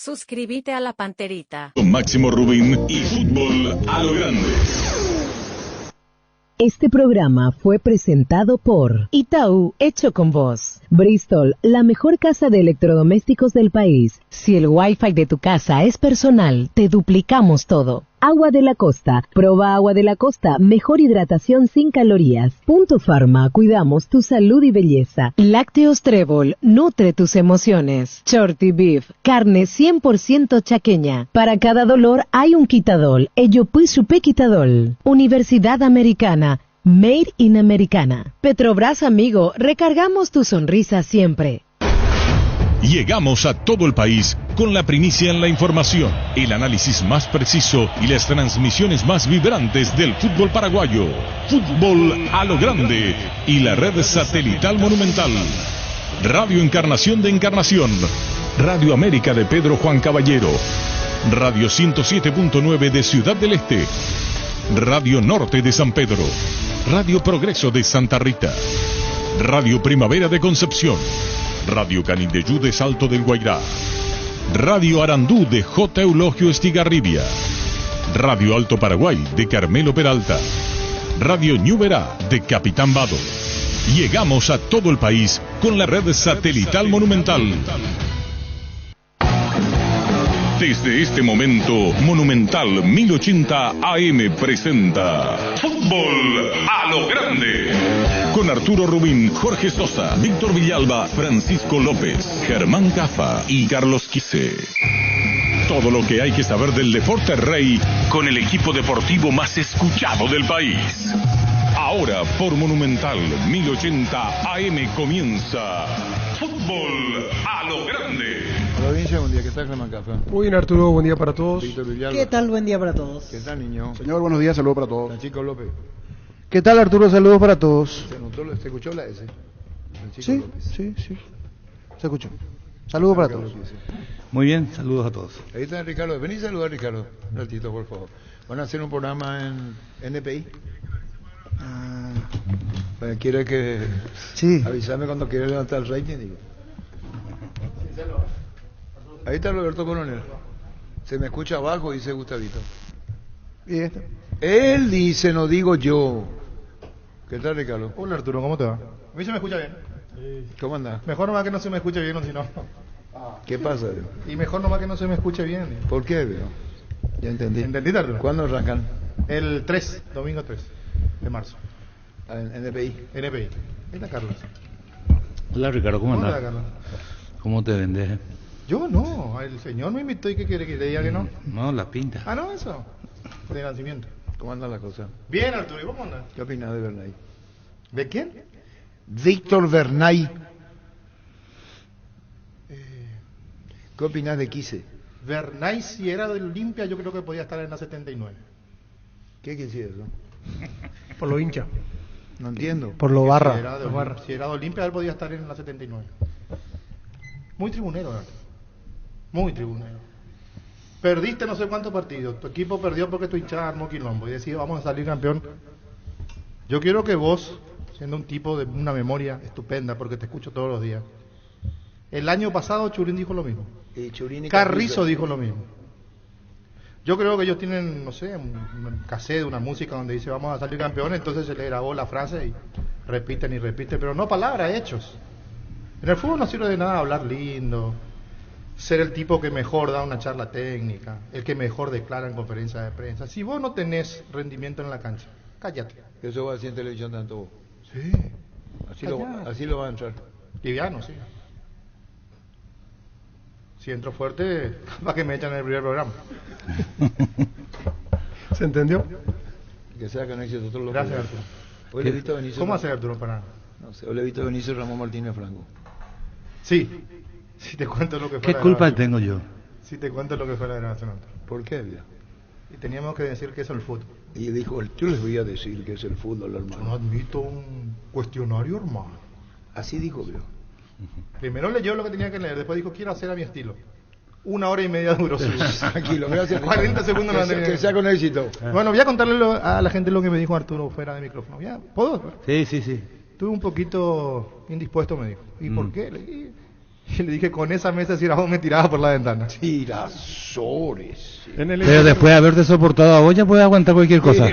Suscríbete a la Panterita. Con Máximo Rubín y fútbol a lo grande. Este programa fue presentado por Itaú, hecho con vos. Bristol, la mejor casa de electrodomésticos del país. Si el Wi-Fi de tu casa es personal, te duplicamos todo. Agua de la Costa. Proba Agua de la Costa. Mejor hidratación sin calorías. Punto Pharma. Cuidamos tu salud y belleza. Lácteos Trébol. Nutre tus emociones. Shorty Beef. Carne 100% chaqueña. Para cada dolor hay un quitadol. Ello Supe Quitadol. Universidad Americana. Made in Americana. Petrobras amigo. Recargamos tu sonrisa siempre. Llegamos a todo el país con la primicia en la información, el análisis más preciso y las transmisiones más vibrantes del fútbol paraguayo. Fútbol a lo grande y la red satelital Monumental. Radio Encarnación de Encarnación, Radio América de Pedro Juan Caballero, Radio 107.9 de Ciudad del Este, Radio Norte de San Pedro, Radio Progreso de Santa Rita, Radio Primavera de Concepción, Radio Canindeyú de Salto del Guairá, Radio Arandú de J. Eulogio Estigarribia, Radio Alto Paraguay de Carmelo Peralta, Radio Ñuberá de Capitán Vado. Llegamos a todo el país con la red satelital Monumental. Desde este momento, Monumental 1080 AM presenta Fútbol a lo Grande. Con Arturo Rubín, Jorge Sosa, Víctor Villalba, Francisco López, Germán Cafa y Carlos Quise. Todo lo que hay que saber del deporte rey con el equipo deportivo más escuchado del país. Ahora por Monumental 1080 AM comienza Fútbol a lo Grande. Provincia, buen día, ¿qué tal, Germán Cafa? Muy bien, Arturo, buen día para todos. Víctor Villalba. ¿Qué tal? Buen día para todos. ¿Qué tal, niño? Señor, buenos días, saludos para todos. Francisco López. ¿Qué tal, Arturo? Saludos para todos. ¿Se escuchó la S? Francisco Sí, López. sí. Se escuchó. Saludos para todos. Muy bien, saludos a todos. Ahí está Ricardo. Vení a saludar, Ricardo. Un ratito, por favor. Van a hacer un programa en NPI. ¿Quiere que...? Sí. Avísame cuando quiera levantar el rating, digo. Ahí está Roberto Coronel. Se me escucha abajo, dice Gustavito. ¿Y este? Él dice, no digo yo. ¿Qué tal, Ricardo? Hola, Arturo, ¿cómo te va? A mí se me escucha bien. ¿Cómo andás? Mejor nomás que no se me escuche bien, o si no. ¿Qué pasa, Leo? Y mejor nomás que no se me escuche bien. ¿Por qué, Leo? Ya entendí. ¿Entendiste, Arturo? ¿Cuándo arrancan? El 3, domingo 3 de marzo. En NPI. NPI. Ahí está Carlos. Hola Ricardo, ¿cómo Hola, andás? Carlos. ¿Cómo te vendes? Yo no, el señor me invitó y ¿qué quiere que le diga que no? No, la pinta. Ah, no, eso. De nacimiento. ¿Cómo anda la cosa? Bien, Arturo, ¿y cómo andas? ¿Qué opinas de Bernay? ¿De quién? Víctor Bernay. ¿Qué opinas de Quise? Bernay, si era del Olimpia, yo creo que podía estar en la 79. ¿Qué quisiera eso? Por lo hincha. No entiendo. Por lo barra. Si era de Olimpia, él podía estar en la 79. Muy tribunero, ¿verdad? Muy tribunero. Perdiste no sé cuántos partidos. Tu equipo perdió porque tu hinchada armó quilombo. Y decís, vamos a salir campeón. Yo quiero que vos, siendo un tipo de una memoria estupenda, porque te escucho todos los días. El año pasado Churín dijo lo mismo. Carrizo dijo lo mismo. Yo creo que ellos tienen, no sé, un cassette, una música donde dice vamos a salir campeones, entonces se le grabó la frase y repiten, pero no palabras, hechos. En el fútbol no sirve de nada hablar lindo, ser el tipo que mejor da una charla técnica, el que mejor declara en conferencia de prensa. Si vos no tenés rendimiento en la cancha, cállate. Eso va a hacer en televisión tanto vos. Sí. Así lo va a entrar. Liviano, sí. Si entro fuerte, para que me echan en el primer programa. ¿Se entendió? Que sea que no hiciste otro loco. Gracias, Arturo. Hoy le he visto a Benicio. ¿Cómo hace Arturo para...? No sé, hoy le he visto a Benicio Ramón Martínez Franco. Sí. Si te cuento lo que fue ¿Qué culpa tengo yo? Si te cuento lo que fue la grabación, Arturo. ¿Por qué, vida? Y teníamos que decir que es el fútbol. Y dijo, yo les voy a decir que es el fútbol, Yo hermano. no admito un cuestionario, hermano. Así dijo, vio. Primero leyó lo que tenía que leer, después dijo, quiero hacer a mi estilo. 1 hora y media duró su... Tranquilo, gracias. 40 segundos no que sea con éxito. Bueno, voy a contarle a la gente lo que me dijo Arturo fuera de micrófono. ¿Ya? ¿Puedo? Sí. Estuve un poquito indispuesto, me dijo. ¿Y por qué? Le dije, Y le dije, con esa mesa si vos me tiraba por la ventana. Tirazores. Pero después de haberte soportado a vos ya puedes aguantar cualquier cosa.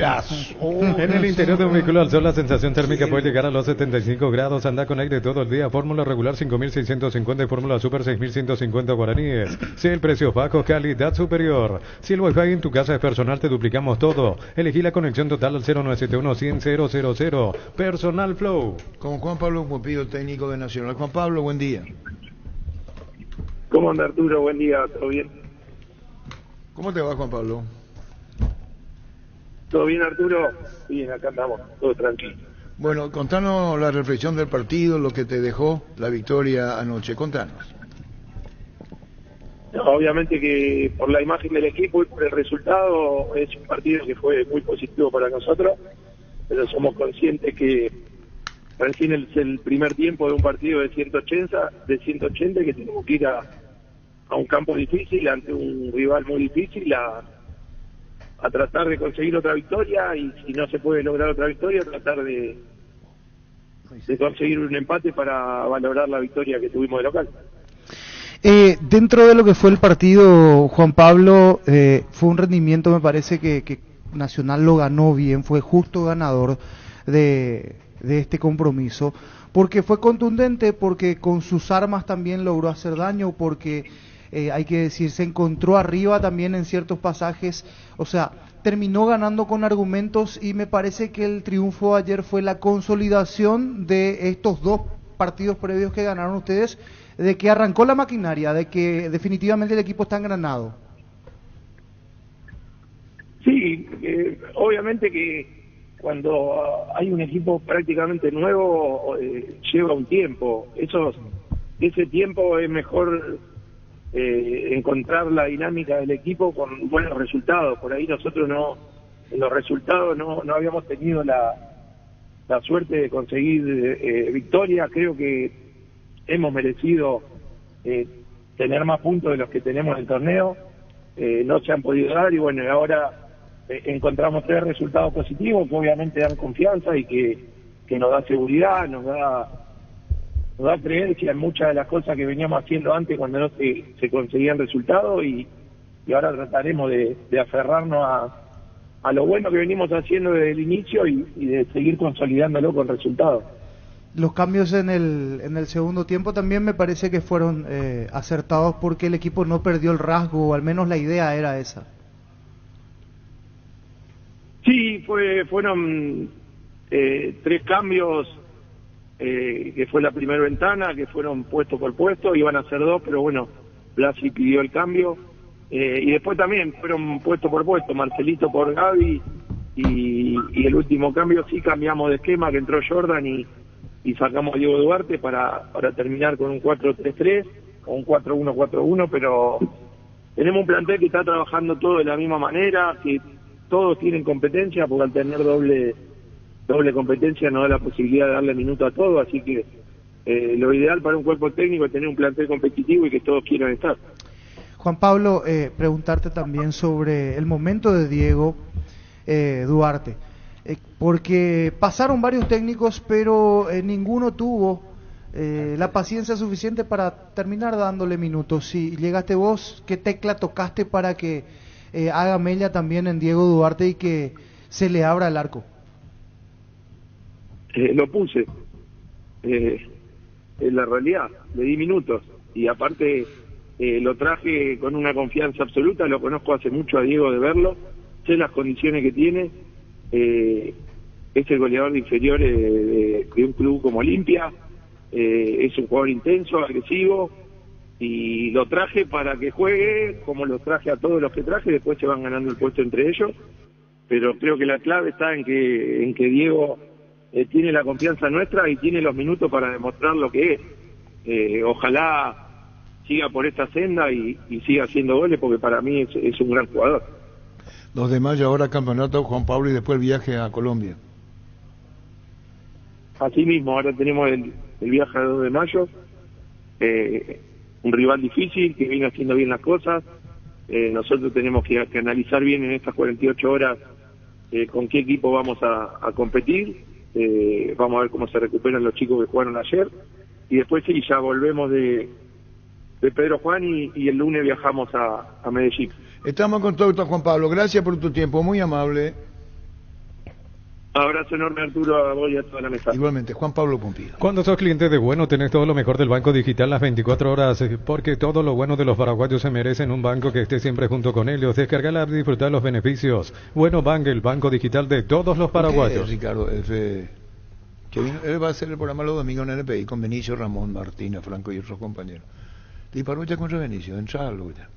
En el interior de un vehículo al sol la sensación térmica puede llegar a los 75 grados. Anda con aire todo el día. Fórmula regular 5.650 y fórmula super 6.150 guaraníes. Si el precio es bajo, calidad superior. Si el wifi en tu casa es personal, te duplicamos todo. Elegí la conexión total al 0971-100-000. Personal Flow. Con Juan Pablo Pupillo, técnico de Nacional. Juan Pablo, buen día. ¿Cómo anda, Arturo? Buen día, ¿todo bien? ¿Cómo te va, Juan Pablo? ¿Todo bien, Arturo? Bien, acá andamos, todo tranquilo. Bueno, contanos la reflexión del partido, lo que te dejó la victoria anoche. Contanos. No, obviamente que por la imagen del equipo y por el resultado es un partido que fue muy positivo para nosotros, pero somos conscientes que recién es el primer tiempo de un partido de 180 que tenemos que ir a un campo difícil, ante un rival muy difícil, a tratar de conseguir otra victoria, y si no se puede lograr otra victoria, tratar de conseguir un empate para valorar la victoria que tuvimos de local. Dentro de lo que fue el partido, Juan Pablo, fue un rendimiento, me parece que Nacional lo ganó bien, fue justo ganador de este compromiso, porque fue contundente, porque con sus armas también logró hacer daño, porque hay que decir, se encontró arriba también en ciertos pasajes, o sea, terminó ganando con argumentos, y me parece que el triunfo ayer fue la consolidación de estos dos partidos previos que ganaron ustedes, de que arrancó la maquinaria, de que definitivamente el equipo está engranado. Sí, obviamente que cuando hay un equipo prácticamente nuevo, lleva un tiempo. Ese tiempo es mejor encontrar la dinámica del equipo con buenos resultados. Por ahí nosotros en los resultados no habíamos tenido la suerte de conseguir victoria. Creo que hemos merecido tener más puntos de los que tenemos en el torneo. No se han podido dar, y bueno, ahora encontramos 3 resultados positivos que obviamente dan confianza y que nos da seguridad, nos da creencia en muchas de las cosas que veníamos haciendo antes cuando no se conseguían resultados, y ahora trataremos de aferrarnos a lo bueno que venimos haciendo desde el inicio y de seguir consolidándolo con resultados. Los cambios en el segundo tiempo también me parece que fueron acertados, porque el equipo no perdió el rasgo, o al menos la idea era esa. Sí, fueron 3 cambios, que fue la primera ventana, que fueron puesto por puesto, iban a ser 2, pero bueno, Blasi pidió el cambio, y después también fueron puesto por puesto, Marcelito por Gaby, y el último cambio sí cambiamos de esquema, que entró Jordan y sacamos a Diego Duarte para terminar con un 4-3-3 o un 4-1-4-1, pero tenemos un plantel que está trabajando todo de la misma manera, que todos tienen competencia, porque al tener doble competencia nos da la posibilidad de darle minuto a todos, así que lo ideal para un cuerpo técnico es tener un plantel competitivo y que todos quieran estar. Juan Pablo, preguntarte también sobre el momento de Diego Duarte, porque pasaron varios técnicos, pero ninguno tuvo la paciencia suficiente para terminar dándole minutos. Si llegaste vos, ¿qué tecla tocaste para que haga mella también en Diego Duarte y que se le abra el arco? Lo puse, en la realidad, le di minutos, y aparte lo traje con una confianza absoluta. Lo conozco hace mucho a Diego de verlo, sé las condiciones que tiene, es el goleador de inferiores de un club como Olimpia, es un jugador intenso, agresivo, y lo traje para que juegue como lo traje a todos los que traje. Después se van ganando el puesto entre ellos, pero creo que la clave está en que Diego tiene la confianza nuestra y tiene los minutos para demostrar lo que es. Ojalá siga por esta senda y siga haciendo goles, porque para mí es un gran jugador. 2 de mayo ahora campeonato, Juan Pablo, y después el viaje a Colombia. Así mismo, ahora tenemos el viaje a 2 de mayo, un rival difícil que viene haciendo bien las cosas. Nosotros tenemos que analizar bien en estas 48 horas con qué equipo vamos a competir. Vamos a ver cómo se recuperan los chicos que jugaron ayer, y después sí, ya volvemos de Pedro Juan y el lunes viajamos a Medellín. Estamos en contacto, Juan Pablo. Gracias por tu tiempo, muy amable. Abrazo enorme, Arturo, a vos y a toda la mesa. Igualmente, Juan Pablo Pumpido. Cuando sos cliente de Bueno, tenés todo lo mejor del Banco Digital las 24 horas, porque todo lo bueno de los paraguayos se merecen un banco que esté siempre junto con ellos. Descarga la app y disfrutar los beneficios. Bueno Bank, el banco digital de todos los paraguayos. Ricardo, que vino, él va a hacer el programa los domingos en NPI con Benicio, Ramón, Martina, Franco y otros compañeros. Disparó ya contra Benicio, entralo ya.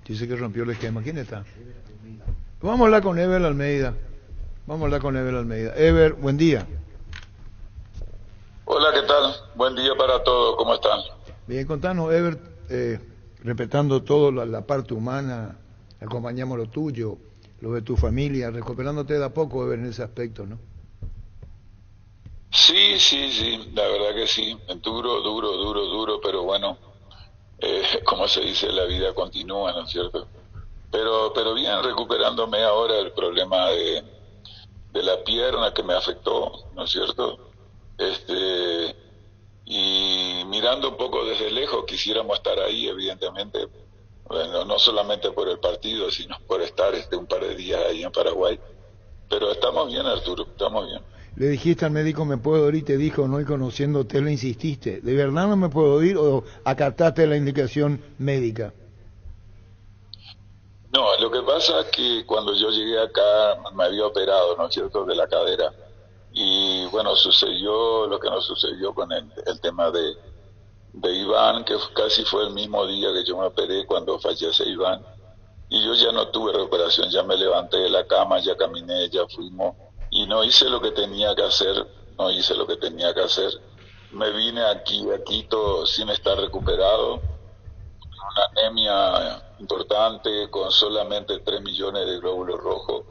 Dice que rompió el esquema. ¿Quién está? Vamos a hablar con Ever Almeida. Ever, buen día. Hola, ¿qué tal? Buen día para todos, ¿cómo están? Bien, contanos, Ever, respetando todo la parte humana, acompañamos lo tuyo, lo de tu familia, recuperándote de a poco, Ever, en ese aspecto, ¿no? Sí, la verdad que sí, duro, pero bueno, como se dice, la vida continúa, ¿no es cierto? Pero bien, recuperándome ahora el problema de la pierna que me afectó, ¿no es cierto? Y mirando un poco desde lejos, quisiéramos estar ahí, evidentemente, bueno, no solamente por el partido, sino por estar un par de días ahí en Paraguay. Pero estamos bien, Arturo, estamos bien. Le dijiste al médico, ¿me puedo ir? Y te dijo, no, y conociéndote le insististe. ¿De verdad no me puedo ir o acataste la indicación médica? No, lo que pasa es que cuando yo llegué acá me había operado, ¿no es cierto?, de la cadera. Y bueno, sucedió lo que nos sucedió con el tema de Iván, que casi fue el mismo día que yo me operé cuando fallece Iván. Y yo ya no tuve recuperación, ya me levanté de la cama, ya caminé, ya fuimos. Y no hice lo que tenía que hacer, Me vine aquí a Quito sin estar recuperado, con una anemia importante, con solamente 3 millones de glóbulos rojos,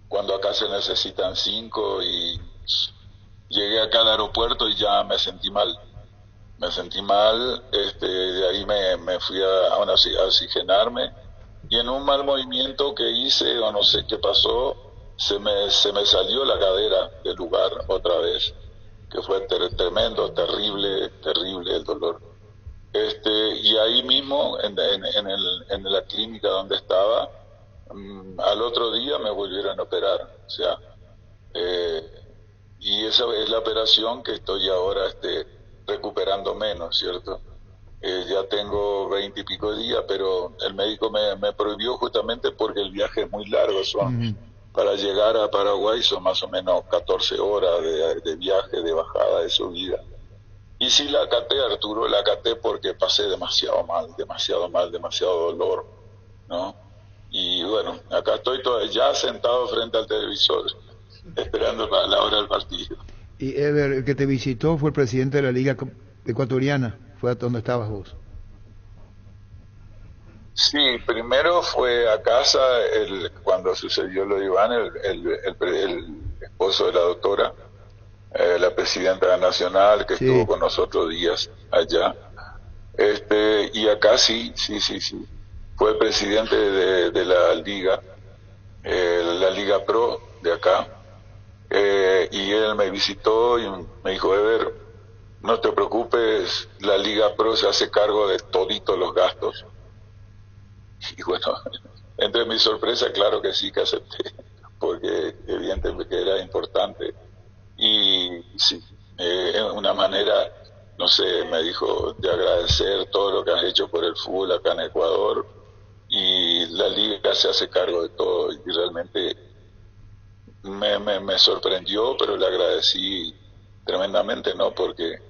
cuando acá se necesitan 5, y llegué acá al aeropuerto y ya me sentí mal, de ahí me fui a oxigenarme, y en un mal movimiento que hice, o no sé qué pasó, se me salió la cadera del lugar otra vez, que fue tremendo, terrible el dolor. Y ahí mismo, en la clínica donde estaba, al otro día me volvieron a operar, o sea, y esa es la operación que estoy ahora recuperando menos, ¿cierto? Ya tengo 20 y pico de días, pero el médico me prohibió justamente porque el viaje es muy largo, para llegar a Paraguay son más o menos 14 horas de viaje, de bajada, de subida. Y sí la acaté, Arturo, porque pasé demasiado mal, demasiado dolor, ¿no? Y bueno, acá estoy ya sentado frente al televisor, esperando la hora del partido. Y Ever, el que te visitó fue el presidente de la Liga Ecuatoriana, fue a donde estabas vos. Sí, primero fue a casa cuando sucedió lo de Iván, el esposo de la doctora, la presidenta nacional que estuvo con nosotros días allá, y acá sí, fue el presidente de la Liga Pro de acá, y él me visitó y me dijo, Ever, no te preocupes, la Liga Pro se hace cargo de toditos los gastos. Y bueno, entre mi sorpresa, claro que sí que acepté, porque evidentemente era importante. Y sí, una manera, no sé, me dijo, de agradecer todo lo que has hecho por el fútbol acá en Ecuador, y la liga se hace cargo de todo, y realmente me sorprendió, pero le agradecí tremendamente, ¿no? Porque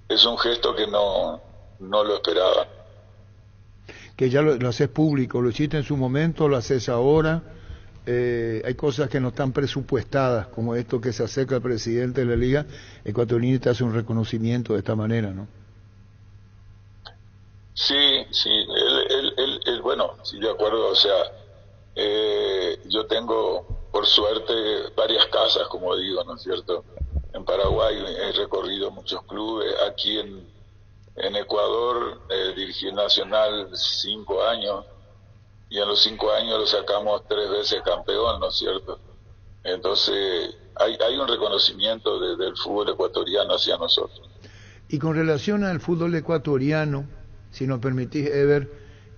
es un gesto que no lo esperaba. Que ya lo haces público, lo hiciste en su momento, lo haces ahora. Hay cosas que no están presupuestadas, como esto que se acerca al presidente de la Liga Ecuatoriana y te hace un reconocimiento de esta manera, ¿no? Sí, él, bueno, sí, de acuerdo, o sea, yo tengo, por suerte, varias casas, como digo, ¿no es cierto? En Paraguay he recorrido muchos clubes, aquí en Ecuador dirigí el Nacional 5 años, y en los 5 años lo sacamos 3 veces campeón, ¿no es cierto? Entonces hay un reconocimiento del fútbol ecuatoriano hacia nosotros. Y con relación al fútbol ecuatoriano, si nos permitís, Ever,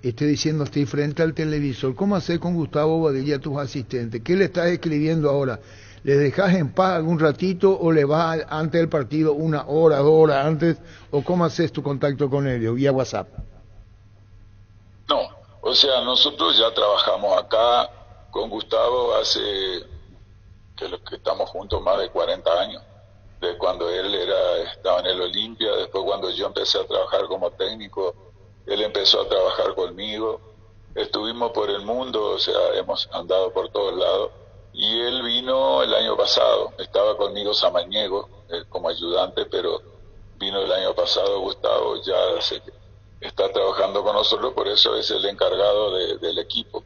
estoy diciendo, estoy frente al televisor, ¿cómo hacer con Gustavo Bodilla, tus asistentes? ¿Qué le estás escribiendo ahora? ¿Les dejás en paz algún ratito o le vas antes del partido 1 hora, 2 horas antes? ¿O cómo haces tu contacto con ellos? ¿Vía WhatsApp? No, o sea, nosotros ya trabajamos acá con Gustavo hace que estamos juntos más de 40 años. De cuando él estaba en el Olimpia, después cuando yo empecé a trabajar como técnico, él empezó a trabajar conmigo, estuvimos por el mundo, o sea, hemos andado por todos lados, y él vino el año pasado, estaba conmigo Samaniego como ayudante, pero vino el año pasado Gustavo, ya está trabajando con nosotros, por eso es el encargado del equipo,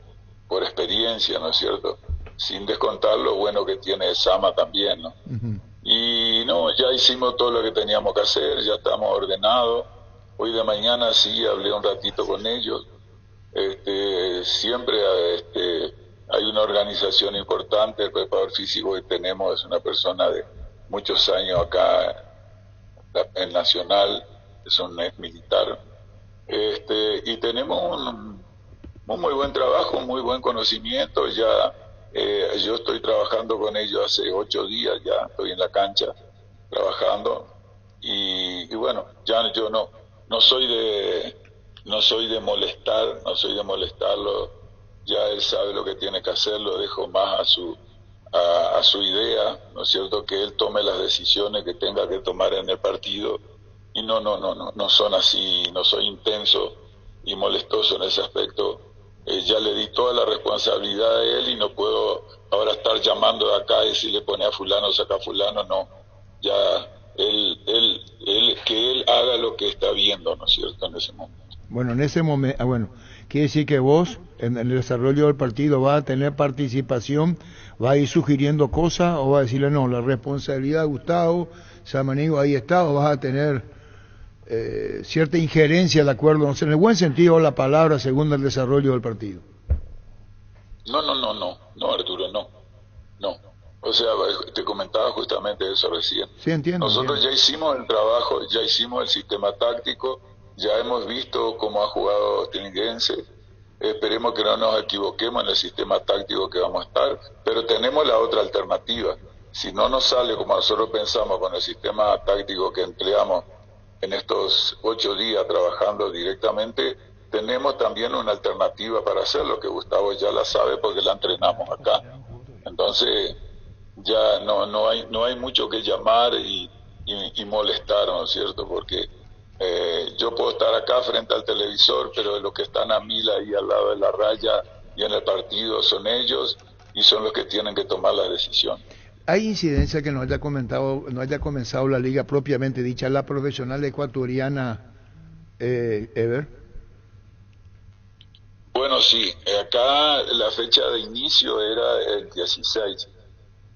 por experiencia, ¿no es cierto? Sin descontar lo bueno que tiene Sama también, ¿no? Uh-huh. Y no, ya hicimos todo lo que teníamos que hacer, ya estamos ordenados. Hoy de mañana sí hablé un ratito con ellos. Siempre hay una organización importante. El preparador físico que tenemos es una persona de muchos años acá en Nacional, es un ex militar. Y tenemos un muy buen trabajo, un muy buen conocimiento. Ya yo estoy trabajando con ellos hace 8 días, ya estoy en la cancha trabajando. Y bueno, ya yo no soy de molestarlo, ya él sabe lo que tiene que hacer, lo dejo más a su idea, ¿no es cierto? Que él tome las decisiones que tenga que tomar en el partido, y no son así, no soy intenso y molestoso en ese aspecto. Ya le di toda la responsabilidad a él y no puedo ahora estar llamando de acá y decirle pone a fulano, saca a fulano, no, ya que él haga lo que está viendo, ¿no es cierto?, en ese momento. Bueno, en ese momento, quiere decir que vos, en el desarrollo del partido, vas a tener participación, vas a ir sugiriendo cosas, o vas a decirle, no, la responsabilidad de Gustavo, Samaniego, ahí está, o vas a tener cierta injerencia, de acuerdo, no sé, en el buen sentido de la palabra, según el desarrollo del partido. No, Arturo, no. O sea, te comentaba justamente eso recién. Sí, entiendo. Nosotros ya hicimos el trabajo, ya hicimos el sistema táctico, ya hemos visto cómo ha jugado Triniguense. Esperemos que no nos equivoquemos en el sistema táctico que vamos a estar, pero tenemos la otra alternativa. Si no nos sale como nosotros pensamos con el sistema táctico que empleamos en estos 8 días trabajando directamente, tenemos también una alternativa para hacerlo, que Gustavo ya la sabe porque la entrenamos acá. Entonces ya no hay mucho que llamar y molestar, ¿no es cierto? Porque yo puedo estar acá frente al televisor, pero los que están a 1000 ahí al lado de la raya y en el partido son ellos, y son los que tienen que tomar la decisión. ¿Hay incidencia que no haya comenzado la liga propiamente dicha, la profesional ecuatoriana, Ever? Bueno, sí, acá la fecha de inicio era el 16,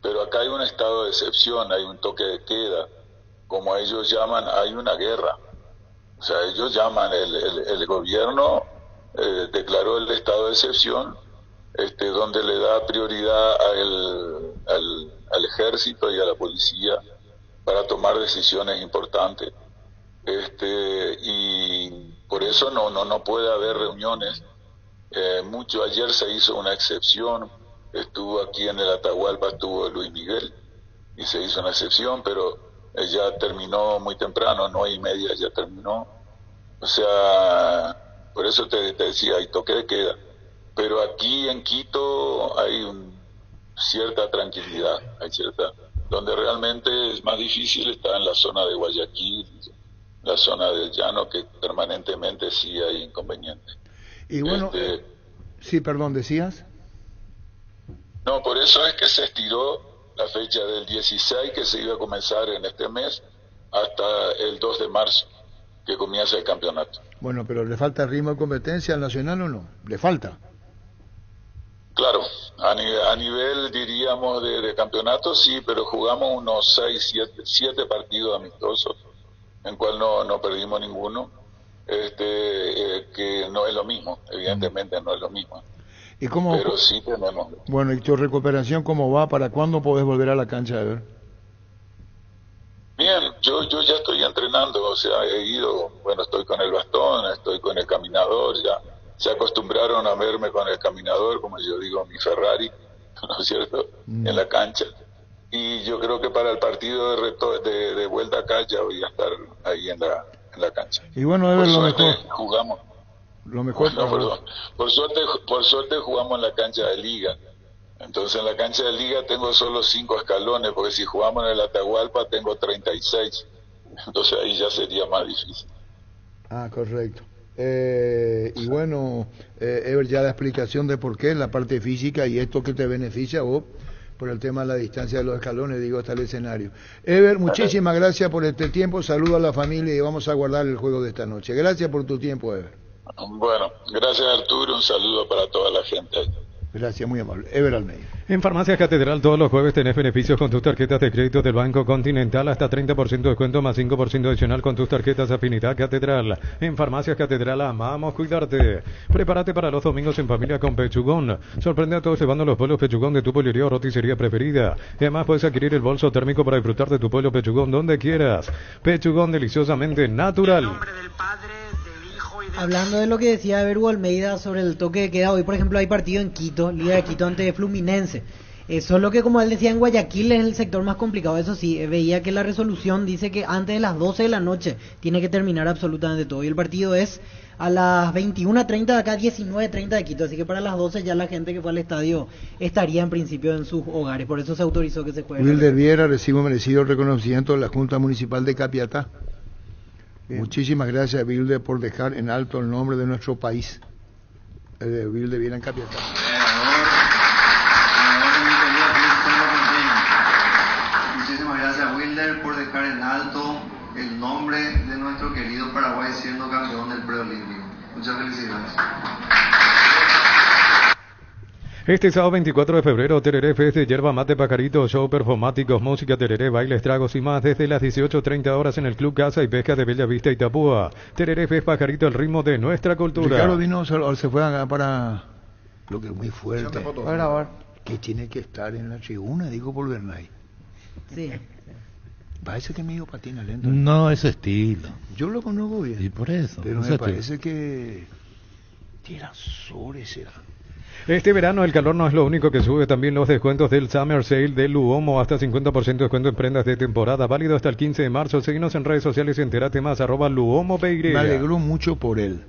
pero acá hay un estado de excepción, hay un toque de queda, como ellos llaman, hay una guerra. O sea, ellos llaman, el gobierno declaró el estado de excepción, donde le da prioridad al ejército y a la policía para tomar decisiones importantes. Y por eso no puede haber reuniones. Ayer se hizo una excepción, estuvo aquí en el Atahualpa, estuvo Luis Miguel, y se hizo una excepción, pero ya terminó muy temprano, 9:30 ya terminó. O sea, por eso te decía, hay toque de queda. Pero aquí en Quito hay cierta tranquilidad, donde realmente es más difícil está en la zona de Guayaquil, la zona del llano, que permanentemente sí hay inconvenientes. Y bueno, sí, perdón, ¿decías? No, por eso es que se estiró la fecha del 16, que se iba a comenzar en este mes, hasta el 2 de marzo, que comienza el campeonato. Bueno, pero ¿le falta ritmo de competencia al Nacional o no? ¿Le falta? Claro, a nivel diríamos de campeonato sí, pero jugamos unos 7 partidos amistosos, en cual no perdimos ninguno, que no es lo mismo, evidentemente no es lo mismo. ¿Y cómo, pero sí tenemos. Bueno, ¿y tu recuperación cómo va? ¿Para cuándo podés volver a la cancha de ver? Mi Bien, yo ya estoy entrenando, o sea, he ido, bueno, estoy con el bastón, estoy con el caminador, ya se acostumbraron a verme con el caminador, como yo digo, mi Ferrari, ¿no es cierto?, en la cancha. Y yo creo que para el partido de vuelta acá ya voy a estar ahí en la cancha. Y bueno, Ever, lo mejor. Jugamos. Lo mejor. No, perdón. Por suerte jugamos en la cancha de liga. Entonces en la cancha de liga tengo solo 5 escalones, porque si jugamos en el Atahualpa tengo 36. Entonces ahí ya sería más difícil. Ah, correcto. Y bueno, Ever, ya la explicación de por qué, la parte física y esto que te beneficia a vos por el tema de la distancia de los escalones, digo, hasta el escenario. Ever, muchísimas gracias por este tiempo, saludo a la familia y vamos a guardar el juego de esta noche. Gracias por tu tiempo, Ever. Bueno, gracias Arturo, un saludo para toda la gente. Gracias, muy amable. Ever Almeida. En Farmacias Catedral todos los jueves tenés beneficios con tus tarjetas de crédito del Banco Continental, hasta 30% de descuento más 5% adicional con tus tarjetas Afinidad Catedral. En Farmacias Catedral amamos cuidarte. Prepárate para los domingos en familia con Pechugón. Sorprende a todos llevando los pollos Pechugón de tu pollería o roticería preferida. Y además puedes adquirir el bolso térmico para disfrutar de tu pollo Pechugón donde quieras. Pechugón deliciosamente natural. Hablando de lo que decía Ever Almeida sobre el toque de queda, hoy por ejemplo hay partido en Quito, Liga de Quito ante Fluminense. Solo que como él decía, en Guayaquil es el sector más complicado. Eso sí, veía que la resolución dice que antes de las 12 de la noche tiene que terminar absolutamente todo. Y el partido es a las 21:30 de acá, 19:30 de Quito. Así que para las 12 ya la gente que fue al estadio estaría en principio en sus hogares. Por eso se autorizó que se juegue. Wilder Viera recibe un merecido reconocimiento de la Junta Municipal de Capiatá. Bien. Muchísimas gracias, Wilder, por dejar en alto el nombre de nuestro país. Wilder Viera en Capiatá. Muchísimas gracias, Wilder, por dejar en alto el nombre de nuestro querido Paraguay siendo campeón del preolímpico. Muchas felicidades. Este sábado 24 de febrero, Tereré Fest de Yerba Mate Pajarito, show performáticos, música, tereré, bailes, tragos y más desde las 18:30 horas en el Club Caza y Pesca de Bella Vista, Itapúa. Tereré Fest Pajarito, el ritmo de nuestra cultura. Ricardo vino, se fue acá para lo que es muy fuerte. Para grabar. Que tiene que estar en la tribuna, digo por Bernay. Sí. Parece que medio patina lento. No, es estilo. Yo lo conozco bien. Y por eso. Pero me parece que tira sobre será. Este verano el calor no es lo único que sube, también los descuentos del Summer Sale de Luomo, hasta 50% de descuento en prendas de temporada, válido hasta el 15 de marzo. Síguenos en redes sociales y entérate más, @LuomoPY. Me alegró mucho por él.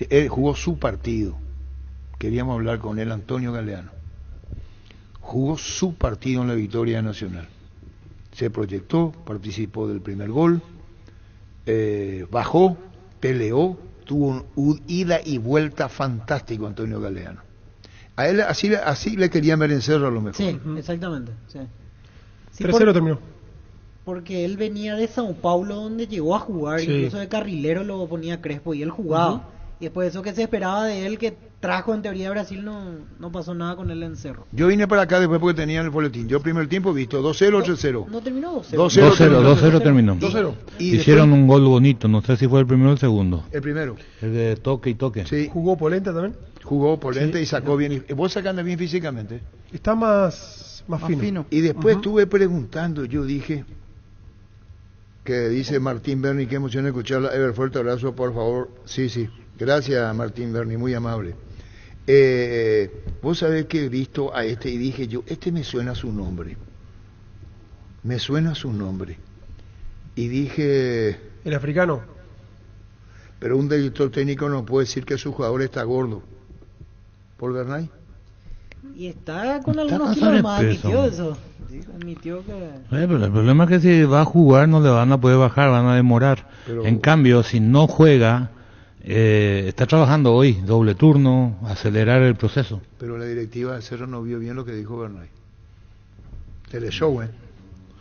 Él jugó su partido. Queríamos hablar con él, Antonio Galeano. Jugó su partido en la victoria nacional. Se proyectó, participó del primer gol, bajó, peleó, tuvo un ida y vuelta fantástico Antonio Galeano. A él así le querían ver en Cerro a lo mejor. Sí, exactamente. Sí. Sí, 3-0 terminó. Porque él venía de Sao Paulo donde llegó a jugar, sí. Incluso de carrilero lo ponía Crespo y él jugaba. Y después de eso que se esperaba de él, que trajo en teoría de Brasil, no pasó nada con él en Cerro. Yo vine para acá después porque tenía el boletín. Yo primer tiempo visto 2-0 o 3-0. No terminó 2-0. 2-0 terminó. 2-0. Hicieron un gol bonito, no sé si fue el primero o el segundo. El primero. El de toque y toque. Sí. ¿Jugó Polenta también? Jugó Polenta y sacó bien. Vos sacando bien físicamente. Está más fino. Y después estuve preguntando, yo dije, que dice Martín Berni, qué emoción escucharla. Ever, fuerte abrazo, por favor. Sí. Gracias, Martín Berni, muy amable. Vos sabés que he visto a este y dije yo, este me suena su nombre. Y dije... ¿El africano? Pero un director técnico no puede decir que su jugador está gordo. ¿Paul Bernay? Y está con algunos kilos más, admitió eso. Admitió que... Pero el problema es que si va a jugar no le van a poder bajar, van a demorar. Pero... En cambio, si no juega... está trabajando hoy, doble turno, acelerar el proceso. Pero la directiva de Cerro no vio bien lo que dijo Bernay. Teleshow,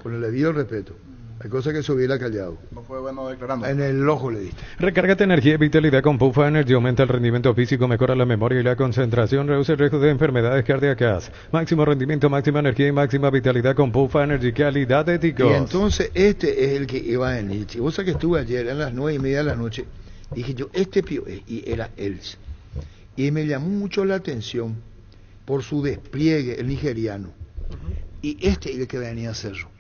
con el debido respeto. Hay cosas que se hubiera callado. No fue bueno declarando. En el ojo le diste. Recárgate energía y vitalidad con Pufa Energy. Aumenta el rendimiento físico, mejora la memoria y la concentración, reduce el riesgo de enfermedades cardíacas. Máximo rendimiento, máxima energía y máxima vitalidad con Pufa Energy. Calidad de ticos. Y entonces este es el que iba a venir. Vos sabés que estuve ayer a las 9:30 de la noche. Dije yo, y era él. Y me llamó mucho la atención por su despliegue, el nigeriano. Y este es el que venía a Cerro.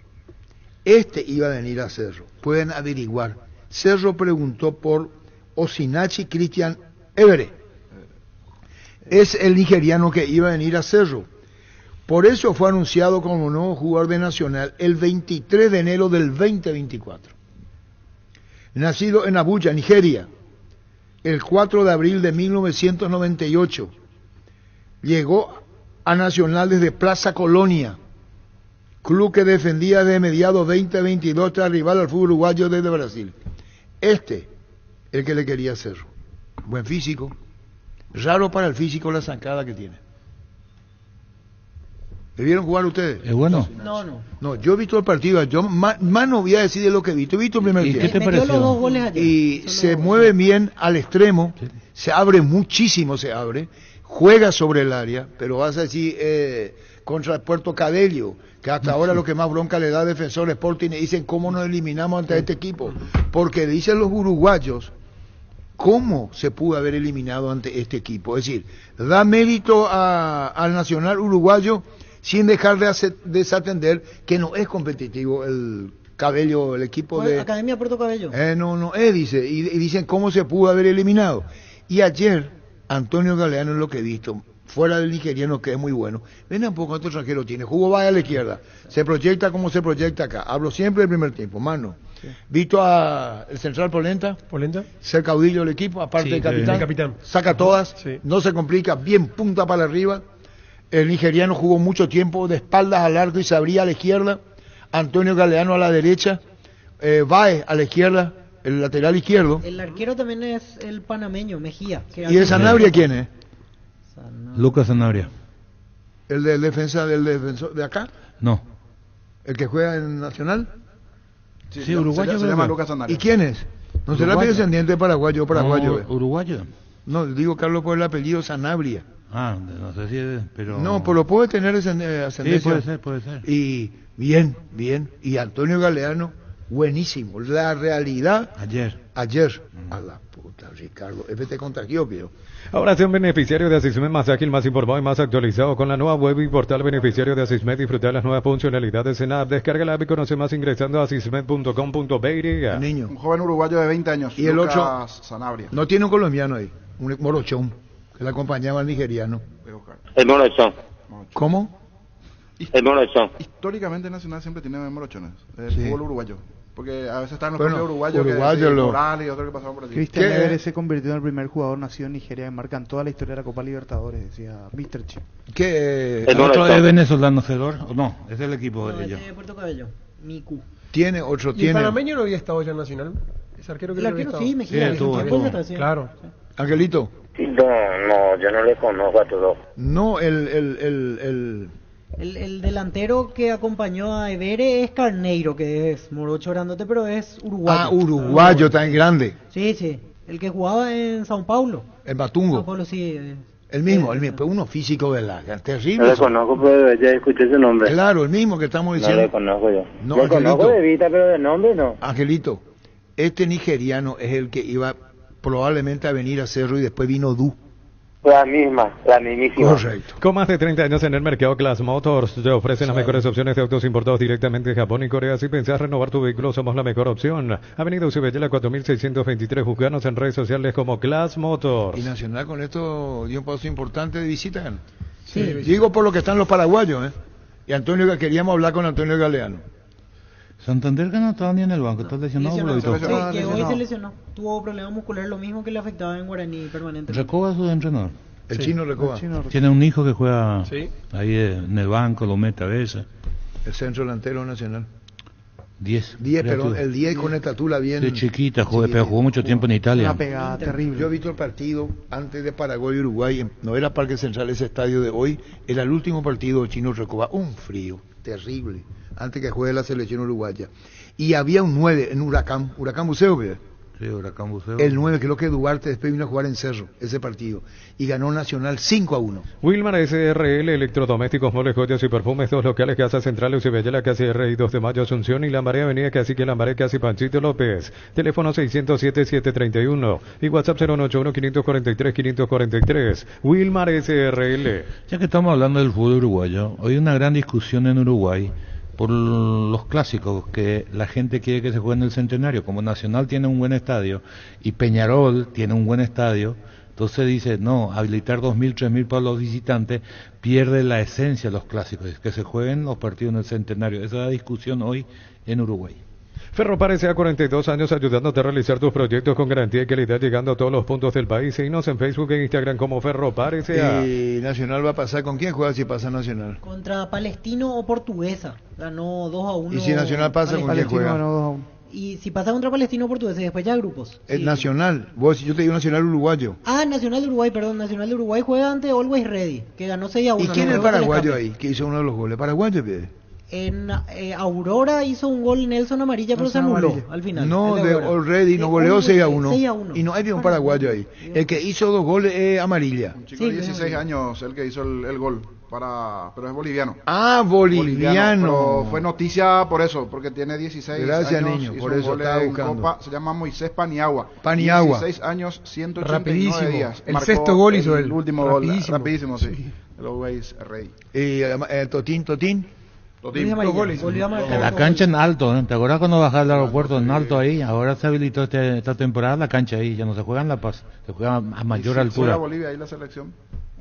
Este iba a venir a Cerro. Pueden averiguar. Cerro preguntó por Osinachi Christian Evere. Es el nigeriano que iba a venir a Cerro. Por eso fue anunciado como nuevo jugador de Nacional el 23 de enero del 2024. Nacido en Abuja, Nigeria, el 4 de abril de 1998. Llegó a Nacional desde Plaza Colonia, club que defendía de mediados 2022 tras rival al fútbol uruguayo desde Brasil. El que le quería hacer. Buen físico. Raro para el físico la zancada que tiene. ¿Le vieron jugar ustedes? ¿Es bueno? No, yo he visto el partido. Yo más no voy a decir de lo que he visto. He visto el primer tiempo. ¿Qué te pareció? Y se mueve bien al extremo. Sí. Se abre muchísimo, se abre. Juega sobre el área. Pero vas a decir contra el Puerto Cabello, que hasta ahora lo que más bronca le da a Defensor Sporting, y dicen cómo nos eliminamos ante este equipo. Porque dicen los uruguayos, ¿cómo se pudo haber eliminado ante este equipo? Es decir, da mérito al Nacional uruguayo sin dejar de desatender que no es competitivo el Cabello, el equipo de... Academia Puerto Cabello. Dice, y dicen cómo se pudo haber eliminado. Y ayer, Antonio Galeano, en lo que he visto, fuera del nigeriano, que es muy bueno, ven un poco cuánto extranjero tiene, jugó vaya a la izquierda, se proyecta como se proyecta acá, hablo siempre del primer tiempo, mano. Sí. Visto a el central Polenta, ser caudillo del equipo, aparte del capitán, saca todas, no se complica, bien punta para arriba. El nigeriano jugó mucho tiempo de espaldas al arco y se abría a la izquierda. Antonio Galeano a la derecha, Baez a la izquierda, el lateral izquierdo. El arquero también es el panameño, Mejía. ¿Y el Sanabria quién es? Lucas Sanabria. ¿El del defensor de acá? No. ¿El que juega en Nacional? Sí, uruguayo. Se llama Lucas Sanabria. ¿Y quién es? ¿No será descendiente de paraguayo? No, uruguayo. No, digo Carlos por el apellido Sanabria. No sé si es, pero... No, pero puede tener ascendencia. Sí, puede ser. Y bien. Y Antonio Galeano, buenísimo. La realidad... Ayer. A la puta, Ricardo. Te contagió, pero... Ahora sea un beneficiario de Asismed más ágil, más informado y más actualizado. Con la nueva web y portal beneficiario de Asismed, disfrutar las nuevas funcionalidades en app. Descarga la app y conoce más ingresando a asismed.com.be. Niño. Un joven uruguayo de 20 años. Y el Lucas Sanabria. No tiene un colombiano ahí, un morochón, que le acompañaba al nigeriano. El morochón. ¿Cómo? El morochón. Históricamente Nacional siempre tiene morochones. El Sí. fútbol uruguayo. Porque a veces están los Bueno, uruguayos uruguayo Morales y otros que pasaron por allí. Cristian Evere se convirtió en el primer jugador nacido en Nigeria que marca en toda la historia de la Copa Libertadores, decía Mr. Chip. ¿El otro es venezolano, Cedor? ¿O no? Es el equipo de ellos. De Puerto Cabello. Miku. Tiene otro, ¿Y el panameño no había estado ya en Nacional? Ese arquero que El no había arquero estado. sí, Mejía. Claro. Angelito. No, yo no le conozco a todos. No, El delantero que acompañó a Evere es Carneiro, que es morocho grandote, pero es uruguayo. Uruguayo, tan grande. Sí. El que jugaba en Sao Paulo. El Batungo. Sao Paulo, sí. El mismo, pero uno físico de la terrible. No le conozco, pero ya escuché ese nombre. Claro, el mismo que estamos diciendo. No le conozco yo. No, le Angelito. conozco de vista, pero de nombre no. Angelito, este nigeriano es el que iba probablemente a venir a Cerro y después vino Du. La mismísima. Correcto. Con más de 30 años en el mercado, Class Motors te ofrecen las mejores opciones de autos importados directamente de Japón y Corea. Si pensás renovar tu vehículo, somos la mejor opción. Avenida Ucibella 4623, juzganos en redes sociales como Class Motors. Y Nacional con esto dio un paso importante de visita. Sí. Digo por lo que están los paraguayos, Y Antonio, queríamos hablar con Antonio Galeano. Santander que no estaba ni en el banco, está lesionado. Que hoy se lesionó. Tuvo problema muscular, lo mismo que le afectaba en Guaraní permanente. Recoba su entrenador. El chino Recoba. Tiene un hijo que juega ahí en el banco, lo mete a veces. El centro delantero nacional. 10, pero el 10 con estatura bien. De chiquita, pero jugó mucho tiempo en Italia. Una pegada terrible. Yo he visto el partido antes de Paraguay y Uruguay, no era Parque Central ese estadio de hoy, era el último partido del chino Recoba, un frío terrible, antes que juegue la selección uruguaya. Y había un 9 en Huracán Buceo, ¿verdad? Sí, Huracán Buceo. El 9, creo que Duarte después vino a jugar en Cerro, ese partido, y ganó Nacional 5-1. Wilmar SRL, electrodomésticos, moles, joyas y perfumes, dos locales, Casa Central, Ucibella, Casi R y 2 de Mayo, Asunción y Lambaré, Avenida Cacique, Lambaré, Casi Panchito López. Teléfono 607-731 y WhatsApp 081-543-543. Wilmar SRL. Ya que estamos hablando del fútbol uruguayo, hoy una gran discusión en Uruguay por los clásicos, que la gente quiere que se juegue en el Centenario. Como Nacional tiene un buen estadio y Peñarol tiene un buen estadio, entonces dice, no, habilitar 2.000, 3.000 para los visitantes pierde la esencia de los clásicos, que se jueguen los partidos en el Centenario. Esa es la discusión hoy en Uruguay. Ferropar S.A. 42 años ayudándote a realizar tus proyectos con garantía y calidad, llegando a todos los puntos del país. Síguenos en Facebook e Instagram como Ferropar S.A. ¿Y Nacional va a pasar con quién juega si pasa Nacional? Contra Palestino o Portuguesa. Ganó 2-1. ¿Y si Nacional pasa con quién juega? Y si pasa contra Palestino o Portuguesa y después ya grupos. El Nacional. Yo te digo Nacional Uruguayo. Nacional de Uruguay, perdón. Nacional de Uruguay juega ante Always Ready, que ganó 6-1. ¿Y quién es el paraguayo ahí? Que hizo uno de los goles. ¿Paraguayo, pide? En Aurora hizo un gol Nelson Amarilla, pero se anuló al final. No, de Already no goleó 6-1. Y no hay un paraguayo ahí. El que hizo 2 goles es Amarilla. Un chico de 16 años, el que hizo el gol. Pero es boliviano. Boliviano. Pero fue noticia por eso, porque tiene 16 Gracias, años. Niño, por eso estaba buscando. Copa, se llama Moisés Paniagua. 16 años, 189 días. El sexto gol hizo él. El último gol. Rapidísimo, sí. El Always Ready. ¿Y el Totín? La cancha en alto, ¿eh? ¿Te acuerdas cuando bajaba del aeropuerto en alto ahí? Ahora se habilitó esta temporada la cancha ahí, ya no se juega en La Paz, se juega a mayor altura. Para Bolivia, ahí la selección,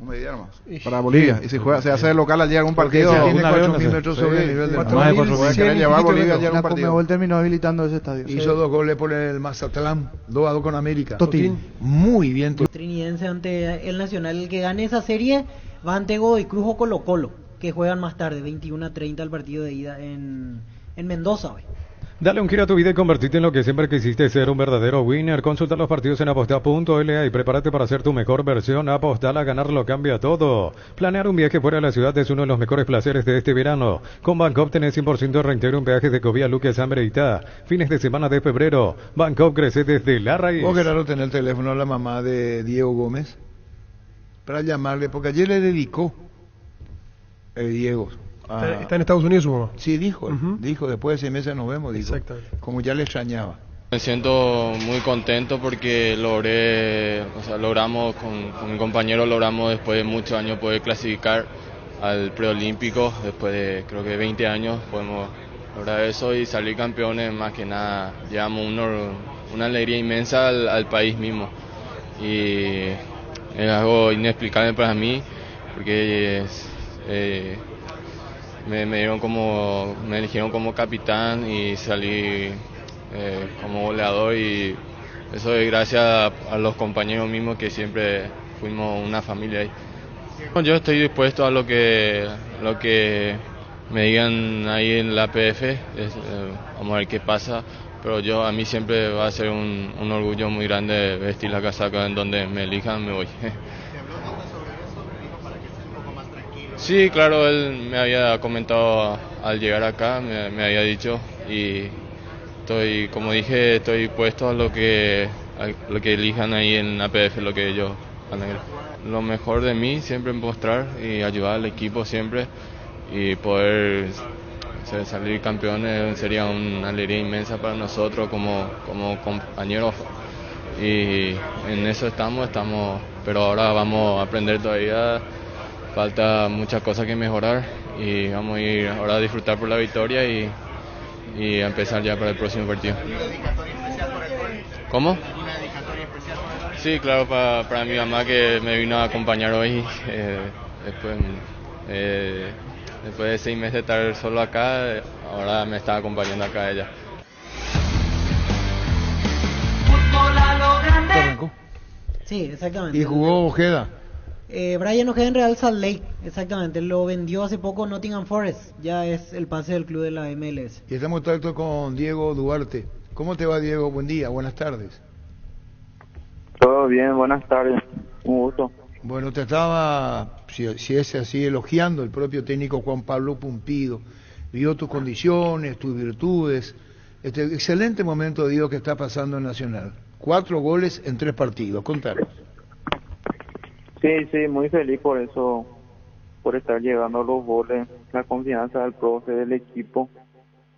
un día nomás. Para Bolivia, y si juega, se hace local al llegar a un partido. Tiene 4.000 metros sobre el nivel del mar. Más de 4.000. Llevar Bolivia al llegar a un partido. Conmebol terminó habilitando ese estadio. Hizo 2 goles por el Mazatlán, 2-2 con América. Totín. Muy bien. Trinidense ante el Nacional. El que gane esa serie va ante Godoy Cruz o Colo-Colo, que juegan más tarde, 21-30 el partido de ida en Mendoza hoy. Dale un giro a tu vida y convertirte en lo que siempre quisiste ser, un verdadero winner. Consulta los partidos en apostar.la y prepárate para ser tu mejor versión. Apostar a ganar lo cambia todo. Planear un viaje fuera de la ciudad es uno de los mejores placeres de este verano. Con Bancopp tenés 100% de reintegro en peajes de Covía, Luque, Sambre y Itá. Fines de semana de febrero. Bancopp crece desde la raíz. ¿Vos querés tener el teléfono a la mamá de Diego Gómez? Para llamarle, porque ayer le dedicó Diego. ¿Está en Estados Unidos su mamá? Sí, dijo, después de 6 meses nos vemos, dijo. Exactamente. Como ya le extrañaba. Me siento muy contento porque logramos con mi compañero, después de muchos años poder clasificar al preolímpico. Después de creo que 20 años podemos lograr eso y salir campeones. Más que nada llevamos una alegría inmensa al país mismo, y es algo inexplicable para mí porque me eligieron como capitán y salí como goleador, y eso es gracias a los compañeros mismos que siempre fuimos una familia ahí. Yo estoy dispuesto a lo que me digan ahí en la APF, vamos a ver qué pasa, pero a mí siempre va a ser un orgullo muy grande vestir la casaca en donde me elijan, me voy. Sí, claro, él me había comentado al llegar acá, me había dicho, y como dije, estoy puesto a lo que elijan ahí en APF, lo que ellos van a ver. Lo mejor de mí siempre mostrar y ayudar al equipo siempre, y poder salir campeones sería una alegría inmensa para nosotros como compañeros, y en eso estamos, pero ahora vamos a aprender todavía. Falta muchas cosas que mejorar y vamos a ir ahora a disfrutar por la victoria y a empezar ya para el próximo partido. ¿Cómo? ¿Una dedicatoria especial? Sí, claro, para mi mamá que me vino a acompañar hoy. Después de 6 meses de estar solo acá, ahora me está acompañando acá ella. Sí, exactamente. ¿Y jugó Ojeda? Brian Ojeda en Real Salt Lake, exactamente, lo vendió hace poco Nottingham Forest, ya es el pase del club de la MLS. Y estamos en contacto con Diego Duarte. ¿Cómo te va, Diego? Buen día, buenas tardes. Todo bien, buenas tardes, un gusto. Bueno, te estaba, si es así, elogiando el propio técnico Juan Pablo Pumpido. Vio tus condiciones, tus virtudes. Este excelente momento, Diego, que está pasando en Nacional. 4 goles en 3 partidos, contanos. Sí, muy feliz por eso, por estar llegando a los goles, la confianza del profe, del equipo,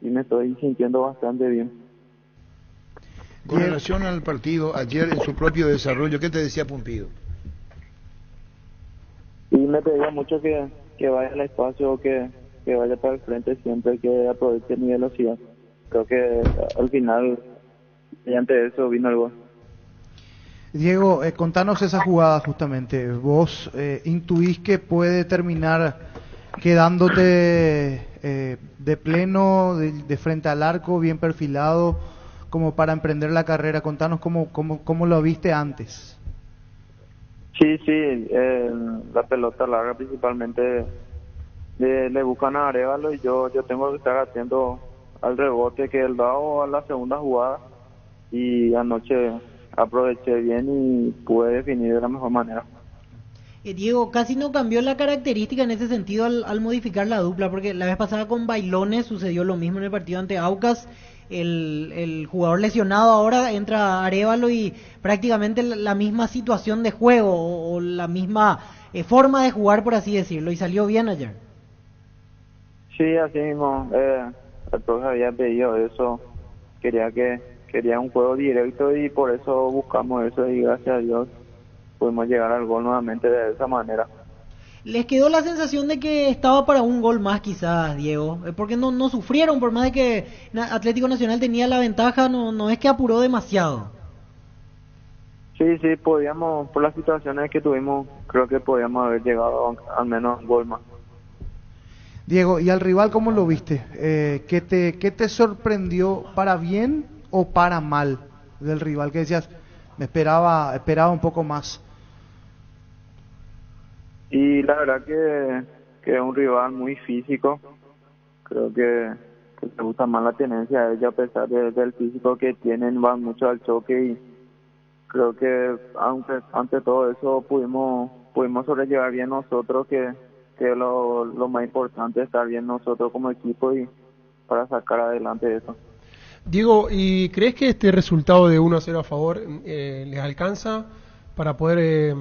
y me estoy sintiendo bastante bien. Con relación al partido, ayer en su propio desarrollo, ¿qué te decía Pumpido? Y me pedía mucho que vaya al espacio, que que vaya para el frente siempre, que aproveche mi velocidad. Creo que al final, mediante eso, vino el gol. Diego, contanos esa jugada justamente. ¿Vos intuís que puede terminar quedándote de pleno, de frente al arco, bien perfilado, como para emprender la carrera? Contanos cómo lo viste antes. Sí, la pelota larga principalmente le buscan a Arévalo y yo tengo que estar atento al rebote que él da o a la segunda jugada, y anoche aproveché bien y pude definir de la mejor manera. Diego, casi no cambió la característica en ese sentido al modificar la dupla, porque la vez pasada con Bailones sucedió lo mismo en el partido ante Aucas. El jugador lesionado ahora entra Arévalo y prácticamente la misma situación de juego o la misma forma de jugar, por así decirlo, y salió bien ayer. Sí, así mismo, el profe había pedido eso, quería un juego directo y por eso buscamos eso, y gracias a Dios pudimos llegar al gol nuevamente de esa manera. ¿Les quedó la sensación de que estaba para un gol más quizás, Diego? Porque no sufrieron, por más de que Atlético Nacional tenía la ventaja, no es que apuró demasiado. Sí, podíamos, por las situaciones que tuvimos, creo que podíamos haber llegado al menos a un gol más. Diego, ¿y al rival cómo lo viste? ¿Qué te sorprendió para bien o para mal del rival? Que decías, me esperaba un poco más. Y la verdad que es un rival muy físico. Creo que te gusta más la tenencia de ellos, a pesar del físico que tienen, van mucho al choque, y creo que aunque ante todo eso pudimos sobrellevar bien nosotros, que es lo más importante, estar bien nosotros como equipo y para sacar adelante eso. Diego, ¿y crees que este resultado de 1-0 a favor les alcanza para poder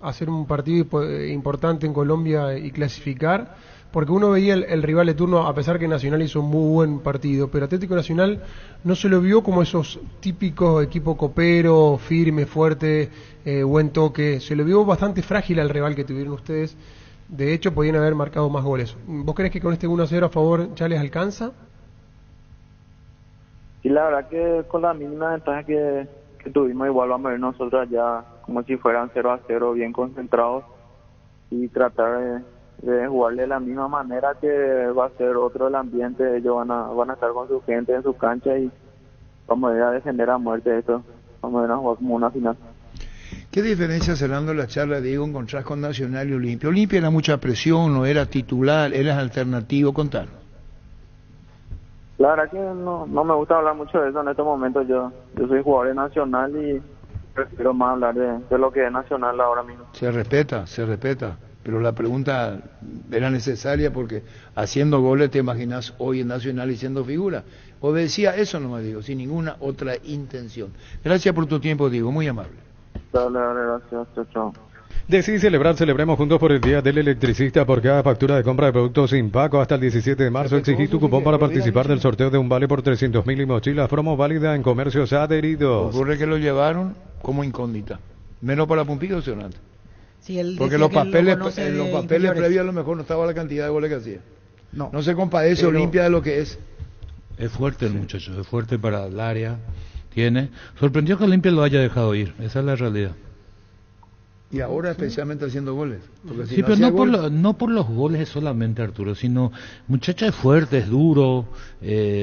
hacer un partido importante en Colombia y clasificar? Porque uno veía el rival de turno, a pesar que Nacional hizo un muy buen partido, pero Atlético Nacional no se lo vio como esos típicos equipos copero, firme, fuerte, buen toque. Se lo vio bastante frágil al rival que tuvieron ustedes. De hecho, podían haber marcado más goles. ¿Vos crees que con este 1-0 a favor ya les alcanza? Y la verdad que con la mínima ventaja que tuvimos, igual vamos a ver nosotros allá como si fueran 0-0, bien concentrados, y tratar de jugarle de la misma manera, que va a ser otro el ambiente. Ellos van a estar con su gente en su cancha y vamos a ir a defender a muerte esto. Vamos a ir a jugar como una final. ¿Qué diferencia, cerrando la charla, Diego, encontrás con Nacional y Olimpia? Olimpia era mucha presión, no era titular, eras alternativo, contanos. La verdad que no me gusta hablar mucho de eso en estos momentos. Yo soy jugador de Nacional y prefiero más hablar de lo que es Nacional ahora mismo. Se respeta, pero la pregunta era necesaria porque haciendo goles te imaginas hoy en Nacional y siendo figura. Obedecía eso nomás, digo, sin ninguna otra intención. Gracias por tu tiempo, Diego, muy amable. Dale, gracias, chao. Decidí celebrar, celebremos juntos por el Día del Electricista. Por cada factura de compra de productos sin pago hasta el 17 de marzo, exigí tu cupón para participar del sorteo de un vale por 300.000 y mochilas, promo válida en comercios adheridos. Ocurre que lo llevaron como incógnita, menos para Pumpido o Sionante. Sí, porque los papeles previos a lo mejor no estaba la cantidad de goles que hacía. No se compadece Olimpia de lo que es. Es fuerte el muchacho, es fuerte para el área. Sorprendió que Olimpia lo haya dejado ir, esa es la realidad. Y ahora especialmente haciendo goles. Si sí, pero no por los goles solamente, Arturo, sino muchacho es fuerte, es duro.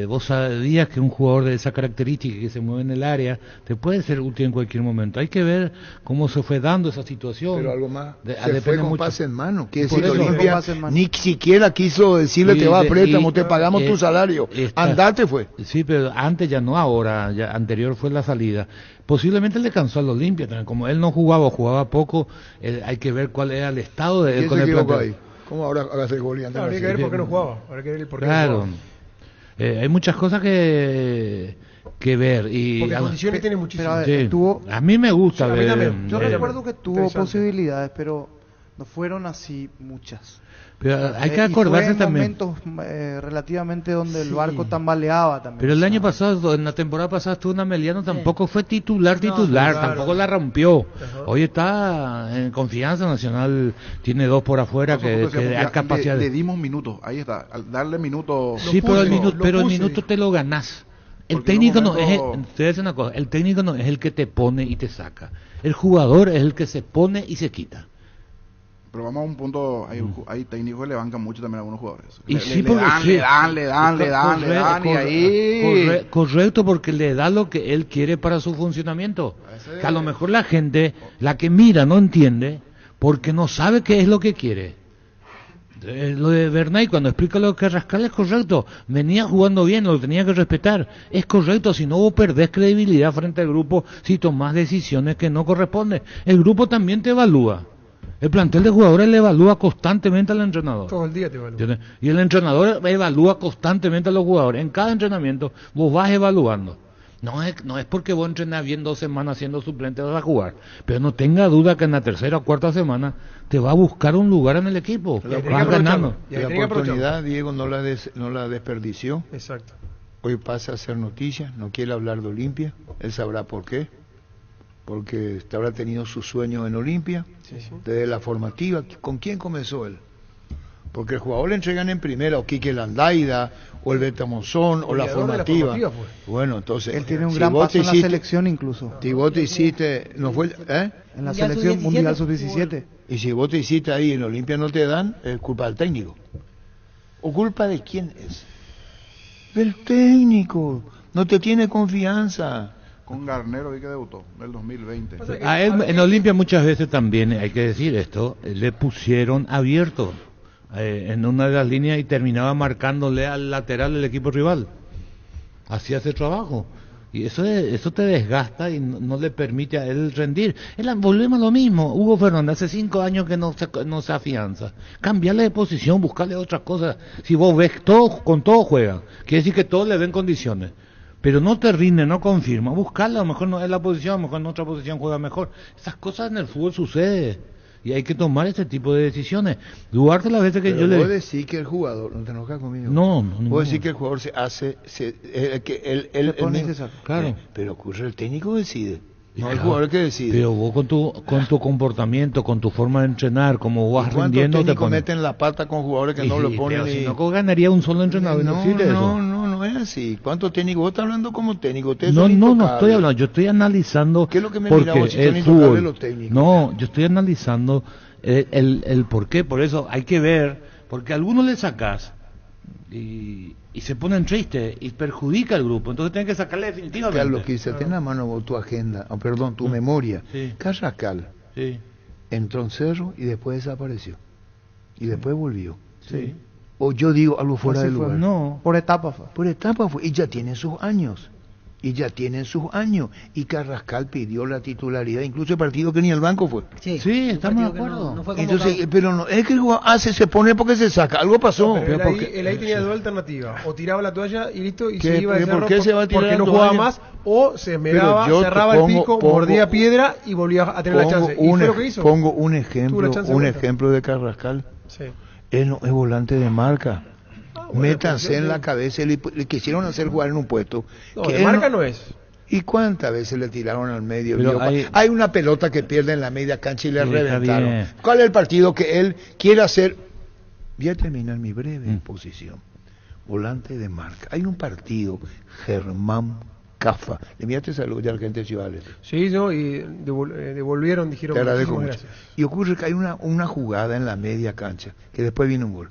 Vos sabías que un jugador de esa característica que se mueve en el área te puede ser útil en cualquier momento. Hay que ver cómo se fue dando esa situación. Pero algo más, se fue con pase en mano. Quiere decir, Olimpia ni siquiera quiso decirle te va a préstamo, te pagamos tu salario. Andate fue. Sí, pero antes ya no, ahora, ya anterior fue la salida. Posiblemente le cansó al Olimpia, como él no jugaba poco, hay que ver cuál era el estado de él con el plantel. ¿Cómo ahora hace gol? Habría que ver por qué no jugaba. Claro, hay muchas cosas que ver. Y porque condiciones tiene muchísimas. A mí me gusta ver. Yo recuerdo que tuvo posibilidades, pero No fueron así muchas. Pero hay que Y acordarse fue en también. momentos relativamente donde el Sí. barco tambaleaba también. Pero el año pasado, en la temporada pasada, estuvo en Ameliano, tampoco fue titular, claro. Tampoco la rompió. Hoy está en confianza Nacional, tiene 2 por afuera que hay capacidad. Le dimos minutos, ahí está, al darle minutos. Sí, pero el minuto te lo ganás. El Porque en técnico un no es, momento- te voy a decir una cosa, el técnico no es el que te pone y te saca. El jugador es el que se pone y se quita. Pero vamos a un punto, hay técnicos que le bancan mucho también a algunos jugadores. Y Le- sí, le porque dan, sí. le dan, y ahí... Correcto, porque le da lo que él quiere para su funcionamiento. Que a lo mejor la gente, la que mira, no entiende, porque no sabe qué es lo que quiere. Lo de Bernay, cuando explica lo de Carrascal, es correcto. Venía jugando bien, lo tenía que respetar. Es correcto, si no vos perdés credibilidad frente al grupo, si tomás decisiones que no corresponden. El grupo también te evalúa. El plantel de jugadores le evalúa constantemente al entrenador. Todo el día te evalúa. ¿Entiendes? Y el entrenador evalúa constantemente a los jugadores. En cada entrenamiento vos vas evaluando. No es porque vos entrenás bien 2 semanas siendo suplente vas a jugar. Pero no tenga duda que en la tercera o cuarta semana te va a buscar un lugar en el equipo. Vas ganando. La oportunidad, Diego, no la desperdició. Exacto. Hoy pasa a hacer noticias, no quiere hablar de Olimpia. Él sabrá por qué. Porque habrá tenido sus sueños en Olimpia, desde la formativa. ¿Con quién comenzó él? Porque el jugador le entregan en primera, o Quique Landaida, o el Beta Monzón, o la formativa. Bueno, entonces... Él tiene un gran paso en la selección incluso. Si vos te hiciste... ¿no fue, en la selección mundial sub-17. Y si vos te hiciste ahí en Olimpia no te dan, es culpa del técnico. ¿O culpa de quién es? Del técnico. No te tiene confianza. Con Garnero vi que debutó en el 2020. A él en Olimpia muchas veces también, hay que decir esto, le pusieron abierto en una de las líneas y terminaba marcándole al lateral del equipo rival. Hacía ese trabajo. Y eso te desgasta y no le permite a él rendir. Volvemos a lo mismo. Hugo Fernández hace 5 años que no se afianza. Cambiarle de posición, buscarle otras cosas. Si vos ves, con todo juegan. Quiere decir que todos le ven condiciones. Pero no te rinde, no confirma. Buscarla, a lo mejor no es la posición, a lo mejor en otra posición juega mejor. Esas cosas en el fútbol suceden. Y hay que tomar este tipo de decisiones. Duarte las veces que pero yo le... ¿Vos decís que el jugador, no te enojas conmigo? No. Vos decís que el jugador se hace... que él Claro. Pero ocurre, el técnico decide. No el jugador que decide. Pero vos con tu comportamiento, con tu forma de entrenar, como vos vas rindiendo... ¿Cuántos técnicos pones... meten la pata con jugadores que no lo ponen? Pero si no ganaría un solo entrenador, no sirve eso. No es así. ¿Cuántos técnicos? Vos estás hablando como técnico. No estoy hablando, yo estoy analizando... ¿Qué es lo que me porque miramos si el son intocables fútbol... los técnicos? No, yo estoy analizando el por qué, por eso hay que ver, porque a algunos le sacás y se ponen tristes y perjudica al grupo, entonces tienen que sacarle definitivamente. Carlos, quise tener a mano vos tu agenda, tu memoria. Sí. Carrascal entró en Cerro y después desapareció. Y después volvió. Sí. O yo digo algo fuera Así de fue. lugar. No, por etapa fue. Por etapa fue. Y ya tienen sus años. Y Carrascal pidió la titularidad, incluso el partido que ni el banco fue. Sí, estamos de acuerdo. Entonces, pero no, es que el jugador se pone porque se saca. Algo pasó. Pero él ahí tenía 2 alternativas. O tiraba la toalla y listo, y ¿Qué? se iba de ¿Por Cerro qué se va a tirar porque la no jugaba toalla? más, o se esmeraba, Pero yo cerraba el pico, mordía piedra y volvía a tener la chance. Y fue lo que hizo. Pongo un Tuvo ejemplo, la chance de vuelta. de Carrascal. Sí. Él no es volante de marca. Bueno, Métanse pues, en la cabeza, le quisieron hacer jugar en un puesto. No, que de él marca no es. ¿Y cuántas veces le tiraron al medio? Pero Hay una pelota que pierde en la media cancha y le Sí, está reventaron. bien. ¿Cuál es el partido que él quiere hacer? Voy a terminar mi breve exposición. Volante de marca. Hay un partido, Germán Cafa. Le enviaste salud ya a la gente de Ciudad del Este. Sí, no, y devolvieron, dijeron Te agradezco muchísimas mucho. gracias. Y ocurre que hay una jugada en la media cancha, que después viene un gol.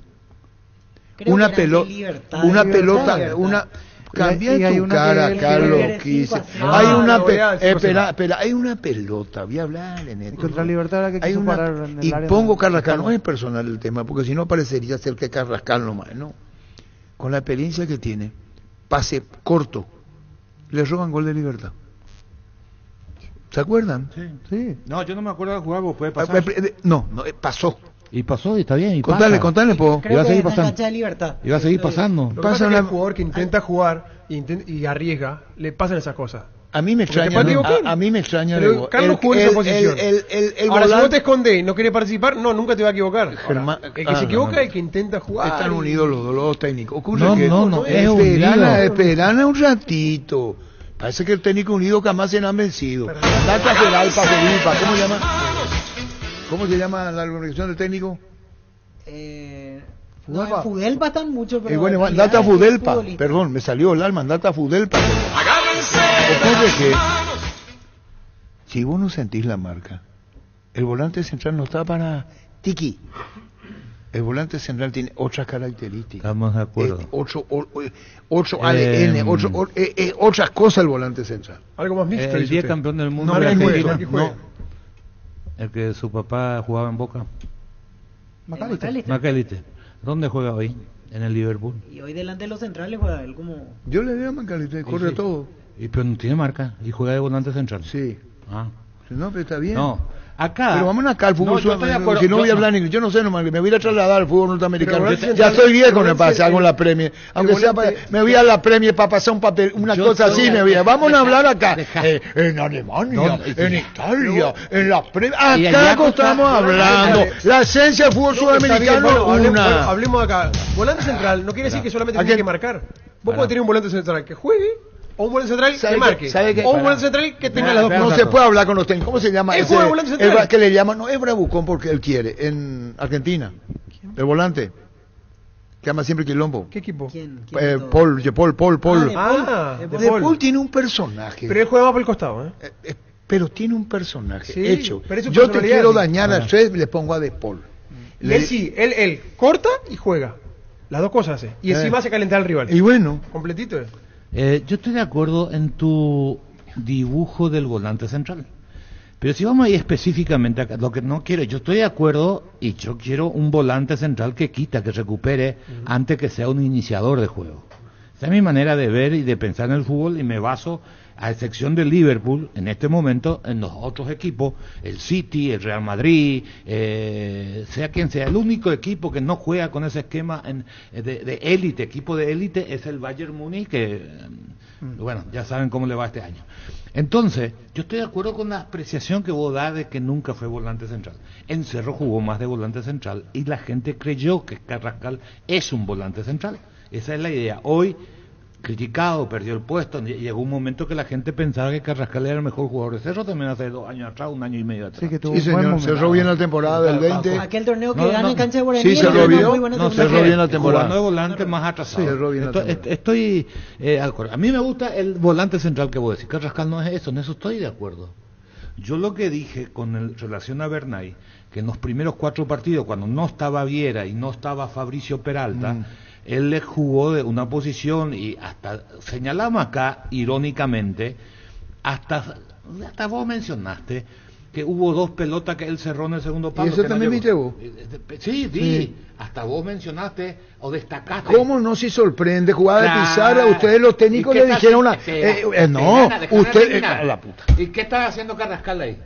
Creo Una que era pelota, de Libertad, una de pelota, Libertad. una... Cambia Y hay tu una cara, que- Carlos, que- quise. Ah, Hay una lo voy a decir, espera, hay una pelota, voy a hablar en Y esto. contra Libertad era que Hay quiso una, parar en el y área pongo de- Carrascal, no es personal el tema, porque si no parecería ser que Carrascal nomás, ¿no? Con la experiencia que tiene, pase corto, le roban gol de Libertad. ¿Se acuerdan? Sí. No, yo no me acuerdo del juego, puede pasar. No, pasó. Y pasó, y está bien. Y Contale, pasa. po. Creo Iba a que seguir en la pasando. cancha de Libertad. Iba a seguir pasando. Lo que pasa es que el jugador que intenta jugar y arriesga, le pasan esas cosas. A mí me extraña. A mí me extraña. Pero Carlos jugó en esa posición. Ahora, si vos te escondés y no querés participar, nunca te va a equivocar. El que se equivoca es el que intenta jugar. Están unidos los dos técnicos. Ocurre esperan un ratito. Parece que el técnico unido jamás se han vencido. Data Federalpa, ¿cómo se llama la organización del técnico? Fudelpa están mucho, pero bueno, Data Fudelpa, perdón, me salió el alma, Data Fudelpa. Ocurre que si vos no sentís la marca, el volante central no está para tiki. El volante central tiene otras características. Estamos de acuerdo. Otro ADN, otras cosas el volante central. Algo más mixto. El 10 campeón del mundo de Argentina. No. El que su papá jugaba en Boca. Macaliste. ¿Dónde juega hoy? En el Liverpool. Y hoy delante de los centrales juega él como... Yo le veo a Macaliste, corre todo. Pero no tiene marca y juega de volante central. Sí. Ah. No, pero está bien. No. Acá. Pero vamos acá al fútbol sudamericano. Si no voy a hablar inglés, yo no sé nomás, me voy a trasladar al fútbol norteamericano. Ya estoy viejo, me pasa, hago la Premier. Aunque sea me voy a la Premier para pasar un papel, una cosa así, me voy a. Vamos a hablar acá. En Alemania, en Italia, en la Premier. Acá estamos hablando. La esencia del fútbol sudamericano, una. Hablemos acá. Volante central no quiere decir que solamente tiene que marcar. Vos podés tener un volante central que juegue. O un volante central que marque. O un volante central que tenga las dos cosas. No se puede hablar con los técnicos. ¿Cómo se llama ese? El que le llaman, no es Bravucón porque él quiere. En Argentina. El volante. Que llama siempre Quilombo. ¿Qué equipo? Paul. De Paul tiene un personaje. Pero él juega más por el costado, pero tiene un personaje hecho. Yo te quiero dañar a tres, le pongo a De Paul. Él corta y juega. Las dos cosas hace. Y encima hace calentar al rival. Y bueno. Completito es. Yo estoy de acuerdo en tu dibujo del volante central. Pero si vamos ahí específicamente a lo que no quiero, yo estoy de acuerdo y yo quiero un volante central que quita, que recupere antes que sea un iniciador de juego. Esa es mi manera de ver y de pensar en el fútbol y me baso, a excepción del Liverpool, en este momento, en los otros equipos, el City, el Real Madrid, sea quien sea, el único equipo que no juega con ese esquema de élite, equipo de élite, es el Bayern Múnich, que, bueno, ya saben cómo le va este año. Entonces, yo estoy de acuerdo con la apreciación que vos das de que nunca fue volante central. En Cerro jugó más de volante central y la gente creyó que Carrascal es un volante central. Esa es la idea. Hoy, criticado, perdió el puesto, llegó un momento que la gente pensaba que Carrascal era el mejor jugador de Cerro, también hace 2 años atrás, 1 año y medio atrás. Sí, que tuvo señor, cerró bien la temporada del 20. Aquel torneo que gana en cancha de Guaraní. Sí, cerró bien, cerró bien la temporada. Jugando de volante más atrasado. Cerró bien la temporada. Estoy de acuerdo. A mí me gusta el volante central que vos decís. Carrascal no es eso, en eso estoy de acuerdo. Yo lo que dije con relación a Bernay, que en los primeros 4 partidos, cuando no estaba Viera y no estaba Fabricio Peralta, él le jugó de una posición y hasta señalamos acá, irónicamente, hasta vos mencionaste que hubo 2 pelotas que él cerró en el segundo palo. ¿Y eso también viste vos? Sí, vi. Hasta vos mencionaste o destacaste. ¿Cómo no se sorprende? Jugada de Pizarra, ustedes los técnicos le dijeron una... no, usted... la puta. ¿Y qué estaba haciendo Carrascal ahí?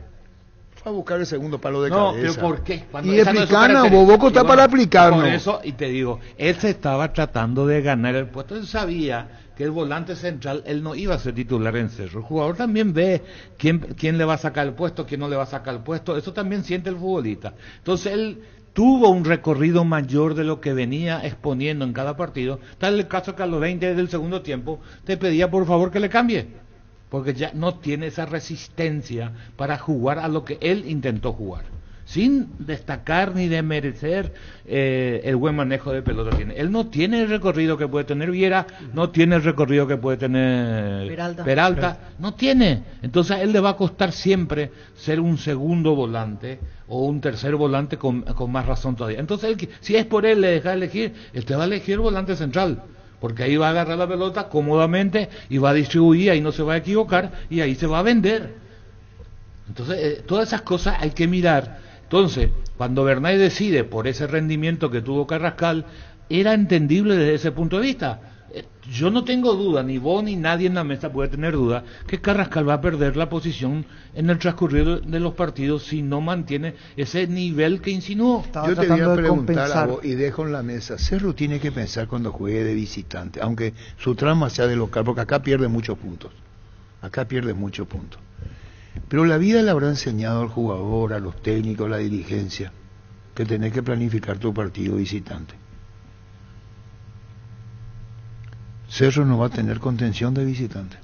Fue a buscar el segundo palo de cabeza. No, pero ¿por qué? Y explicarnos, Boboco está para explicarnos. Por eso, y te digo, él se estaba tratando de ganar el puesto. Él sabía que el volante central, él no iba a ser titular en Cerro. El jugador también ve quién le va a sacar el puesto, quién no le va a sacar el puesto. Eso también siente el futbolista. Entonces él tuvo un recorrido mayor de lo que venía exponiendo en cada partido. Tal el caso que a los 20 del segundo tiempo te pedía por favor que le cambie, porque ya no tiene esa resistencia para jugar a lo que él intentó jugar, sin destacar ni desmerecer el buen manejo de pelota tiene. Él no tiene el recorrido que puede tener Viera, no tiene el recorrido que puede tener Peralta, no tiene. Entonces a él le va a costar siempre ser un segundo volante o un tercer volante con más razón todavía. Entonces él, si es por él le deja elegir, él te va a elegir el volante central, porque ahí va a agarrar la pelota cómodamente y va a distribuir, ahí no se va a equivocar y ahí se va a vender. Entonces todas esas cosas hay que mirar. Entonces cuando Bernay decide por ese rendimiento que tuvo Carrascal, era entendible desde ese punto de vista. Yo no tengo duda, ni vos ni nadie en la mesa puede tener duda, que Carrascal va a perder la posición en el transcurrido de los partidos si no mantiene ese nivel que insinuó. Yo te voy a preguntar a vos, y dejo en la mesa, Cerro tiene que pensar cuando juegue de visitante, aunque su trama sea de local, porque acá pierde muchos puntos. acá pierdes muchos puntos. Pero la vida le habrá enseñado al jugador, a los técnicos, a la dirigencia, que tenés que planificar tu partido visitante. Cerro no va a tener contención de visitante.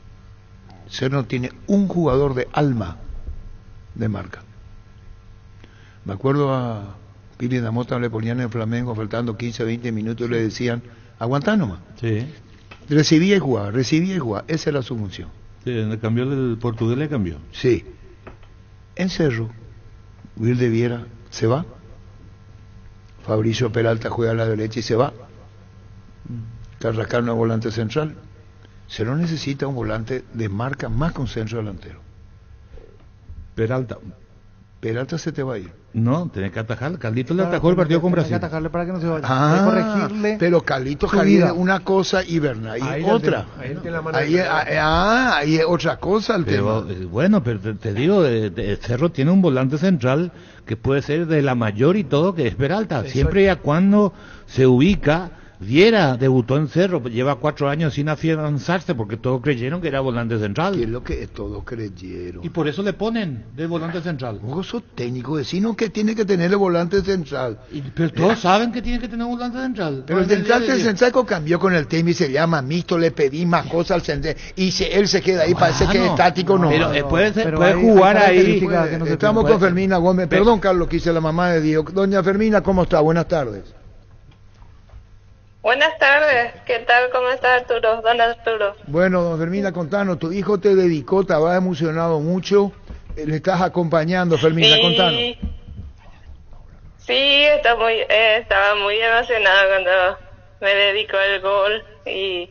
Cerro tiene un jugador de alma de marca. Me acuerdo a Pili Damota, le ponían en Flamengo faltando 15, 20 minutos y le decían, aguantá nomás. Sí. Recibía y jugaba. Esa era su función. Sí, le cambió el portugués, le cambió. Sí. En Cerro, Wilde Viera se va. Fabricio Peralta juega a la derecha y se va. Carrascal no es volante central. Cerro necesita un volante de marca más con centro delantero. Peralta se te va a ir. No, tenés que atajar. Carlitos le atajó el partido con Brasil. Tenés que atajarle para que no se vaya. Corregirle. Pero Carlitos Javier una cosa y Bernay otra. Ahí es otra cosa el tema. Bueno, pero te digo, Cerro tiene un volante central que puede ser de la mayor y todo, que es Peralta. Exacto. Siempre y cuando se ubica. Viera debutó en Cerro, lleva 4 años sin afianzarse porque todos creyeron que era volante central. ¿Qué es lo que todos creyeron? Y por eso le ponen de volante central. Vos sos técnico, decimos que tiene que tener el volante central. Pero todos saben que tiene que tener un volante central. Pero el central cambió con el tema y se llama mixto, le pedí más cosas al central y él se queda ahí, parece que es estático no. Pero puede jugar ahí. Estamos con Fermina Gómez. Perdón, Carlos, que hice la mamá de Diego. Doña Fermina, ¿cómo está? Buenas tardes. Buenas tardes, ¿qué tal? ¿Cómo está Arturo? Don Arturo. Bueno, don Fermina, contanos, tu hijo te dedicó, te había emocionado mucho, le estás acompañando, Fermina, contanos. Sí, estaba muy emocionado cuando me dedicó el gol y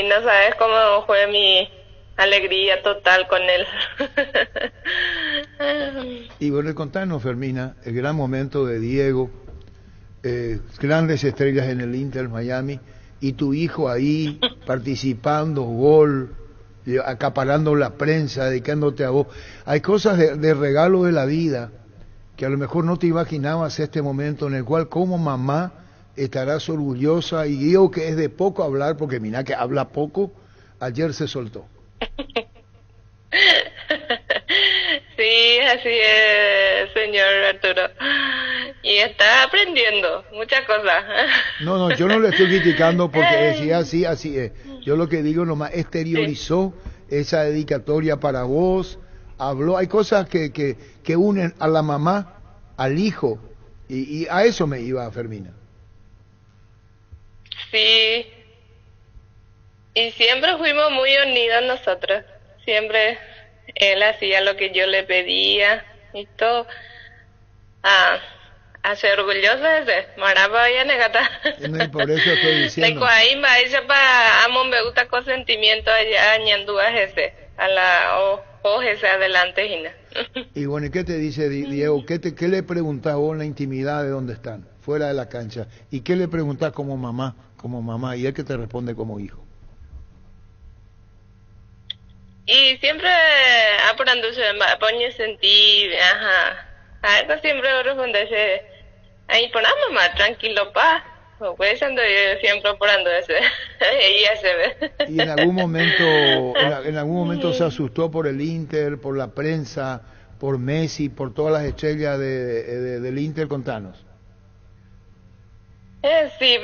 no sabes cómo fue mi alegría total con él. Y bueno, contanos, Fermina, el gran momento de Diego. Grandes estrellas en el Inter Miami y tu hijo ahí participando, gol, acaparando la prensa, dedicándote a vos. Hay cosas de regalo de la vida que a lo mejor no te imaginabas este momento en el cual como mamá estarás orgullosa, y digo que es de poco hablar porque mira que habla poco, ayer se soltó. Sí, así es, señor Arturo. Y está aprendiendo muchas cosas. No, yo no le estoy criticando porque decía así es. Yo lo que digo nomás exteriorizó esa dedicatoria para vos, habló, hay cosas que unen a la mamá, al hijo, y a eso me iba Fermina. Sí, y siempre fuimos muy unidos nosotros, siempre él hacía lo que yo le pedía y todo. Hacer orgulloso ese, maraba ya negata. No, y por eso estoy diciendo. Tengo ahí más ella para amo me gusta consentimiento allá ñandúa ese, a la o ese adelante Gina. Y bueno, ¿y qué te dice Diego? ¿Qué le preguntás vos en la intimidad de dónde están, fuera de la cancha? ¿Y qué le preguntás como mamá, y él que te responde como hijo? Y siempre apurándose, pone sentir, algo siempre responde ahí ponamos mamá, tranquilo, pa. Pues ando yo siempre apurando ese, y ya se ve. Y en algún momento se asustó por el Inter, por la prensa, por Messi, por todas las estrellas del Inter, contanos. Sí,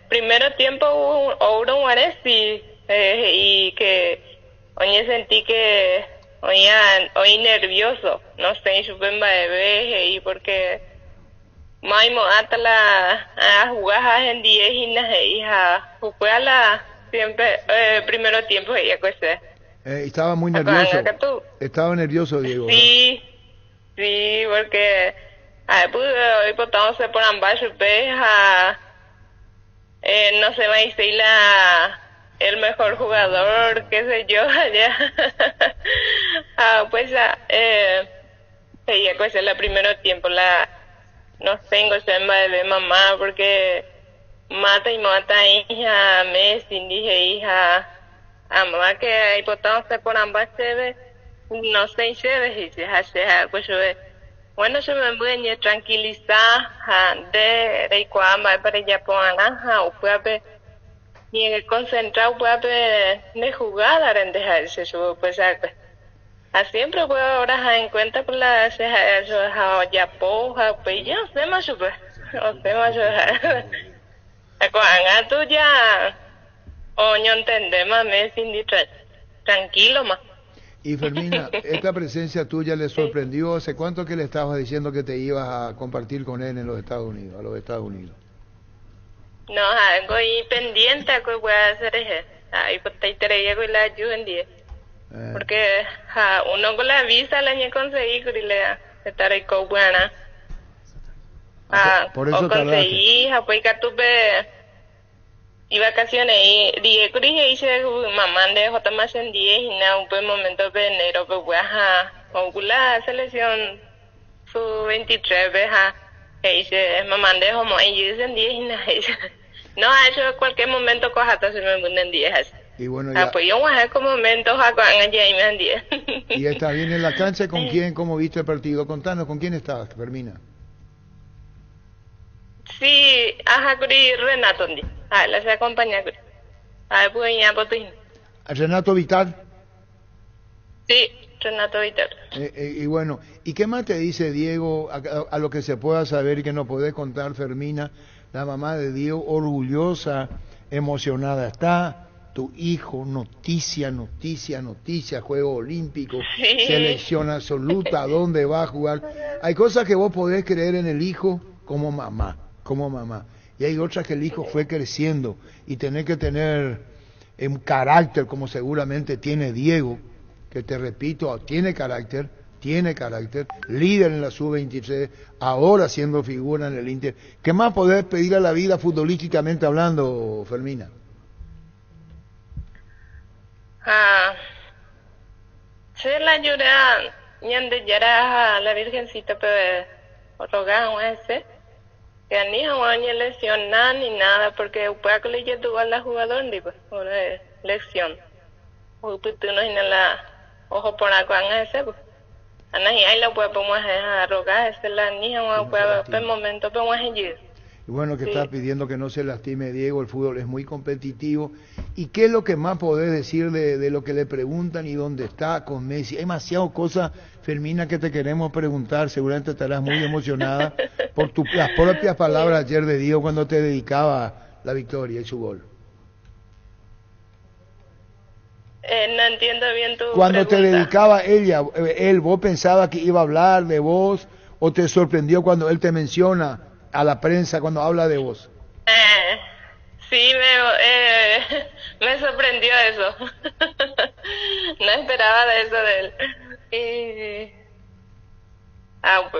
primero tiempo hubo un sí, y que hoy sentí que hoy nervioso, no sé, supe y porque Maimo hasta la jugar en 10 y fue a la siempre primero tiempo ella cueste. Estaba muy nervioso. Estaba nervioso Diego. Sí, porque hoy potamos por ambas no se va a decir el mejor jugador, qué sé yo, allá. Pues ella cuesta la primero tiempo no tengo sema de mamá porque mata hija Messi dije hija a mamá que hay botón se por ambas no sé si se hace pues bueno se me voy a tranquilizar de cuama para ya pongan o puede ni concentrado pues de jugada en dejarse su pues siempre puedo ahora en cuenta por la ya poja pues ya se más super o se más cuando tú ya o no entendemos me sin tranquilo más. Y Fermina, esta presencia tuya le sorprendió. ¿Hace cuánto que le estabas diciendo que te ibas a compartir con él en los Estados Unidos, a los Estados Unidos? No, algo ahí pendiente que voy a hacer es ahí pues te traía con la ayuda en día. Porque uno con la visa la ni conseguí que le estar ahí con buena. Por eso o conseguí, pues que tuve y vacaciones y dije que hice mamá de J más en 10 y nada un buen momento de enero pues voy a la selección su 23 veja que hice mamá de J y yo en 10 y nada no ha hecho cualquier momento coja hasta se me munden 10 y bueno ya pues yo voy a como momento a cuando ya me en 10 y está bien en la cancha. ¿Con quién? ¿Cómo viste el partido? Contanos, ¿con quién estabas, Fermina? Sí, Kuri Renato la se acompaña Kuri pues ya potín Renato Vital. Sí, Renato Vital. Y bueno, ¿y qué más te dice Diego a lo que se pueda saber y que nos podés contar, Fermina? La mamá de Diego, orgullosa, emocionada está. Tu hijo, noticia, Juego Olímpico, sí. Selección absoluta, ¿dónde va a jugar? Hay cosas que vos podés creer en el hijo como mamá. Y hay otras que el hijo fue creciendo y tenés que tener un carácter como seguramente tiene Diego, que te repito, tiene carácter, líder en la sub-23, ahora siendo figura en el Inter. ¿Qué más podés pedir a la vida futbolísticamente hablando, Fermina? Se la ayuda ñande yara a la Virgencita pero rogamos ese que ni a ni lesión nada ni nada porque puede que le lleve a la jugador digo una lección o pues tú no en la ojo por acá en ese pues ana y ahí la puede poner a rogar ese la niña o puede por momento pero allí. Y bueno, que sí. Estás pidiendo que no se lastime Diego, el fútbol es muy competitivo. ¿Y qué es lo que más podés decir de lo que le preguntan y dónde está con Messi? Hay demasiadas cosas, Fermina, que te queremos preguntar, seguramente estarás muy emocionada por las propias palabras ayer de Diego cuando te dedicaba la victoria y su gol. No entiendo bien tu cuando pregunta. Te dedicaba él, ¿vos pensabas que iba a hablar de vos o te sorprendió cuando él te menciona a la prensa cuando habla de vos? Sí, me sorprendió eso. No esperaba de eso de él.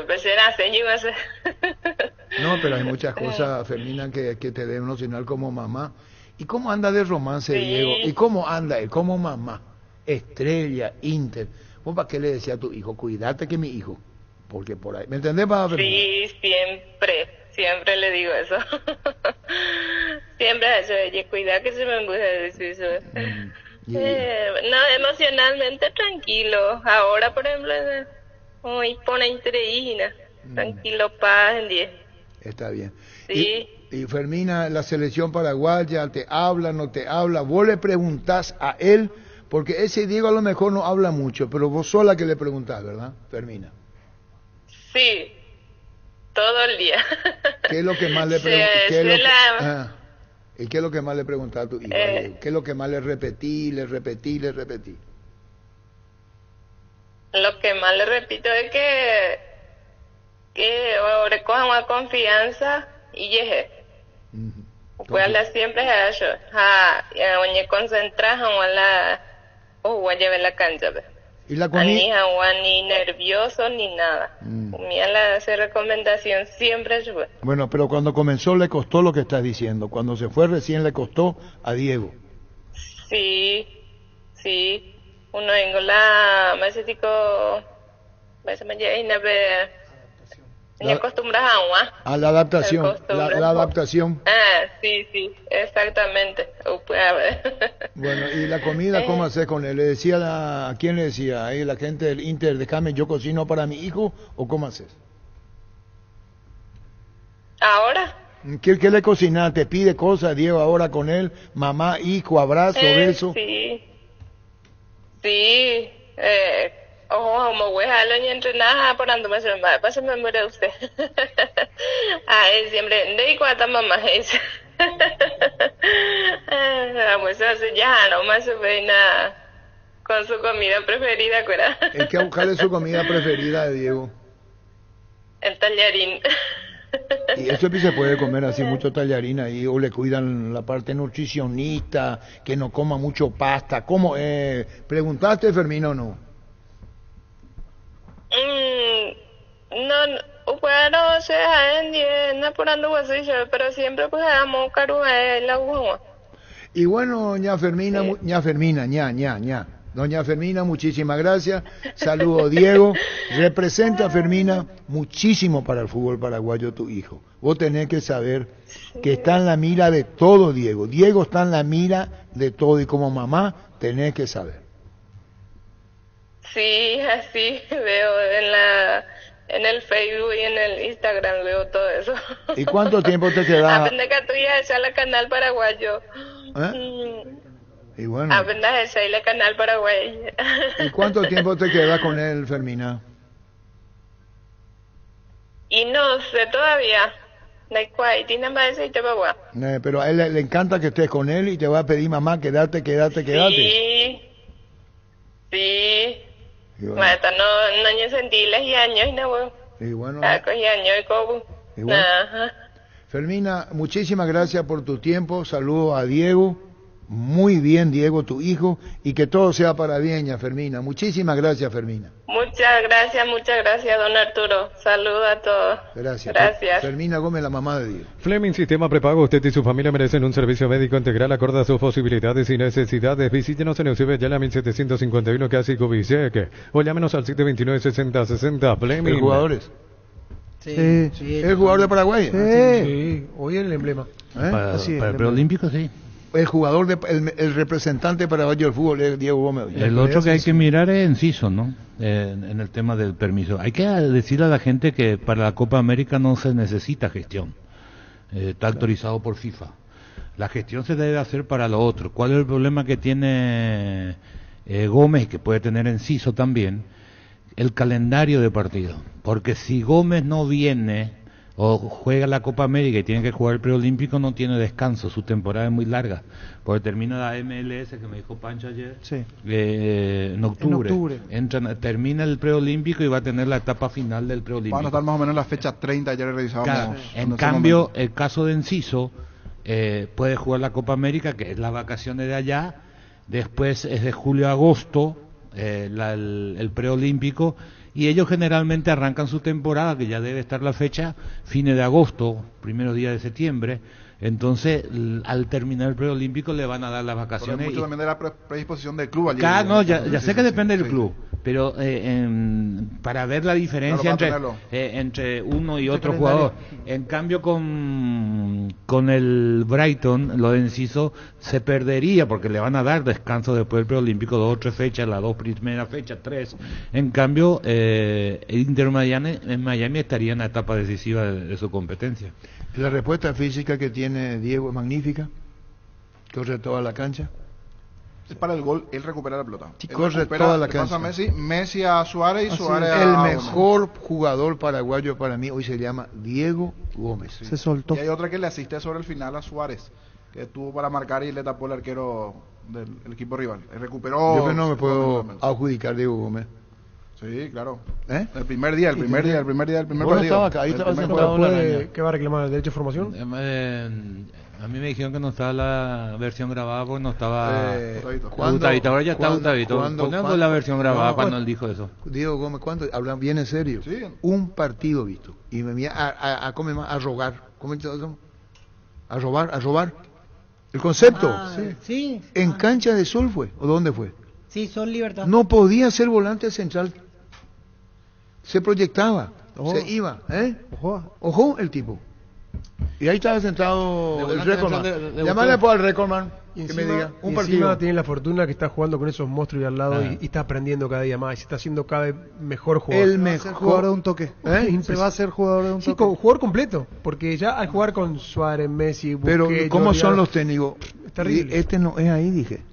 Pues era así, No, pero hay muchas cosas, Fermina, que te deben emocionar como mamá. ¿Y cómo anda de romance, sí. Diego? ¿Y cómo anda él como mamá? Estrella, Inter. ¿Vos para qué le decías a tu hijo? Cuídate que mi hijo. Porque por ahí, ¿me entendés, mamá? Sí, siempre le digo eso. Siempre eso, oye, cuidado que se me embuja decir eso. No, emocionalmente tranquilo. Ahora, por ejemplo, hoy pone interés, tranquilo, paz en 10. Está bien. Sí. Y Fermina, la selección paraguaya, ¿te habla, no te habla? Vos le preguntás a él, porque ese Diego a lo mejor no habla mucho, pero vos sola que le preguntás, ¿verdad, Fermina? Sí, todo el día. ¿Qué es lo que más le preguntás? ¿Y qué es lo que más le preguntás a tu hijo? ¿Qué es lo que más le repetí? Lo que más le repito es que recojan más confianza y llegue. Pues hablar siempre a eso. Oye, concentrar o llevar la cancha. ¿Y la comida? Ni nervioso ni nada. Mira la recomendación siempre es buena. Bueno, pero cuando comenzó le costó lo que estás diciendo. Cuando se fue recién le costó a Diego. Sí. Uno en la mesetico me acostumbras a la adaptación. La adaptación. Sí, exactamente. Bueno, ¿y la comida cómo haces con él? ¿Le decía a quién le decía? ¿La gente del Inter, déjame yo cocino para mi hijo? ¿O cómo haces? ¿Ahora? ¿Qué le cocinaste? ¿Pide cosas, Diego, ahora con él? Mamá, hijo, abrazo, beso. Sí. Sí. Ojo, como voy a lo ni entrenar por ando más hermano. Pásame muere usted. Siempre. De y cuánta mamá es. Pues hace ya no más se ve nada con su comida preferida, ¿cuera? ¿Cuál es su comida preferida de Diego? El tallarín. Y eso se puede comer así mucho tallarín ahí, o le cuidan la parte nutricionista, que no coma mucho pasta. ¿Cómo? ¿Preguntaste, Fermín, o no? No, bueno, se dejan apurando huesillo, pero siempre pues damos caro a la agua. Y bueno, doña Fermina, doña Fermina, muchísimas gracias. Saludos, Diego. Representa, Fermina, muchísimo para el fútbol paraguayo tu hijo. Vos tenés que saber que está en la mira de todo, Diego. Diego está en la mira de todo y como mamá tenés que saber. Sí, así veo en el Facebook y en el Instagram veo todo eso. ¿Y cuánto tiempo te quedas? Aprende que tú ya esa la canal paraguayo. Y bueno. Aprende esa y la canal paraguayo. ¿Y cuánto tiempo te quedas con él, Fermina? Y no sé todavía. Pero a él le encanta que estés con él y te va a pedir, mamá, quédate. Sí. Bueno. No sentí las años, ¿no? Y bueno. Y bueno. Fermina, muchísimas gracias por tu tiempo. Saludos a Diego. Muy bien, Diego, tu hijo. Y que todo sea para bien, ya, Fermina. Muchísimas gracias, Fermina. Muchas gracias, don Arturo. Saludos a todos. Gracias. Fermina Gómez, la mamá de Diego. Fleming Sistema Prepago. Usted y su familia merecen un servicio médico integral acorde a sus posibilidades y necesidades. Visítenos en Eusebio Ayala 1751, casi Coviseque. O llámenos al 729-6060. Fleming. ¿El jugadores? Sí. ¿El jugador de Paraguay? Sí, hoy el emblema. Para el preolímpico, sí. El jugador, el representante paraguayo del fútbol es Diego Gómez. El otro que hay que mirar es Enciso, ¿no? En el tema del permiso. Hay que decirle a la gente que para la Copa América no se necesita gestión. Está autorizado por FIFA. La gestión se debe hacer para lo otro. ¿Cuál es el problema que tiene Gómez y que puede tener Enciso también? El calendario de partido. Porque si Gómez no viene o juega la Copa América y tiene que jugar el preolímpico, no tiene descanso, su temporada es muy larga, porque termina la MLS, que me dijo Pancho ayer, en octubre. Termina el preolímpico y va a tener la etapa final del preolímpico. Van a estar más o menos la fecha 30, ayer revisábamos. Claro. En cambio, el caso de Enciso, puede jugar la Copa América, que es las vacaciones de allá, después es de julio a agosto, el preolímpico, y ellos generalmente arrancan su temporada, que ya debe estar la fecha, fines de agosto, primeros días de septiembre. Entonces, al terminar el preolímpico le van a dar las vacaciones. Pero mucho también de la predisposición del club. Ya sé que depende del club, pero para ver la diferencia entre uno y otro jugador. En cambio, con el Brighton, lo de Enciso, se perdería porque le van a dar descanso después del preolímpico, 2 o 3 fechas, las 2 primeras fechas, 3. En cambio, el Inter Miami estaría en la etapa decisiva de su competencia. La respuesta física que tiene Diego es magnífica. Corre toda la cancha. Es para el gol, él recupera la pelota. Corre toda la cancha. Pasa Messi a Suárez y Suárez a... El mejor jugador paraguayo para mí hoy se llama Diego Gómez. Sí. Se soltó. Y hay otra que le asiste sobre el final a Suárez, que estuvo para marcar y le tapó el arquero del equipo rival. Él recuperó. Yo no me puedo adjudicar Diego Gómez. Sí, claro. El primer día del primer partido. Estaba acá, ahí estaba sentado. ¿Qué va a reclamar? ¿El derecho de formación? A mí me dijeron que no estaba la versión grabada porque no estaba Gustavito. Ahora ya está Gustavito. Ponemos la versión grabada cuando él dijo eso. Diego Gómez, ¿cuándo? Hablan bien en serio. Sí. Un partido visto. Y me venía a rogar. ¿Cómo se llama? A robar. El concepto. Sí. ¿En Cancha de Sol fue? ¿O dónde fue? Sí, Sol Libertad. No podía ser volante central. Se proyectaba, se iba, Ojo el tipo. Y ahí estaba sentado el volante Recordman. de Llamale después al Recordman Y que me encima, diga un y partido. encima tiene la fortuna que está jugando con esos monstruos ahí al lado Ah. y está aprendiendo cada día más y se está haciendo cada vez mejor jugador. El Va a ser jugador de un toque. Se va a ser jugador de un Sí, toque. jugador completo, porque ya al jugar con Suárez, Messi, Pero Busquets, ¿cómo Jordi son Alba, los técnicos? Es terrible. Y este no es ahí, dije.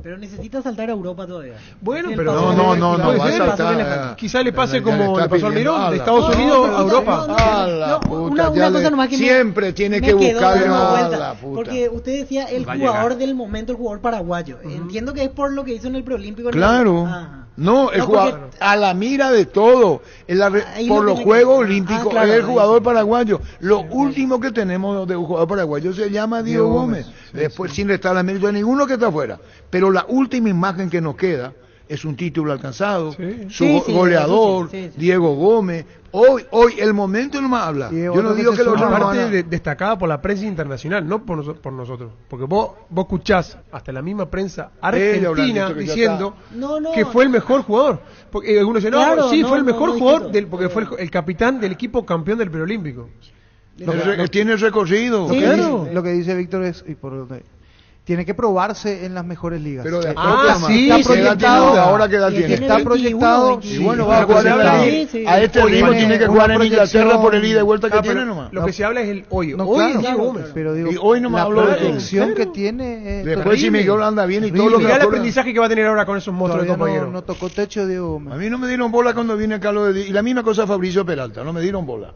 Pero necesita saltar a Europa todavía. Bueno, Es el pero paso no, que no, le- no, que no, le- va a el paso saltar, que le falta. Quizá le pase Ya como le le está pasó al pidiendo Mirón, a de la Estados puta. Unidos No, a Europa. no, A la no, puta, una ya cosa le- nomás que siempre tiene me que quedó buscar dando a vuelta, la puta. porque usted decía el Va a jugador llegar. del momento, el jugador paraguayo. Entiendo que es por lo que hizo en el preolímpico. en Claro. Ajá. No, el No, jugador porque- a la mira de todo. Ahí Por lo los tiene Juegos que- Olímpicos claro, es el ahí jugador sí. paraguayo. Lo último que tenemos de un jugador paraguayo se llama Diego Gómez. Después sin restar la mérito de ninguno que está afuera. Pero la última imagen que nos queda es un título alcanzado, su Sí, sí, goleador, eso sí, sí. Diego Gómez. Hoy, el momento no más habla. Y Yo otro no que digo se que los suma, otros no Aparte van a- destacada por la prensa internacional, no por nosotros. Porque vos escuchás hasta la misma prensa Ellos habrán argentina dicho que ya diciendo No, no. que fue el mejor jugador. Porque algunos dicen, Claro, no, sí, no, fue el no, mejor no jugador, discuto. porque fue el capitán del equipo campeón del preolímpico. Tiene recorrido. Lo que Claro. dice- Lo que dice Víctor es, y por donde tiene que probarse en las mejores ligas. Pero de a Eh, poco Ah, nomás. sí, ¿Qué edad sí, tiene proyectado. ahora? ¿Ahora qué edad Y tiene? tiene Está 21, proyectado. 22. Y bueno, Sí, va a lo que jugar se en habla la- es- sí. a este Oye, ritmo tiene tiene que una jugar en Inglaterra proyección- por el ida y vuelta que Ah, tiene pero nomás. lo que se habla es el hoy. No, Hoy claro, es Diego claro, Gómez. pero digo, Y hoy no me la hablo de proyección todo. que tiene. Después si terrible. Miguel anda bien y todo lo Y que mirá el acuerda- aprendizaje que va a tener ahora con esos monstruos de Todavía compañeros. no tocó techo Diego Gómez. A mí no me dieron bola cuando vine Carlos de Di- y la misma cosa Fabricio Peralta, no me dieron bola.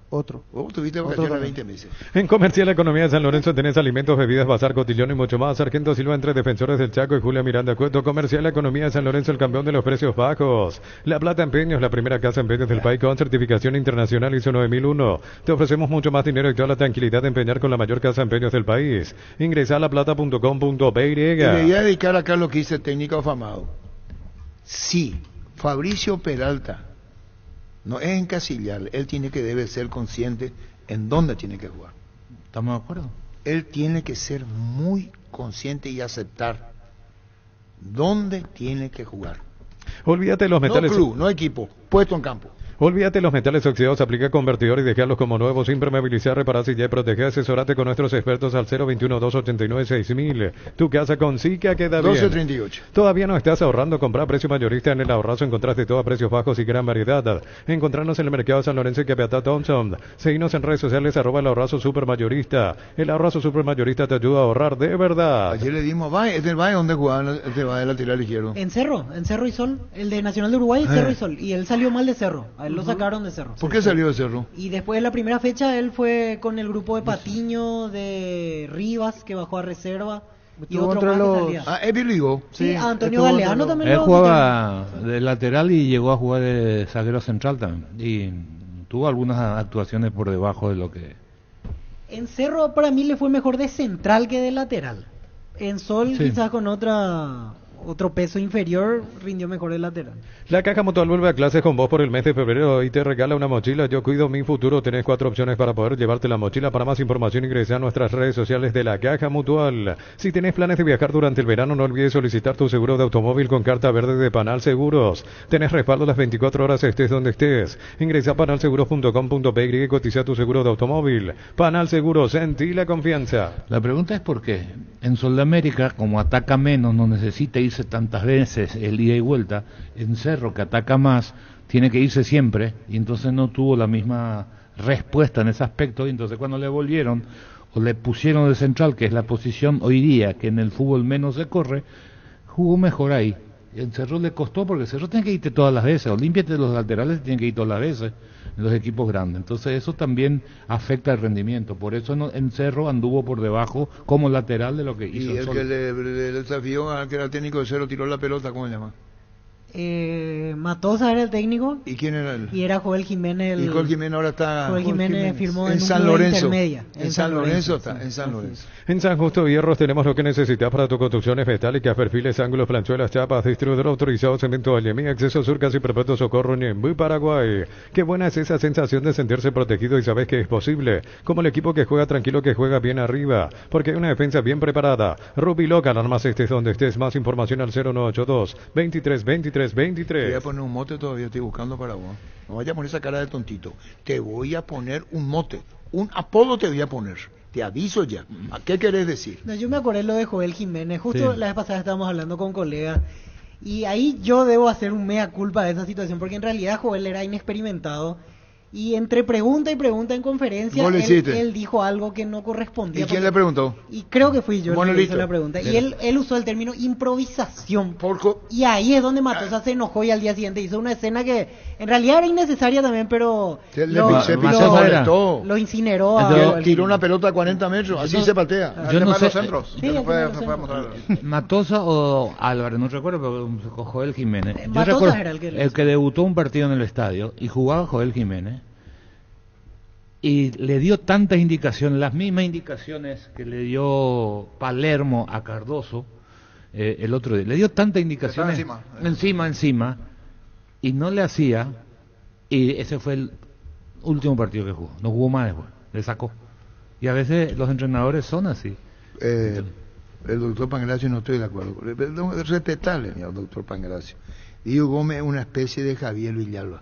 Otro. Vos tuviste Otro vacaciones también. 20 meses. En Comercial Economía de San Lorenzo tenés alimentos, bebidas, bazar, cotillón y mucho más. Sargento Silva entre Defensores del Chaco y Julia Miranda Cueto. Comercial Economía de San Lorenzo, el campeón de los precios bajos. La Plata Empeños, la primera casa en empeños del país con certificación internacional ISO 9001. Te ofrecemos mucho más dinero y toda la tranquilidad de empeñar con la mayor casa de empeños del país. Ingresa a laplata.com.py. Y le voy a dedicar acá lo que dice técnico afamado. Sí, Fabricio Peralta no es encasillarle, él debe ser consciente en dónde tiene que jugar. ¿Estamos de acuerdo? Él tiene que ser muy consciente y aceptar dónde tiene que jugar. Olvídate de los metales. No club, no equipo, puesto en campo. Olvídate de los metales oxidados, aplica convertidor y dejarlos como nuevos, impermeabilizar, reparar, sellar, proteger, asesorate con nuestros expertos al 021-289-6000. Tu casa con Sica queda bien. 12.38. ¿Todavía no estás ahorrando? Comprar a precio mayorista en el Ahorrazo, encontraste todo a precios bajos y gran variedad. Encontrarnos en el mercado San Lorenzo y Capiatá Thompson. Seguinos en redes sociales @ el Ahorrazo Supermayorista. El Ahorrazo Supermayorista te ayuda a ahorrar de verdad. Ayer le dimos, va, este va donde jugaba, este va de lateral izquierdo. En Cerro y Sol, el de Nacional de Uruguay es Cerro y Sol, y él salió mal de Cerro, a él lo sacaron de Cerro. ¿Por qué salió de Cerro? Y después de la primera fecha él fue con el grupo de Patiño, de Rivas, que bajó a reserva, y Estuvo otro entre más que los- salía. Ah, Evi Ligó. Sí, a Antonio estuvo Galeano entre los- también Él lo jugaba de lateral y llegó a jugar de zaguero central también. Y tuvo algunas actuaciones por debajo de lo que... En Cerro para mí le fue mejor de central que de lateral. En Sol Sí. quizás con otro peso inferior rindió mejor de lateral. La Caja Mutual vuelve a clases con vos por el mes de febrero y te regala una mochila. Yo cuido mi futuro. Tenés 4 opciones para poder llevarte la mochila. Para más información ingresa a nuestras redes sociales de la Caja Mutual. Si tenés planes de viajar durante el verano, no olvides solicitar tu seguro de automóvil con carta verde de Panal Seguros. Tenés respaldo las 24 horas estés donde estés. Ingresa a panalseguros.com.py y cotiza tu seguro de automóvil. Panal Seguros, sentí la confianza. La pregunta es por qué. En Sudamérica, como ataca menos, no necesita irse tantas veces el ida y vuelta. En Cerro, que ataca más, tiene que irse siempre, y entonces no tuvo la misma respuesta en ese aspecto, y entonces cuando le volvieron, o le pusieron de central, que es la posición hoy día, que en el fútbol menos se corre, jugó mejor ahí. Y en Cerro le costó, porque Cerro tiene que irte todas las veces, Olimpia de los laterales tienen que ir todas las veces, en los equipos grandes. Entonces eso también afecta el rendimiento, por eso en Cerro anduvo por debajo como lateral de lo que hizo Y en el Sol. que le desafió al que era técnico de Cerro tiró la pelota, ¿cómo se llama? Matosa era el técnico ¿Y quién era él? y era Joel Jiménez. Y Joel Jiménez ahora está... Joel Jiménez firmó en en un San club de Lorenzo. intermedia. En San Lorenzo está, sí. en San Lorenzo. En San Justo Hierros tenemos lo que necesitas para tu construcciones metálicas, perfiles, ángulos, planchuelas, chapas, distribuidor autorizado, cemento Allemí, acceso sur, casi perpetuo socorro, Ñemby, Paraguay. Qué buena es esa sensación de sentirse protegido y sabes que es posible. Como el equipo que juega tranquilo, que juega bien arriba, porque hay una defensa bien preparada. Ruby Local, armas estés donde estés. Más información al 0982 23 23 2323. Te voy a poner un mote todavía, estoy buscando para vos. No vaya a poner esa cara de tontito. Te voy a poner un mote, un apodo te voy a poner. Te aviso ya. ¿A qué querés decir? No, yo me acordé lo de Joel Jiménez. Justo Sí. la vez pasada estábamos hablando con colegas. Y ahí yo debo hacer un mea culpa de esa situación. Porque en realidad Joel era inexperimentado. Y entre pregunta y pregunta en conferencia, ¿Vos le hiciste? él dijo algo que no correspondía. ¿Y quién le preguntó? Y creo que fui yo Bueno, el que listo. hizo la pregunta. Y Bien. él usó el término improvisación. Y ahí es donde Matosa se enojó y al día siguiente hizo una escena que en realidad era innecesaria también, pero Se molestó. lo incineró. a Tiró- Joel tiró Jiménez. una pelota a 40 metros, así no- se patea. yo no sé- Sí, el tema de los centros. Matosa o Álvarez, no recuerdo, pero Joel Jiménez. Yo Matosa recuerdo era el que debutó un partido en el estadio y jugaba Joel Jiménez y le dio tantas indicaciones, las mismas indicaciones que le dio Palermo a Cardoso el otro día. Le dio tantas indicaciones encima y no le hacía, y ese fue el último partido que jugó. No jugó más después, le sacó. Y a veces los entrenadores son así. El doctor Pangracio no estoy de acuerdo. Respetarle al doctor Pangracio. Diego Gómez es una especie de Javier Villalba.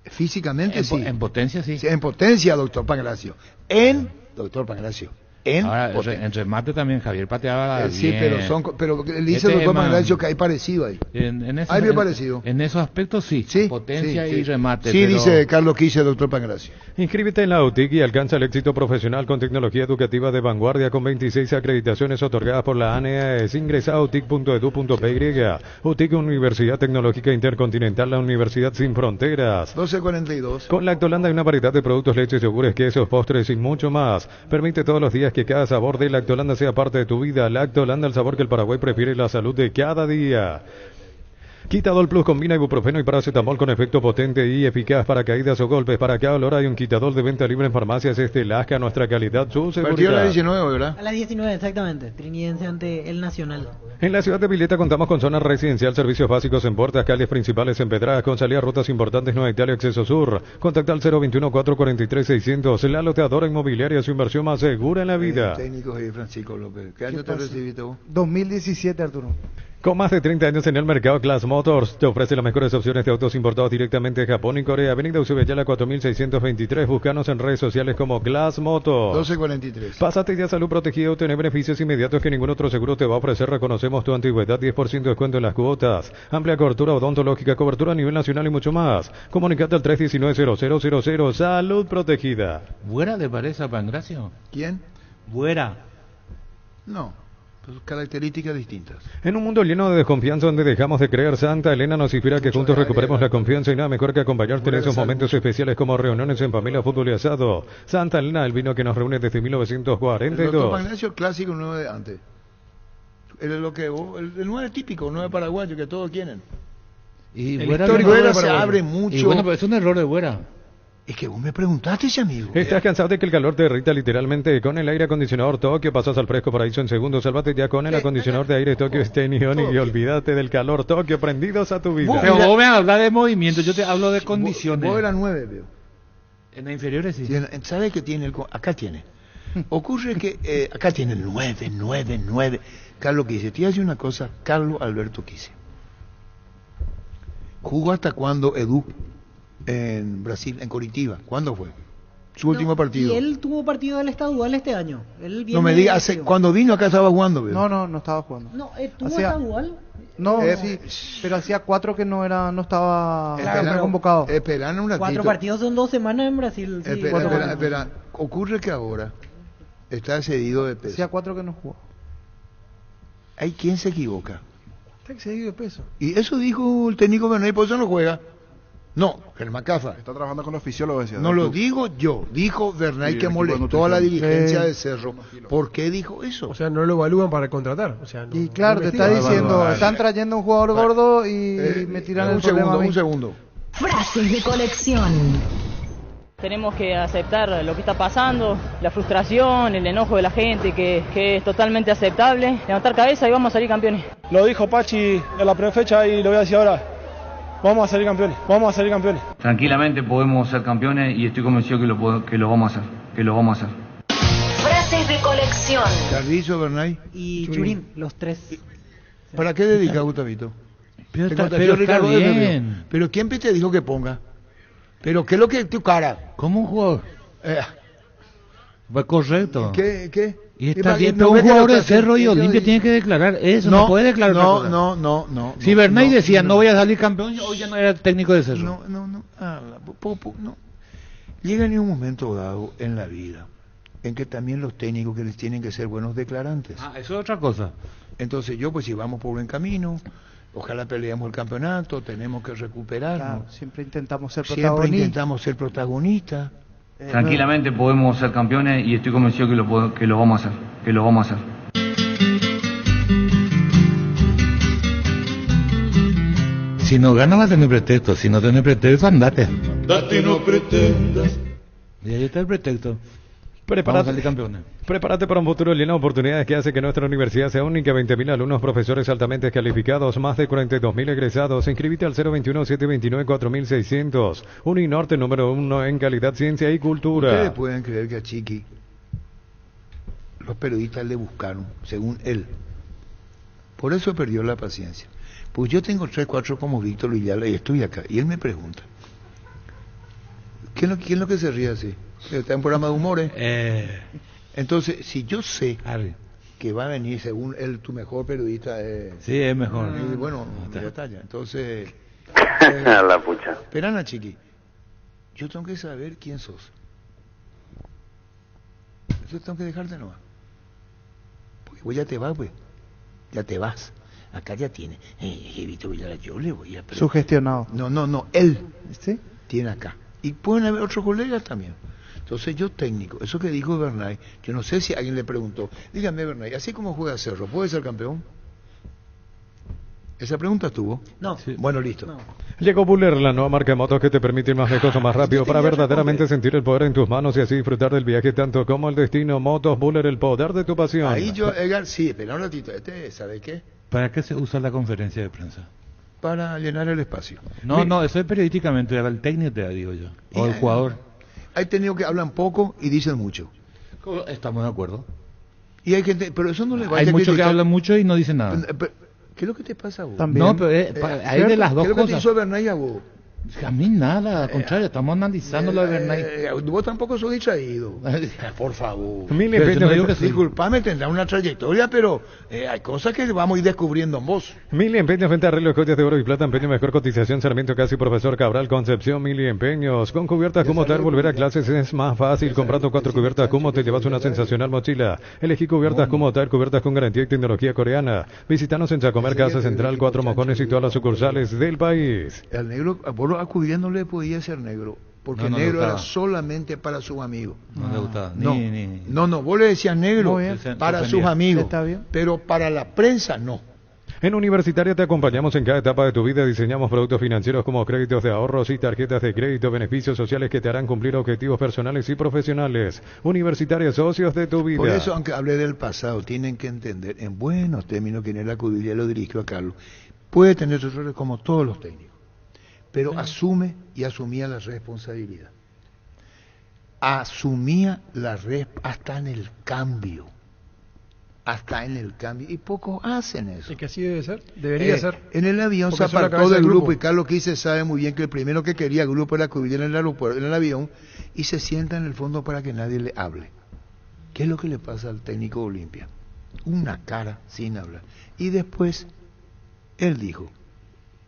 Físicamente sí. En potencia sí. En potencia, doctor Pangracio. Doctor Pangracio. Ahora, en remate también Javier pateaba Sí, bien. pero le dice el doctor Pangracio que hay parecido ahí. Hay bien parecido. En esos aspectos sí, potencia sí. y remate. Sí, pero... dice Carlos Quise, doctor Pangracio. Inscríbete en la UTIC y alcanza el éxito profesional con tecnología educativa de vanguardia con 26 acreditaciones otorgadas por la ANEAES. Ingresa a utic.edu.py. UTIC, Universidad Tecnológica Intercontinental, la Universidad sin fronteras. 12:42. Con Lactolanda hay una variedad de productos, leches, yogures, quesos, postres y mucho más. Permite todos los días que cada sabor de Lactolanda sea parte de tu vida. Lactolanda, el sabor que el Paraguay prefiere, la salud de cada día. Quitadol Plus combina ibuprofeno y paracetamol con efecto potente y eficaz para caídas o golpes. Para cada olor hay un Quitadol de venta libre en farmacias. Lasca, nuestra calidad, su Partido a seguridad. las 19, ¿verdad? A las 19, exactamente. Trinidense ante el Nacional. En la ciudad de Vileta contamos con zona residencial, servicios básicos en puertas, calles principales en Pedradas, con salida a rutas importantes, Nueva Italia, Acceso Sur. Contacta al 021-443-600. La loteadora inmobiliaria, su inversión más segura en la vida. Técnico y Francisco López. ¿Qué año te recibiste vos? 2017, Arturo. Con más de 30 años en el mercado, Class Motors te ofrece las mejores opciones de autos importados directamente de Japón y Corea. Avenida Usubeyala 4623. Búscanos en redes sociales como Class Motors. 12:43. Pásate ya Salud Protegida, obtener beneficios inmediatos que ningún otro seguro te va a ofrecer. Reconocemos tu antigüedad, 10% de descuento en las cuotas, amplia cobertura odontológica, cobertura a nivel nacional y mucho más. Comunicate al 319-0000. Salud Protegida. ¿Buera le parece a Pangracio? ¿Quién? Buera. No. Pues características distintas. En un mundo lleno de desconfianza donde dejamos de creer, Santa Elena nos inspira a que juntos recuperemos la confianza y nada mejor que acompañarte en esos momentos especiales como reuniones en familia, fútbol y asado. Santa Elena, el vino que nos reúne desde El doctor 1942. Pangracio clásico, no de antes. Él es lo que el 9 típico, 9 paraguayo que todos quieren. Y El Buera histórico no- Buera se abre mucho. Y bueno, pero es un error de Buera. Es que vos me preguntaste, ese amigo. ¿Estás cansado de que el calor te derrita literalmente? Con el aire acondicionador Tokio pasas al fresco paraíso en segundos. Sálvate ya con el acondicionador de aire Tokio Stenion y olvídate del calor Tokio, prendidos a tu vida. Pero vos me hablas de movimiento, yo te hablo de condiciones. Vos eras 9, veo. En las inferiores sí. ¿Sabes qué tiene? Acá tiene. Ocurre que acá tiene el 9. Carlos Quise. Te hace una cosa, Carlos Alberto Quise. ¿Jugó hasta cuándo Edu en Brasil, en Coritiba? ¿Cuándo fue? Su último partido. Y él tuvo partido del estadual este año. Él No me digas, cuando vino acá estaba jugando, veo. No estaba jugando. No, ¿tuvo Hacía- estadual? No, sí, pero hacía 4 que no estaba Espera, convocado. Espera un ratito. 4 partidos son 2 semanas en Brasil. Sí, Espera. Ocurre que ahora está cedido de peso. Hacía 4 que no jugó. Hay quien se equivoca. Está excedido de peso. Y eso dijo el técnico Bernay, por eso no juega. No, Germán Cafa. Está trabajando con los fisiólogos, decía. No lo digo yo, dijo Bernay Sí, que el equipo de molestó a la nutrición. dirigencia Sí. de Cerro. ¿Por qué dijo eso? O sea, no lo evalúan para contratar. O sea, Y claro, te está diciendo, están trayendo un jugador gordo y me tiran el problema a mí. un segundo. Frases de colección. Tenemos que aceptar lo que está pasando, la frustración, el enojo de la gente, que es totalmente aceptable. Levantar cabeza y vamos a salir campeones. Lo dijo Pachi en la prefecha y lo voy a decir ahora. Vamos a salir campeones, vamos a salir campeones. Tranquilamente podemos ser campeones y estoy convencido que lo vamos a hacer, Frases de colección. Carrizo, Bernay. Y Churín, los tres. ¿Para qué dedica Gustavito? Pero Te está, contagió pero está Ricardo Evebeo. bien. Pero ¿quién te dijo que ponga? Pero ¿qué es lo que tu cara? ¿Cómo un jugador? Va correcto. ¿Qué? Y está bien, no pero un ve que jugador lo de está haciendo- Cerro y Olimpia tiene que declarar eso, no puede declarar otra cosa. No. Si Bernay decía no voy a salir campeón, hoy ya no era técnico de Cerro. No. No. Llega en un momento dado en la vida en que también los técnicos que les tienen que ser buenos declarantes. Eso es otra cosa. Entonces yo, pues si vamos por buen camino, ojalá peleemos el campeonato, tenemos que recuperarnos. Claro, siempre intentamos ser Siempre protagonistas. intentamos ser protagonistas. Tranquilamente podemos ser campeones y estoy convencido que lo vamos a hacer. Que lo vamos a hacer. Si no ganas vas a tener pretexto, si no tenés pretexto, andate. Date no pretendas. Y ahí está el pretexto. Vamos a salir campeones. Prepárate para un futuro lleno de oportunidades que hace que nuestra universidad sea única. 20.000 alumnos, profesores altamente calificados, más de 42.000 egresados. Inscríbete al 021-729-4600. Uninorte número 1 en calidad, ciencia y cultura. Ustedes pueden creer que a Chiqui los periodistas le buscaron, según él. Por eso perdió la paciencia. Pues yo tengo 3, 4 como Víctor Villalba y estoy acá. Y él me pregunta, ¿quién es lo que se ríe así? Está en programa de humores. Entonces, si yo sé que va a venir, según él, tu mejor periodista sí, es mejor. Y bueno, ya está ya. Entonces... La pucha. Espera, Ana Chiqui. Yo tengo que saber quién sos. Entonces tengo que dejarte nomás. Porque vos ya te vas, pues. Ya te vas. Acá ya tiene. Víctor Villalba, yo le voy a... Sugestionado. No. Él ¿sí? Tiene acá. Y pueden haber otros colegas también. Entonces yo técnico, eso que dijo Bernay, yo no sé si alguien le preguntó, dígame Bernay, así como juega Cerro, ¿puede ser campeón? ¿Esa pregunta estuvo? No. Sí. Bueno, listo. No. Llegó Buller, la nueva marca de motos que te permite ir más lejos o más rápido para verdaderamente sentir el poder en tus manos y así disfrutar del viaje tanto como el destino. Motos Buller, el poder de tu pasión. Ahí yo, Edgar, sí, espera un ratito, ¿sabe qué? ¿Para qué se usa la conferencia de prensa? Para llenar el espacio. No, eso es periodísticamente, el técnico te digo yo, o el jugador. Hay técnicos que hablan poco y dicen mucho. Estamos de acuerdo. Y hay gente, pero eso no le va a Hay muchos que hablan mucho y no dicen nada. ¿Qué es lo que te pasa a vos? También. No, pero hay de las dos cosas. ¿Qué es lo que te cosas. hizo Bernay a vos? A mí nada, al contrario, estamos analizando lo de Bernay. Vos tampoco sos distraído. Por favor. Disculpame, tendrá una trayectoria, pero hay cosas que vamos a ir descubriendo en vos. Mili Empeños, venta de arreglos, joyas de oro y plata, empeño, mejor cotización, Sarmiento Casi, Profesor Cabral, Concepción, Mili Empeños. Con cubiertas como tal, volver a clases es más fácil. Comprando 4 cubiertas como te llevas una sensacional mochila. Elegí cubiertas como tal, cubiertas con garantía y tecnología coreana. Visítanos en Chacomer, Casa Central, 4 Mojones y todas las sucursales del país. El negro, acudir no le podía ser negro, porque no negro era solamente para sus amigos. No le gustaba. No, vos le decías negro para sus amigos, está bien. pero para la prensa no. En Universitaria te acompañamos en cada etapa de tu vida, diseñamos productos financieros como créditos de ahorros y tarjetas de crédito, beneficios sociales que te harán cumplir objetivos personales y profesionales. Universitaria, socios de tu vida. Por eso, aunque hablé del pasado, tienen que entender en buenos términos que en el acudiría lo dirigió a Carlos. Puede tener sus errores como todos los técnicos, pero asume y asumía la responsabilidad. Asumía hasta en el cambio. Y pocos hacen eso. ¿Y que así debe ser? Debería ser. En el avión Porque se apartó del grupo y Carlos Quise sabe muy bien que el primero que quería el grupo era acudir en el aeropuerto, en el avión, y se sienta en el fondo para que nadie le hable. ¿Qué es lo que le pasa al técnico Olimpia? Una cara sin hablar. Y después, él dijo,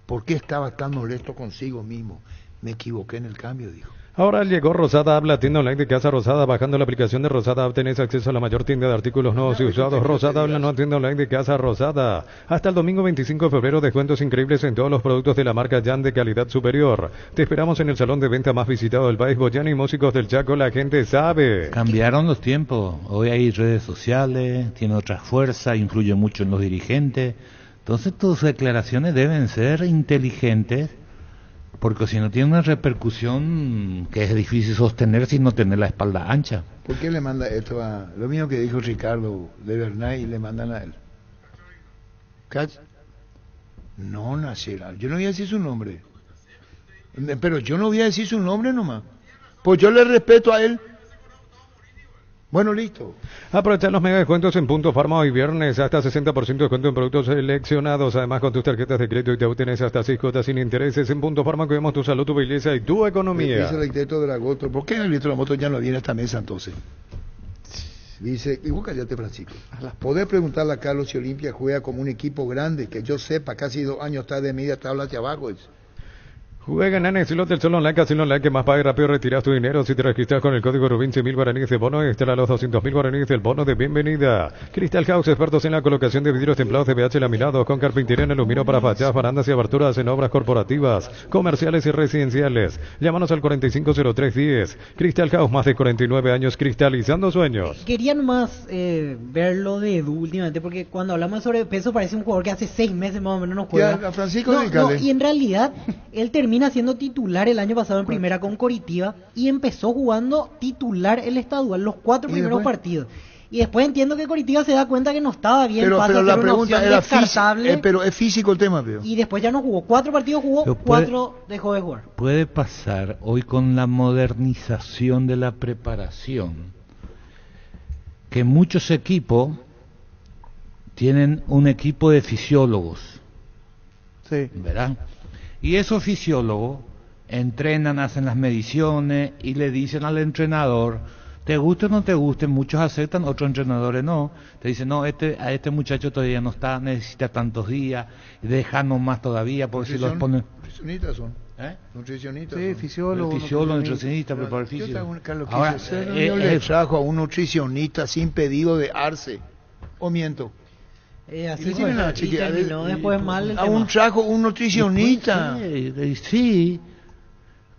¿por qué estaba tan molesto consigo mismo? Me equivoqué en el cambio, dijo. Ahora llegó Rosada App, la tienda online de Casa Rosada. Bajando la aplicación de Rosada App tenés acceso a la mayor tienda de artículos nuevos y usados. Rosada App, la nueva tienda online de Casa Rosada. Hasta el domingo 25 de febrero, descuentos increíbles en todos los productos de la marca Jan de calidad superior. Te esperamos en el salón de venta más visitado del país, Boyani y Músicos del Chaco, la gente sabe. Cambiaron los tiempos. Hoy hay redes sociales, tiene otra fuerza, influye mucho en los dirigentes. Entonces tus declaraciones deben ser inteligentes, porque si no tiene una repercusión que es difícil sostener si no tiene la espalda ancha. ¿Por qué le manda esto a... Lo mismo que dijo Ricardo de Bernay y le mandan a él? No, Nacional. Yo no voy a decir su nombre. Pero yo no voy a decir su nombre nomás. Pues yo le respeto a él. Bueno, listo. Aprovechar los mega descuentos en Punto Farma hoy viernes, hasta 60% de descuento en productos seleccionados. Además, con tus tarjetas de crédito y te tenés hasta 6 cuotas sin intereses. En Punto Farma cuidamos tu salud, tu belleza y tu economía. Dice el arquitecto de la Goto, ¿por qué el arquitecto de la moto ya no viene a esta mesa entonces? Dice, y vos callate, Francisco. Poder preguntarle a Carlos si Olimpia juega como un equipo grande, que yo sepa, casi 2 años está de media tabla hacia abajo. Juega en Slot del Sol Online, Casino Online, que más pague rápido retiras tu dinero si te registras con el código Rubín, 100.000 guaraníes de bono extra a los 200.000 guaraníes del bono de bienvenida. Crystal House, expertos en la colocación de vidrios templados de BH laminados con carpintería en aluminio para fachadas, barandas y aberturas en obras corporativas, comerciales y residenciales. Llámanos al 450310. Crystal House, más de 49 años cristalizando sueños. Quería nomás ver lo de Edu últimamente, porque cuando hablamos sobre peso parece un jugador que hace 6 meses más o menos no juega. Ya, a Francisco, no, y en realidad él termina siendo titular el año pasado en primera con Coritiba y empezó jugando titular el estadual los 4 primeros partidos. Y después entiendo que Coritiba se da cuenta que no estaba bien, pero la pregunta era descartable, pero es físico el tema, veo. Y después ya no jugó, 4 partidos jugó, 4 dejó de jugar. Puede pasar hoy con la modernización de la preparación que muchos equipos tienen un equipo de fisiólogos, sí, ¿verdad? Y esos fisiólogos entrenan, hacen las mediciones y le dicen al entrenador, te guste o no te guste, muchos aceptan, otros entrenadores no, te dicen, no, a este muchacho todavía no está, necesita tantos días, déjanos más todavía, porque si los ponen... Nutricionistas son. Nutricionistas. Sí, fisiólogos. Nutricionistas, preparador físico. Ahora, yo le trajo a un nutricionista sin pedido de Arce, ¿o miento? Así fue, y terminó después mal el un trajo un nutricionista. Sí,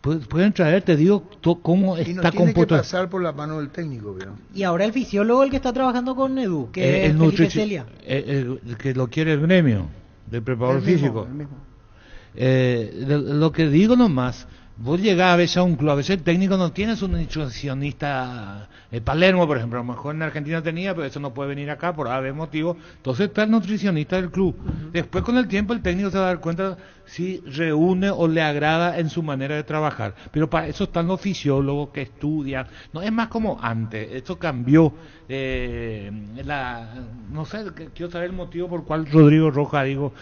pueden traer, te digo, cómo está compuesto. Tiene que pasar por la mano del técnico, ¿verdad? Y ahora el fisiólogo, el que está trabajando con Edu, que es Felipe Celia. Que lo quiere el gremio del preparador físico. Lo que digo nomás, vos llegás a veces a un club, a veces el técnico no tiene su nutricionista, Palermo, por ejemplo, a lo mejor en Argentina tenía, pero eso no puede venir acá por A, B motivo, entonces está el nutricionista del club. Después con el tiempo el técnico se va a dar cuenta si reúne o le agrada en su manera de trabajar, pero para eso están los fisiólogos que estudian, no es más como antes, esto cambió, no sé, quiero saber el motivo por cual Rodrigo Roja dijo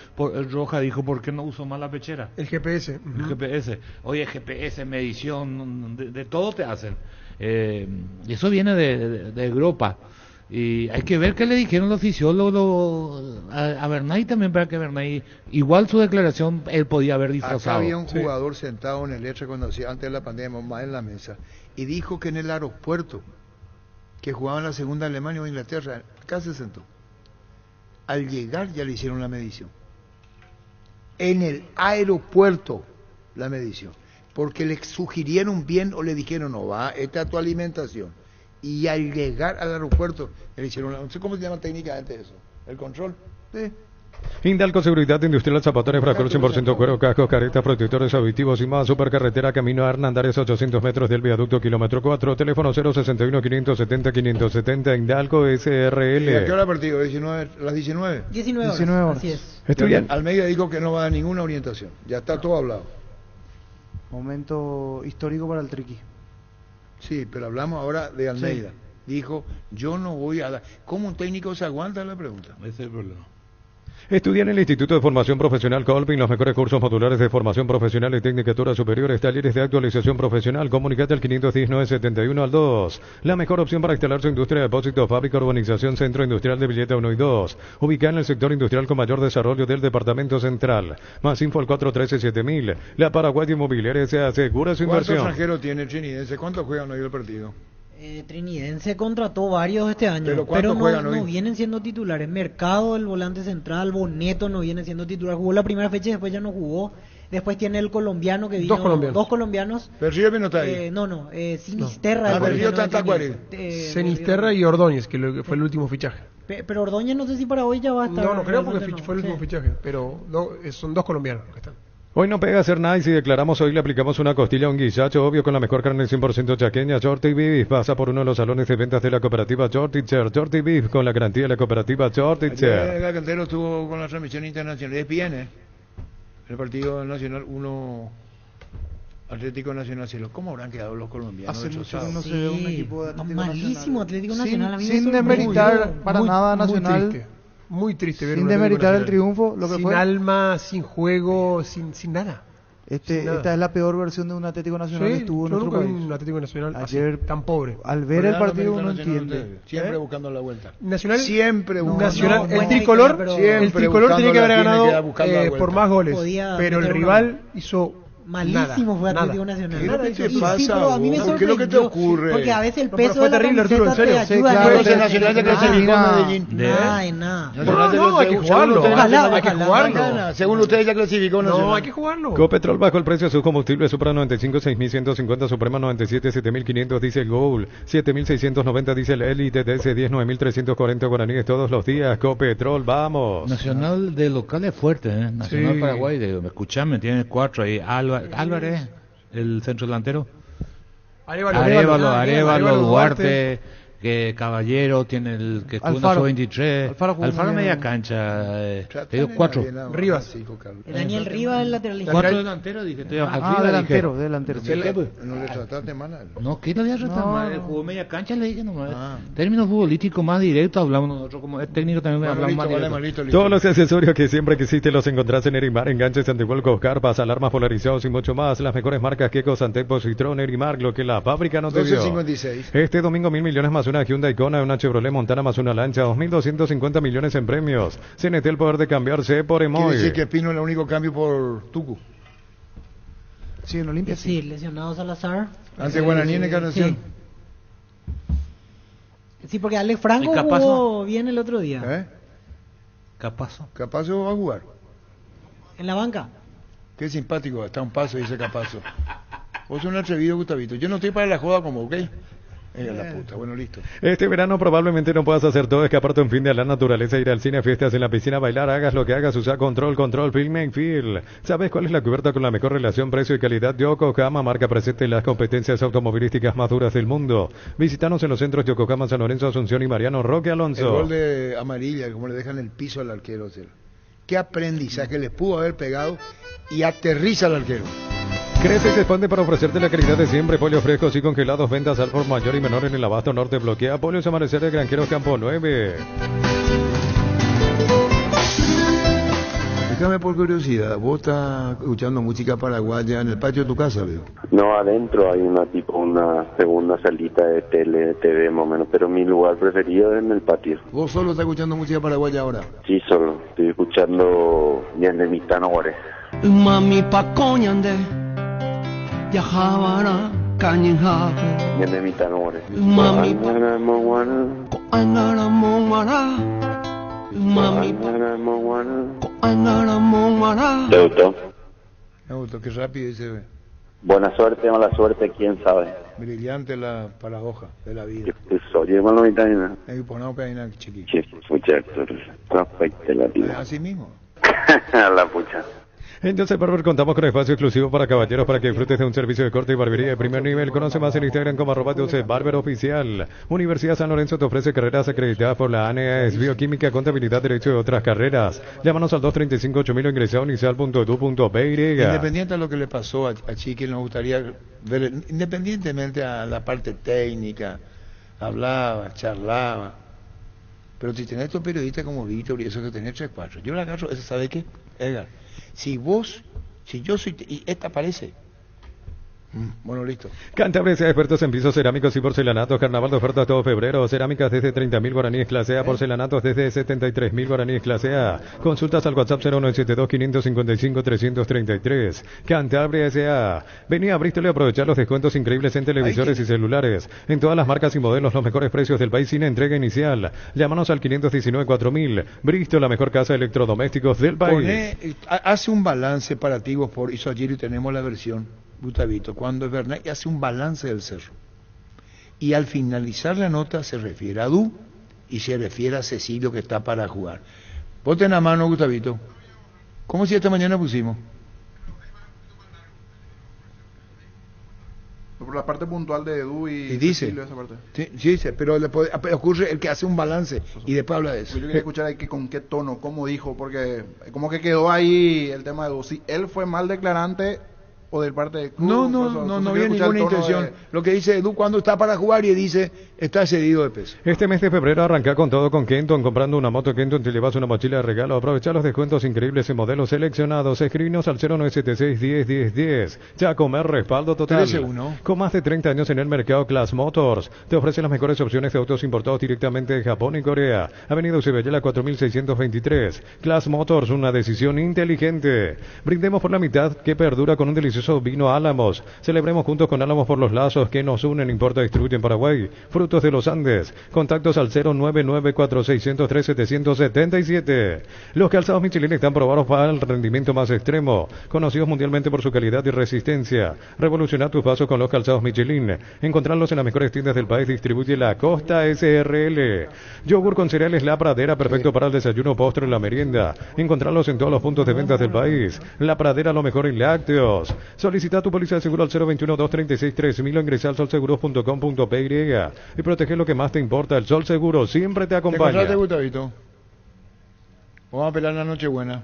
por qué no usó más la pechera. El GPS. El GPS, oye, GPS, medición, de todo te hacen. Eso viene de Europa. Y hay que ver qué le dijeron los fisiólogos a Bernay también, para que Bernay, igual su declaración, él podía haber disfrazado. Acá había un jugador sentado en el lecho cuando hacía antes de la pandemia, más en la mesa, y dijo que en el aeropuerto, que jugaba en la segunda Alemania o Inglaterra, acá se sentó. Al llegar ya le hicieron la medición. En el aeropuerto la medición. Porque le sugirieron bien o le dijeron, no va, esta es tu alimentación. Y al llegar al aeropuerto, le hicieron, no sé cómo se llama técnicamente eso, el control. Sí. Indalco Seguridad Industrial, zapatos, fracol 100% cuero, cascos, caretas, protectores auditivos y más. Supercarretera Camino a Hernandares, 800 metros del viaducto kilómetro 4. Teléfono 061 570 570. Indalco SRL. ¿Y a qué hora partido? ¿Las 19? 19 horas. Así es. Almeida dijo que no va a dar ninguna orientación. Ya está todo hablado. Momento histórico para el Triqui. Sí, pero hablamos ahora de Almeida. Sí. Dijo, yo no voy a dar... ¿Cómo un técnico se aguanta la pregunta? Ese es el problema. Estudia en el Instituto de Formación Profesional Colpin los mejores cursos modulares de formación profesional y tecnicatura superiores, talleres de actualización profesional. Comunicate al 510-971-2. La mejor opción para instalar su industria de depósito, fábrica, urbanización, centro industrial de Villeta 1 y 2. Ubicada en el sector industrial con mayor desarrollo del departamento central. Más info al 413-7000. La Paraguay Inmobiliaria se asegura su inversión. ¿Cuántos extranjeros tiene Trinidense? ¿Cuántos juegan hoy el partido? Trinidense contrató varios este año, pero no vienen siendo titulares. Mercado, el volante central, Boneto no viene siendo titular. Jugó la primera fecha y después ya no jugó. Después tiene el colombiano que vino. Dos colombianos. Berrío no está ahí. Sinisterra. Sinisterra y Ordóñez, que fue el último fichaje. Pero Ordóñez no sé si para hoy ya va a estar. No creo porque fue el último fichaje, pero son 2 colombianos los que están. Hoy no pega hacer nada y si declaramos hoy le aplicamos una costilla a un guisacho, obvio, con la mejor carne 100% chaqueña. Shorty Beef pasa por uno de los salones de ventas de la cooperativa Shorty Beef, con la garantía de la cooperativa Shorty. El Cantero estuvo con la transmisión internacional. Es bien, el partido nacional 1 Atlético Nacional Cielo. ¿Cómo habrán quedado los colombianos? Hace mucho que destrozados? no se ve un equipo de Atlético malísimo Nacional. Atlético Nacional. A mí me Sin sorprendió. demeritar para nada Nacional. Muy triste ver Sin un Atlético demeritar el Nacional. triunfo, lo que sin fue. alma, sin juego, sin nada. Sin nada. Esta es la peor versión de un Atlético Nacional que estuvo en yo nuestro nunca vi país. un Atlético Nacional Ayer, así, tan pobre. Al ver el partido uno entiende. Siempre buscando la vuelta. Nacional, Siempre buscando Nacional, la el tricolor, Siempre el tricolor tenía que haber buscándola, ganado tiene que buscar la vuelta. por más goles, Podía pero el meter rival hizo Malísimo fue Atlético Nacional. ¿Qué es lo que te Sí, pasa, pero a mí me vos? ¿Qué es lo que te sorprendió, ocurre? porque a veces el No, pero peso fue de la terrible, Arturo, en camiseta serio. te ayuda. Sí, claro, ese Nacional te Nada, clasificó a Medellín. Nada, nada. No, hay que jugarlo. Ojalá, Hay que ojalá, jugarlo. ojalá. Según ustedes ya clasificó Nacional. No, hay que jugarlo. Copetrol bajó el precio de sus combustibles, Supra 95, 6.150, Suprema 97, 7.500, dice Gold, 7.690, dice el Elite, DS 10, 9.340 guaraníes todos los días. Copetrol, vamos. Nacional de local es fuerte, ¿eh? Nacional Sí. Paraguay, escuchame, tiene 4 ahí. Álvarez, el centro delantero. Arévalo, Duarte, que Caballero tiene el que estuvo en la Alfaro. sub-23. Alfaro jugó Alfaro muy bien. media cancha. Te digo 4. Rivas. Daniel Rivas, el lateral izquierdo. 4 delanteros, dije. delantero. No le trataste mal a él. No, ¿qué le voy a tratar mal? Él jugó media cancha, le dije nomás. Ah. Términos futbolísticos más directos, hablamos nosotros como es técnico también Bueno, hablamos más listo, directo. vale, listo. Todos los accesorios que siempre quisiste los encontrás en Erimar, enganches, antivuelcos, carpas, alarmas polarizados y mucho más. Las mejores marcas Keko, Santepo, Citroën, Erimar, lo que la fábrica no te dio. 12.56. Este domingo 1.000 millones más una Hyundai Kona, una Chevrolet Montana más una lancha, 2.250 millones en premios. CNT, el poder de cambiarse por Quiere Emoy. decir que Pino es el único cambio por Tucu. Sí, en Olimpia Sí, lesionado Salazar. Ante Guaraní en Encarnación. Sí, porque Alex Franco ¿Y Capazo? jugó bien el otro día. ¿Eh? Capazo. Capazo va a jugar. En la banca. Qué simpático, está un paso, dice Capazo. Vos sos un atrevido, Gustavito. Yo no estoy para la joda como, ¿ok? La puta, bueno, listo. Este verano probablemente no puedas hacer todo, escaparte un fin de a la naturaleza, ir al cine, fiestas en la piscina, bailar, hagas lo que hagas, usa Control, Film and Feel. ¿Sabes cuál es la cubierta con la mejor relación precio y calidad? Yokohama, marca presente en las competencias automovilísticas más duras del mundo. Visítanos en los centros Yokohama, San Lorenzo, Asunción y Mariano Roque El Alonso. gol de Amarilla, como le dejan el piso al arquero. O sea, qué aprendizaje les pudo haber pegado y aterriza al arquero. Crece y se expande para ofrecerte la calidad de siempre. Pollos frescos y congelados, ventas al por mayor y menor en el Abasto Norte. Bloquea Pollos Amanecer de Granjeros Campo 9. Déjame por curiosidad, vos estás escuchando música paraguaya en el patio de tu casa, veo. No, adentro hay una segunda salita de tele, TV más o menos, pero mi lugar preferido es en el patio. ¿Vos solo estás escuchando música paraguaya ahora? Sí, solo. Estoy escuchando Yandemitano Ore. Mami pacoñande Yahabara Kanyenhabe Yandemitano Ore. Mami Anara Mongmara Mami Anara Mongmara. ¿Te gustó? Me gustó, qué rápido dice. Buena suerte, mala suerte, quién sabe. Brillante la paradoja de la vida. Oye, mano, vitamina. Ponemos peina chiquito. Sí, muchachos. Perfecto la vida. Así mismo. A la pucha. En Joseph Barber contamos con espacio exclusivo para caballeros para que disfrutes de un servicio de corte y barbería de primer nivel. Conoce más en Instagram como @JosepHarber_oficial. Universidad San Lorenzo te ofrece carreras acreditadas por la ANES, Bioquímica, Contabilidad, Derecho y otras carreras. Llámanos al 235-8000 o ingresa a unicel.edu.py. Independiente de lo que le pasó a Chiqui, nos gustaría ver, independientemente a la parte técnica, hablaba, charlaba. Pero si tenés estos periodistas como Víctor y eso que tenés 3-4, yo le agarro, eso, ¿sabe qué? Edgar, si yo soy, y esta aparece. Bueno, listo. Cantabria sea expertos en pisos cerámicos y porcelanatos. Carnaval de ofertas todo febrero. Cerámicas desde 30.000 guaraníes clase A. Porcelanatos desde 73.000 guaraníes clase A. Consultas al WhatsApp 0972-555-333. Cantabria S.A. Vení a Bristol y aprovechar los descuentos increíbles en televisores y celulares. En todas las marcas y modelos, los mejores precios del país sin entrega inicial. Llámanos al 519-4000. Bristol, la mejor casa de electrodomésticos del país. Hace un balance para ti, vos por hizo ayer y tenemos la versión. Gustavito, cuando es verdad, y hace un balance del cerro. Y al finalizar la nota se refiere a Du y se refiere a Cecilio que está para jugar. Ponte en la mano, Gustavito. ¿Cómo si esta mañana pusimos? Por la parte puntual de Edu y dice, Cecilio, esa parte. sí, dice, pero ocurre el que hace un balance y después habla de eso. Yo quería escuchar ahí que con qué tono, cómo dijo, porque como que quedó ahí el tema de Edu. Si él fue mal declarante o del parte del club. No había ninguna intención. Lo que dice Edu cuando está para jugar y dice está cedido de peso. Este mes de febrero arranca con todo con Kenton. Comprando una moto Kenton te llevas una mochila de regalo. Aprovecha los descuentos increíbles en modelos seleccionados. Escribinos al 0976-10-10-10. Ya comer respaldo total. 13-1. Con más de 30 años en el mercado, Class Motors te ofrece las mejores opciones de autos importados directamente de Japón y Corea. Avenida Ucebella 4623. Class Motors, una decisión inteligente. Brindemos por la mitad que perdura con un delicioso vino Álamos. Celebremos juntos con Álamos por los lazos que nos unen. Importa, distribuye en Paraguay. Frutos de los Andes. Contactos al 0994603-777. Los calzados Michelin están probados para el rendimiento más extremo. Conocidos mundialmente por su calidad y resistencia. Revoluciona tus pasos con los calzados Michelin. Encontrarlos en las mejores tiendas del país. Distribuye la Costa SRL. Yogur con cereales La Pradera, perfecto para el desayuno, postre y la merienda. Encontrarlos en todos los puntos de ventas del país. La Pradera, lo mejor en lácteos. Solicita tu póliza de seguro al 021-236-3000 o ingresa al solseguros.com.py y protege lo que más te importa. El Sol Seguro siempre te acompaña. ¿Te encontraste, Gustavito? Vamos a pelar la Nochebuena.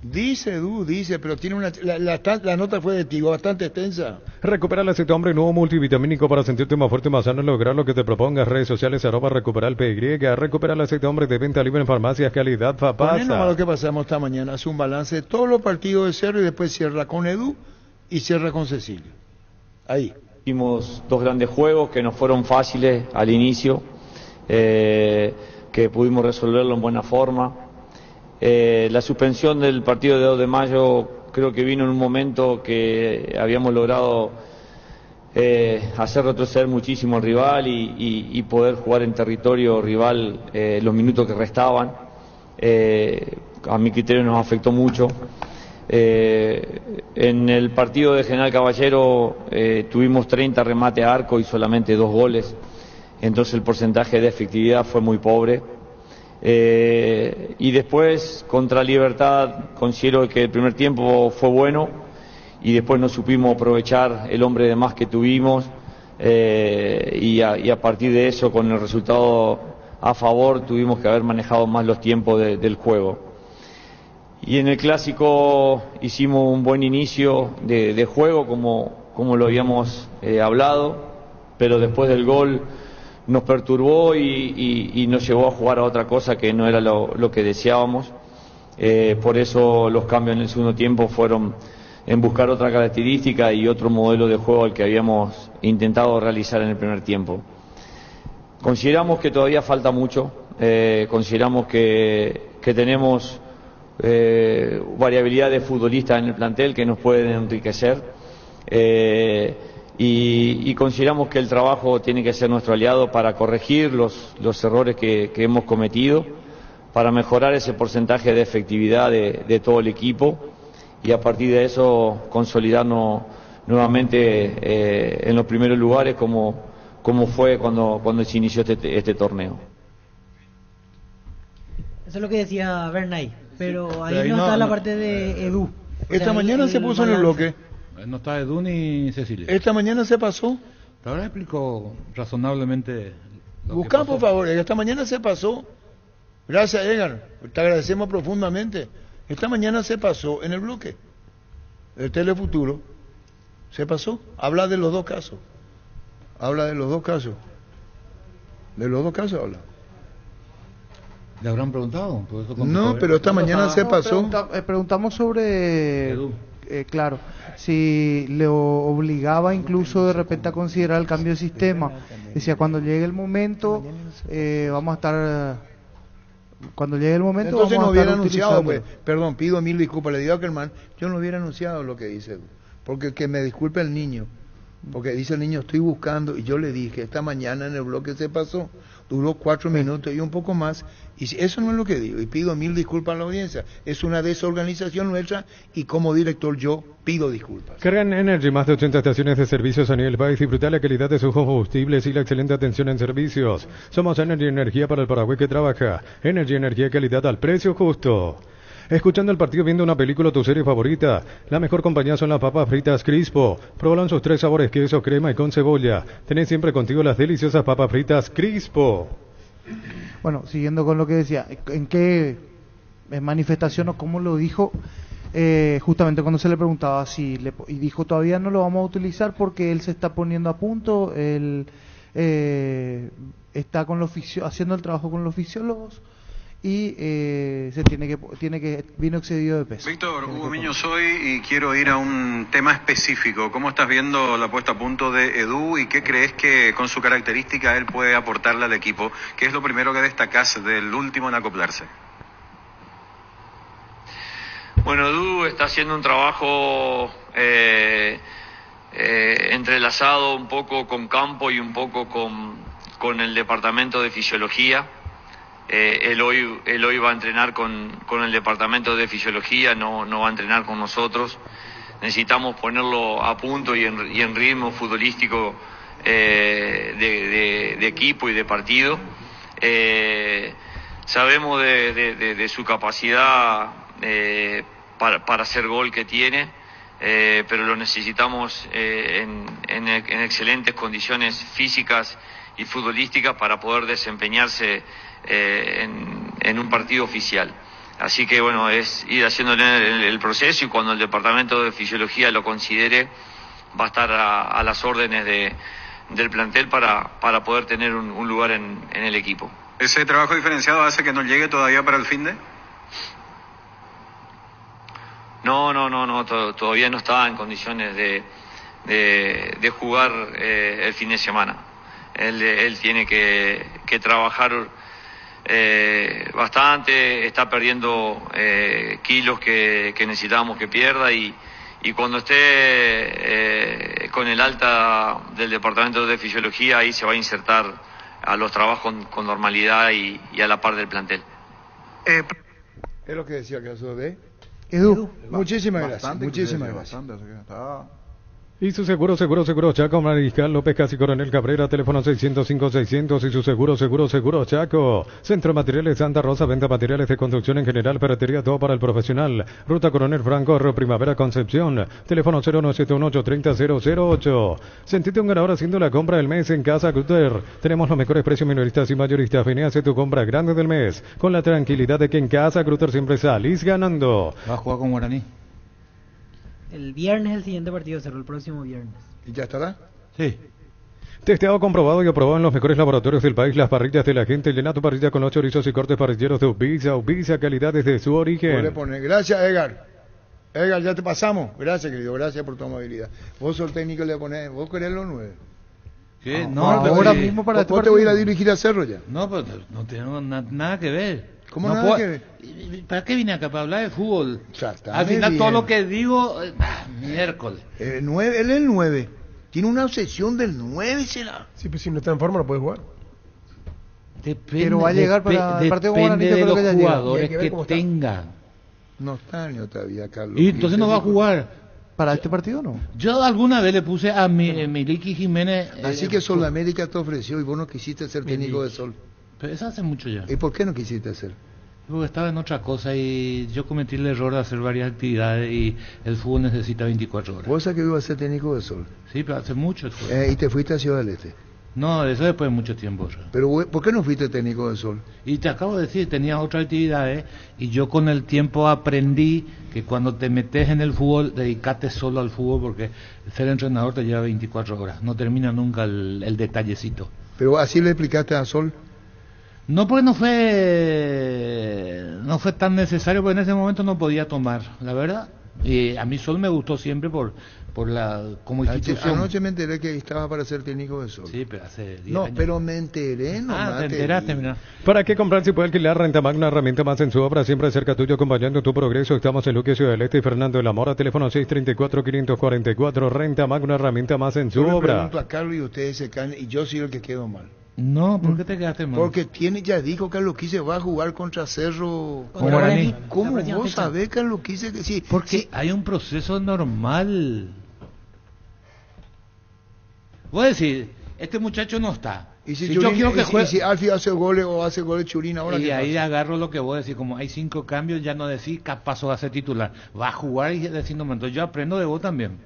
Dice, Edu, pero tiene la nota fue de Tigo bastante extensa. Recupera el aceite hombre nuevo multivitamínico para sentirte más fuerte, más sano y lograr lo que te propongas. Redes sociales @recuperalpy. Recupera el aceite hombre de venta libre en farmacias, calidad Fapasa. Poné nomás lo que pasamos esta mañana, hace un balance de todos los partidos de Cerro y después cierra con Edu y cierra con Cecilio. Ahí. Hicimos dos grandes juegos que no fueron fáciles al inicio, que pudimos resolverlo en buena forma. La suspensión del partido de 2 de mayo creo que vino en un momento que habíamos logrado hacer retroceder muchísimo al rival y poder jugar en territorio rival los minutos que restaban. A mi criterio nos afectó mucho. En el partido de General Caballero tuvimos 30 remates a arco y solamente 2 goles, entonces el porcentaje de efectividad fue muy pobre. Y después contra Libertad considero que el primer tiempo fue bueno y después no supimos aprovechar el hombre de más que tuvimos y a partir de eso, con el resultado a favor, tuvimos que haber manejado más los tiempos del juego. Y en el clásico hicimos un buen inicio de juego como lo habíamos hablado, pero después del gol nos perturbó y nos llevó a jugar a otra cosa que no era lo que deseábamos. Por eso los cambios en el segundo tiempo fueron en buscar otra característica y otro modelo de juego al que habíamos intentado realizar en el primer tiempo. Consideramos que todavía falta mucho, consideramos que tenemos variabilidad de futbolistas en el plantel que nos pueden enriquecer. Y consideramos que el trabajo tiene que ser nuestro aliado para corregir los errores que hemos cometido, para mejorar ese porcentaje de efectividad de todo el equipo y a partir de eso consolidarnos nuevamente en los primeros lugares como fue cuando se inició este torneo. Eso es lo que decía Bernay, pero ahí no está la parte de Edu. Esta mañana se puso en el bloque. No está Edu ni Cecilia. Esta mañana se pasó. Ahora explicó razonablemente. Busca, por favor. Esta mañana se pasó. Gracias, Edgar. Te agradecemos profundamente. Esta mañana se pasó en el bloque. El Telefuturo. Se pasó. Habla de los dos casos. Habla de los dos casos. De los dos casos habla. ¿Le habrán preguntado? No, pero esta mañana se pasó. Preguntamos sobre... claro, si le obligaba incluso de repente a considerar el cambio de sistema. Decía, cuando llegue el momento, vamos a estar... Cuando llegue el momento, entonces vamos no a hubiera estar anunciado, pues, utilizándolo. perdón, pido 1000 disculpas, le digo a Ackerman, yo no hubiera anunciado lo que dice, porque que me disculpe el niño, porque dice el niño, estoy buscando, y yo le dije, esta mañana en el bloque se pasó, duró 4 minutos y un poco más, y eso no es lo que digo, y pido 1000 disculpas a la audiencia, es una desorganización nuestra, y como director yo pido disculpas. Cargan Energy, más de 80 estaciones de servicios a nivel país. Disfrutar la calidad de sus combustibles y la excelente atención en servicios. Somos Energy Energía para el Paraguay que trabaja. Energy Energía y calidad al precio justo. Escuchando el partido, viendo una película o tu serie favorita. La mejor compañía son las papas fritas Crispo. Pruébalo en sus 3 sabores, queso, crema y con cebolla. Tenés siempre contigo las deliciosas papas fritas Crispo. Bueno, siguiendo con lo que decía, ¿en qué manifestación o cómo lo dijo? justamente cuando se le preguntaba si y dijo todavía no lo vamos a utilizar porque él se está poniendo a punto, él está con haciendo el trabajo con los fisiólogos y vino excedido de peso. Víctor, Hugo Miño soy y quiero ir a un tema específico. ¿Cómo estás viendo la puesta a punto de Edu y qué crees que con su característica él puede aportarle al equipo? ¿Qué es lo primero que destacás del último en acoplarse? Bueno, Edu está haciendo un trabajo entrelazado un poco con campo y un poco con el departamento de fisiología. Él hoy va a entrenar con el departamento de fisiología, no va a entrenar con nosotros. Necesitamos ponerlo a punto y en ritmo futbolístico de equipo y de partido. Sabemos de su capacidad para hacer gol que tiene, pero lo necesitamos en excelentes condiciones físicas y futbolísticas para poder desempeñarse en un partido oficial. Así que bueno, es ir haciendo el proceso y cuando el departamento de fisiología lo considere va a estar a las órdenes del plantel para poder tener un lugar en el equipo. ¿Ese trabajo diferenciado hace que no llegue todavía para el finde? No, todavía no está en condiciones de jugar el fin de semana. Él tiene que trabajar bastante, está perdiendo kilos que necesitamos que pierda y cuando esté con el alta del departamento de fisiología ahí se va a insertar a los trabajos con normalidad y a la par del plantel. Es lo que decía que eso de Edu. Muchísimas gracias. Muchísimas gracias. Y su seguro Chaco, Mariscal López Casi Coronel Cabrera, teléfono 605-600 y su seguro Chaco. Centro Materiales Santa Rosa, venta materiales de construcción en general, ferretería, todo para el profesional. Ruta Coronel Franco, Primavera Concepción, teléfono 09718-3008. Sentite un ganador haciendo la compra del mes en Casa Grutter. Tenemos los mejores precios minoristas y mayoristas. Vení a hacer tu compra grande del mes, con la tranquilidad de que en Casa Grutter siempre salís ganando. ¿Va a jugar con Guaraní? El viernes el siguiente partido, cerró el próximo viernes. ¿Y ya estará? Sí. Testeado, comprobado y aprobado en los mejores laboratorios del país, las parrillas de la gente. Llena tu parrilla con los chorizos y cortes parrilleros de Ubisa, calidad desde su origen. Gracias, Edgar. Edgar, ya te pasamos. Gracias, querido. Gracias por tu amabilidad. Vos sos el técnico, le ponés. Vos querés los 9. ¿Qué? Ahora mismo para este partido. ¿Vos te voy a ir a dirigir a Cerro ya? No, pero no tenemos nada que ver. ¿Cómo no nada que ver? ¿Para qué vine acá? Para hablar de fútbol. Exactamente. Al final todo lo que digo, miércoles. El 9, él es el 9. Tiene una obsesión del 9, será. Sí, pues si no está en forma no puede jugar. Pero va a llegar para el partido con Guaraní, de los que ya jugadores que tenga. No está ni todavía, Carlos. Y entonces no va a jugar. ¿Para este partido no? Yo alguna vez le puse a Miliki Jiménez... Así que Sol América te ofreció y vos no quisiste ser técnico de Sol. Pero eso hace mucho ya. ¿Y por qué no quisiste hacer? Porque estaba en otra cosa y yo cometí el error de hacer varias actividades y el fútbol necesita 24 horas. ¿Vos sabés que iba a ser técnico de Sol? Sí, pero hace mucho. ¿Y te fuiste a Ciudad del Este? No, eso después de mucho tiempo. Pero ¿por qué no fuiste técnico de Sol? Y te acabo de decir, tenía otras actividades y yo con el tiempo aprendí que cuando te metes en el fútbol, dedicate solo al fútbol porque ser entrenador te lleva 24 horas, no termina nunca el detallecito. ¿Pero así le explicaste a Sol? No, porque no fue tan necesario, porque en ese momento no podía tomar, la verdad. Y a mí Sol me gustó siempre por como institución. Anoche me enteré que estaba para ser técnico de Sol. Sí, pero hace 10 No, años. pero me enteré, no. Te enteraste, mira. ¿Para qué comprar si puede alquilar Renta Magna, herramienta más en su obra, siempre cerca tuyo, acompañando tu progreso? Estamos en Luque, Ciudad del Este y Fernando de la Mora, teléfono 634-544, Renta Magna, herramienta más en su yo obra. Le pregunto a Carlos y ustedes se caen y yo soy el que quedo mal. No, ¿por qué te quedaste mal? Porque ya dijo Carlos Quise va a jugar contra Cerro. Con Guaraní. ¿Cómo vos sabés, Carlos Quise, que sí? Porque sí. Hay un proceso normal. Voy a decir, este muchacho no está. Y si yo quiero que juegue... y si Alfie hace goles o hace goles Churín ahora. Y ahí agarro lo que voy a decir, como hay 5 cambios, ya no decís capaz va a ser titular. Va a jugar y diciendo, entonces yo aprendo de vos también.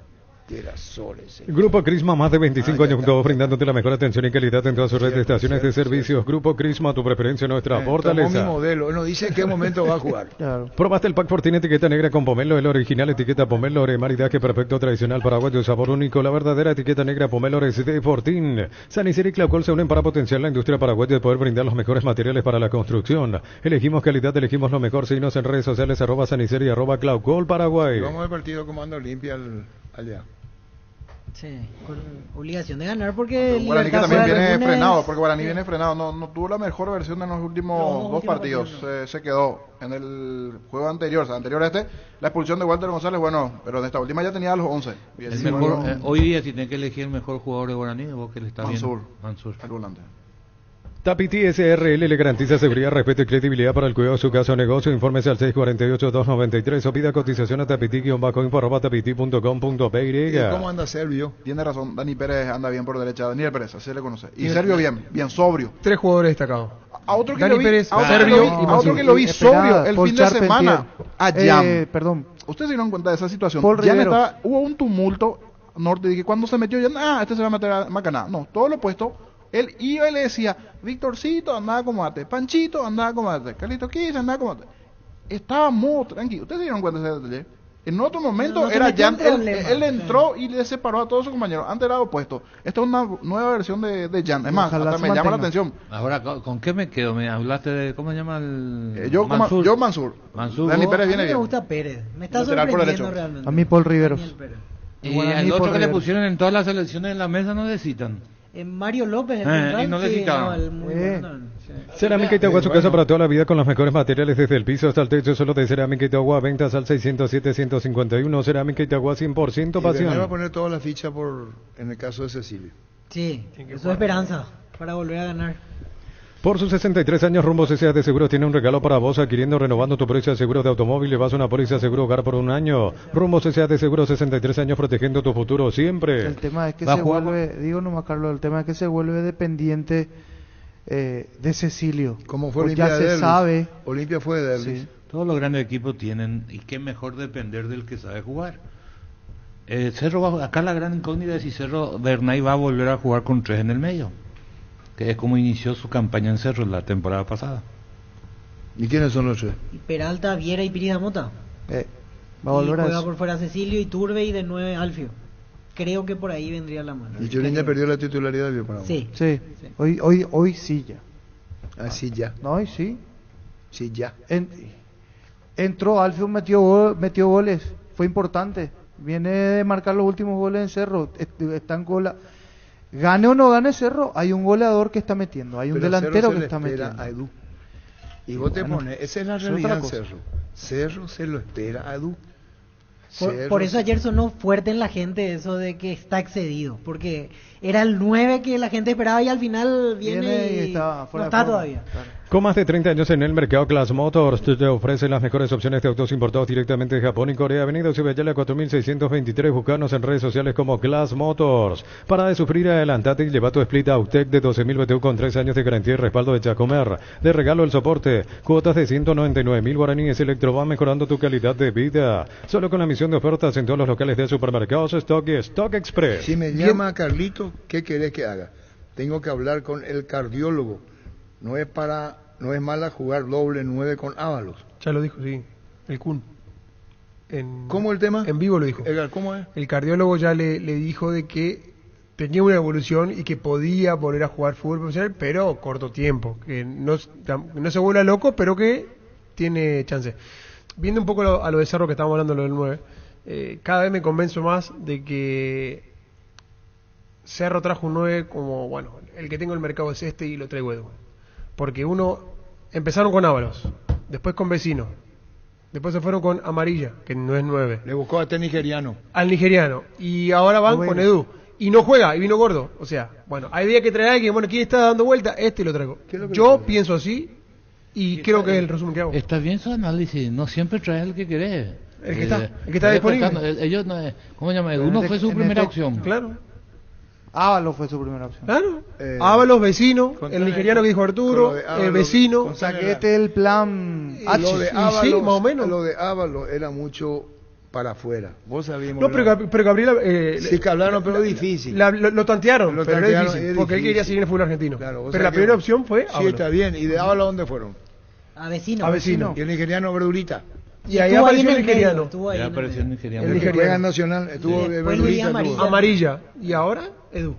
Girasoles. Grupo Crisma, más de 25 años juntos, brindándote la mejor atención y calidad en toda su red de estaciones de servicios. Grupo Crisma, tu preferencia, nuestra fortaleza. Tomó mi modelo, él nos dice en qué momento va a jugar. Probaste el pack Fortín etiqueta negra con pomelo, el original etiqueta pomelo, maridaje perfecto, tradicional, paraguayo, sabor único, la verdadera etiqueta negra pomelo de Fortín. San Isidro y Claucol se unen para potenciar la industria paraguaya y poder brindar los mejores materiales para la construcción. Elegimos calidad, elegimos lo mejor. Síguenos en redes sociales, @San Isidro y @Claucol Paraguay. Vamos al partido Comando Olimpia allá. Sí, con obligación de ganar porque Guaraní que también viene lunes... frenado, porque Guaraní viene frenado, no tuvo la mejor versión en los últimos dos partidos, se quedó en el juego anterior, o sea, anterior a este, la expulsión de Walter González, bueno, pero en esta última ya tenía los 11. El mejor, hoy día si tenés que elegir el mejor jugador de Guaraní, vos que le está viendo. Mansur, el volante. Tapiti SRL le garantiza seguridad, respeto y credibilidad para el cuidado de su casa o negocio. Infórmese al 648-293 o pida cotización a tapiti-info@tapiti.com.py. ¿Cómo anda Servio? Tiene razón, Dani Pérez anda bien por derecha, Daniel Pérez, así le conoce. Y Servio bien sobrio. 3 jugadores destacados. A otro que Dani lo vi, Pérez, a otro Servio que lo vi sobrio el fin de semana. A Jam. Perdón. Ustedes se dieron cuenta de esa situación. Jam hubo un tumulto norte, dije, cuando se metió ya, este se va a meter a Macaná. No, todo lo opuesto. Él iba y le decía, Victorcito, andaba como ate, Panchito, andaba como ate, Carlito Quis, andaba como ate. Estaba muy tranquilo. ¿Ustedes se dieron cuenta de ese detalle? En otro momento era Jan, él entró y le separó a todos sus compañeros. Antes era opuesto. Esta es una nueva versión de Jan. Es más, hasta me llama la atención. Ahora, ¿con qué me quedo? ¿Me hablaste de cómo se llama el...? Yo Mansur. Dani Pérez viene me bien. gusta Pérez. Me está sorprendiendo realmente. A mí Paul Riveros. Y el otro que le pusieron en todas las selecciones en la mesa no necesitan. Mario López, y no le citaron. Cerámica Itagua, su casa para toda la vida con los mejores materiales desde el piso hasta el techo, solo de Cerámica Itagua, ventas al 607-151, Cerámica Itagua 100% pasión. Y va a poner toda la ficha en el caso de Cecilio. Sí, eso es esperanza para volver a ganar. Por sus 63 años, Rumbo CCA de Seguros tiene un regalo para vos, adquiriendo, renovando tu póliza de seguro de automóvil, le vas a una póliza de seguro hogar por un año. Rumbo CCA de Seguros, 63 años protegiendo tu futuro siempre. El tema es que se vuelve, digo nomás Carlos, el tema es que se vuelve dependiente de Cecilio. Como fue Olimpia ya se Derlis. sabe. Olimpia fue de Derlis. Sí. Todos los grandes equipos tienen, y qué mejor depender del que sabe jugar. Cerro acá la gran incógnita es si Cerro Bernay va a volver a jugar con 3 en el medio, que es como inició su campaña en Cerro la temporada pasada. ¿Y quiénes son los 3? Y Peralta, Viera y Pirida Mota. Va a volver y a juega eso. por fuera Cecilio y Turbe y de 9 Alfio. Creo que por ahí vendría la mano. Y Chulín ya perdió la titularidad del Paraguay. Sí. Sí. Hoy sí ya. Así ya. No, hoy sí. Sí ya. Entró Alfio, metió goles. Fue importante. Viene de marcar los últimos goles en Cerro. Está en gola. Gane o no gane Cerro, hay un goleador que está metiendo, hay un delantero que está metiendo. A Edu. Y vos te pones, esa es la realidad en Cerro. Cerro se lo espera a Edu. Por eso ayer sonó fuerte en la gente eso de que está excedido, porque era el 9 que la gente esperaba y al final viene y está no está todavía. Claro. Con más de 30 años en el mercado, Class Motors te ofrece las mejores opciones de autos importados directamente de Japón y Corea. Avenida Ciudadela 4623, buscarnos en redes sociales como Class Motors. Para de sufrir, adelantate y lleva tu Split Autec de 12.000 BTU con 3 años de garantía y respaldo de Chacomer. De regalo el soporte, cuotas de 199.000 guaraníes. Electrovan, mejorando tu calidad de vida. Solo con la misión de ofertas en todos los locales de supermercados Stock y Stock Express. Si me llama Carlito, ¿qué querés que haga? Tengo que hablar con el cardiólogo. No es mala jugar doble 9 con Ábalos. Ya lo dijo, sí. El Kun. ¿Cómo el tema? En vivo lo dijo. ¿Cómo es? El cardiólogo ya le dijo de que tenía una evolución y que podía volver a jugar fútbol profesional, pero corto tiempo. Que no se vuelva loco, pero que tiene chance. Viendo un poco a lo de Cerro que estábamos hablando, lo del 9, cada vez me convenzo más de que Cerro trajo un 9 como, bueno, el que tengo en el mercado es este y lo traigo Edu. Porque empezaron con Ábalos, después con Vecino, después se fueron con Amarilla, que no es 9. Le buscó a este nigeriano. Al nigeriano. Y ahora van con Edu. Y no juega, y vino gordo. O sea, bueno, hay día que traer a alguien, bueno, ¿quién está dando vuelta? Este lo traigo. Yo pienso así, y creo que es el resumen que hago. Está bien su análisis, no siempre traes el que querés. El que está disponible. Ellos, ¿cómo se llama? Edu no fue su primera opción. Claro. Ábalos fue su primera opción. Claro. Ábalos, Vecino, el nigeriano que dijo Arturo, el Vecino. O sea que este es el plan Lo de Ábalos, sí, más o menos. Lo de Ábalos era mucho para afuera. Vos sabíamos. No, pero Gabriel... sí, que hablaron, pero difícil. Lo tantearon, pero era difícil, es porque él difícil. quería seguir en el fútbol argentino. Claro, pero la primera opción fue Sí, está bien. ¿Y de Ábala dónde fueron? A vecino. A vecino. Y el nigeriano Verdurita. Y ahí apareció el nigeriano. Ya apareció el nigeriano. El que juega en Nacional, estuvo Verdurita. Amarilla. Y ahora, Edu.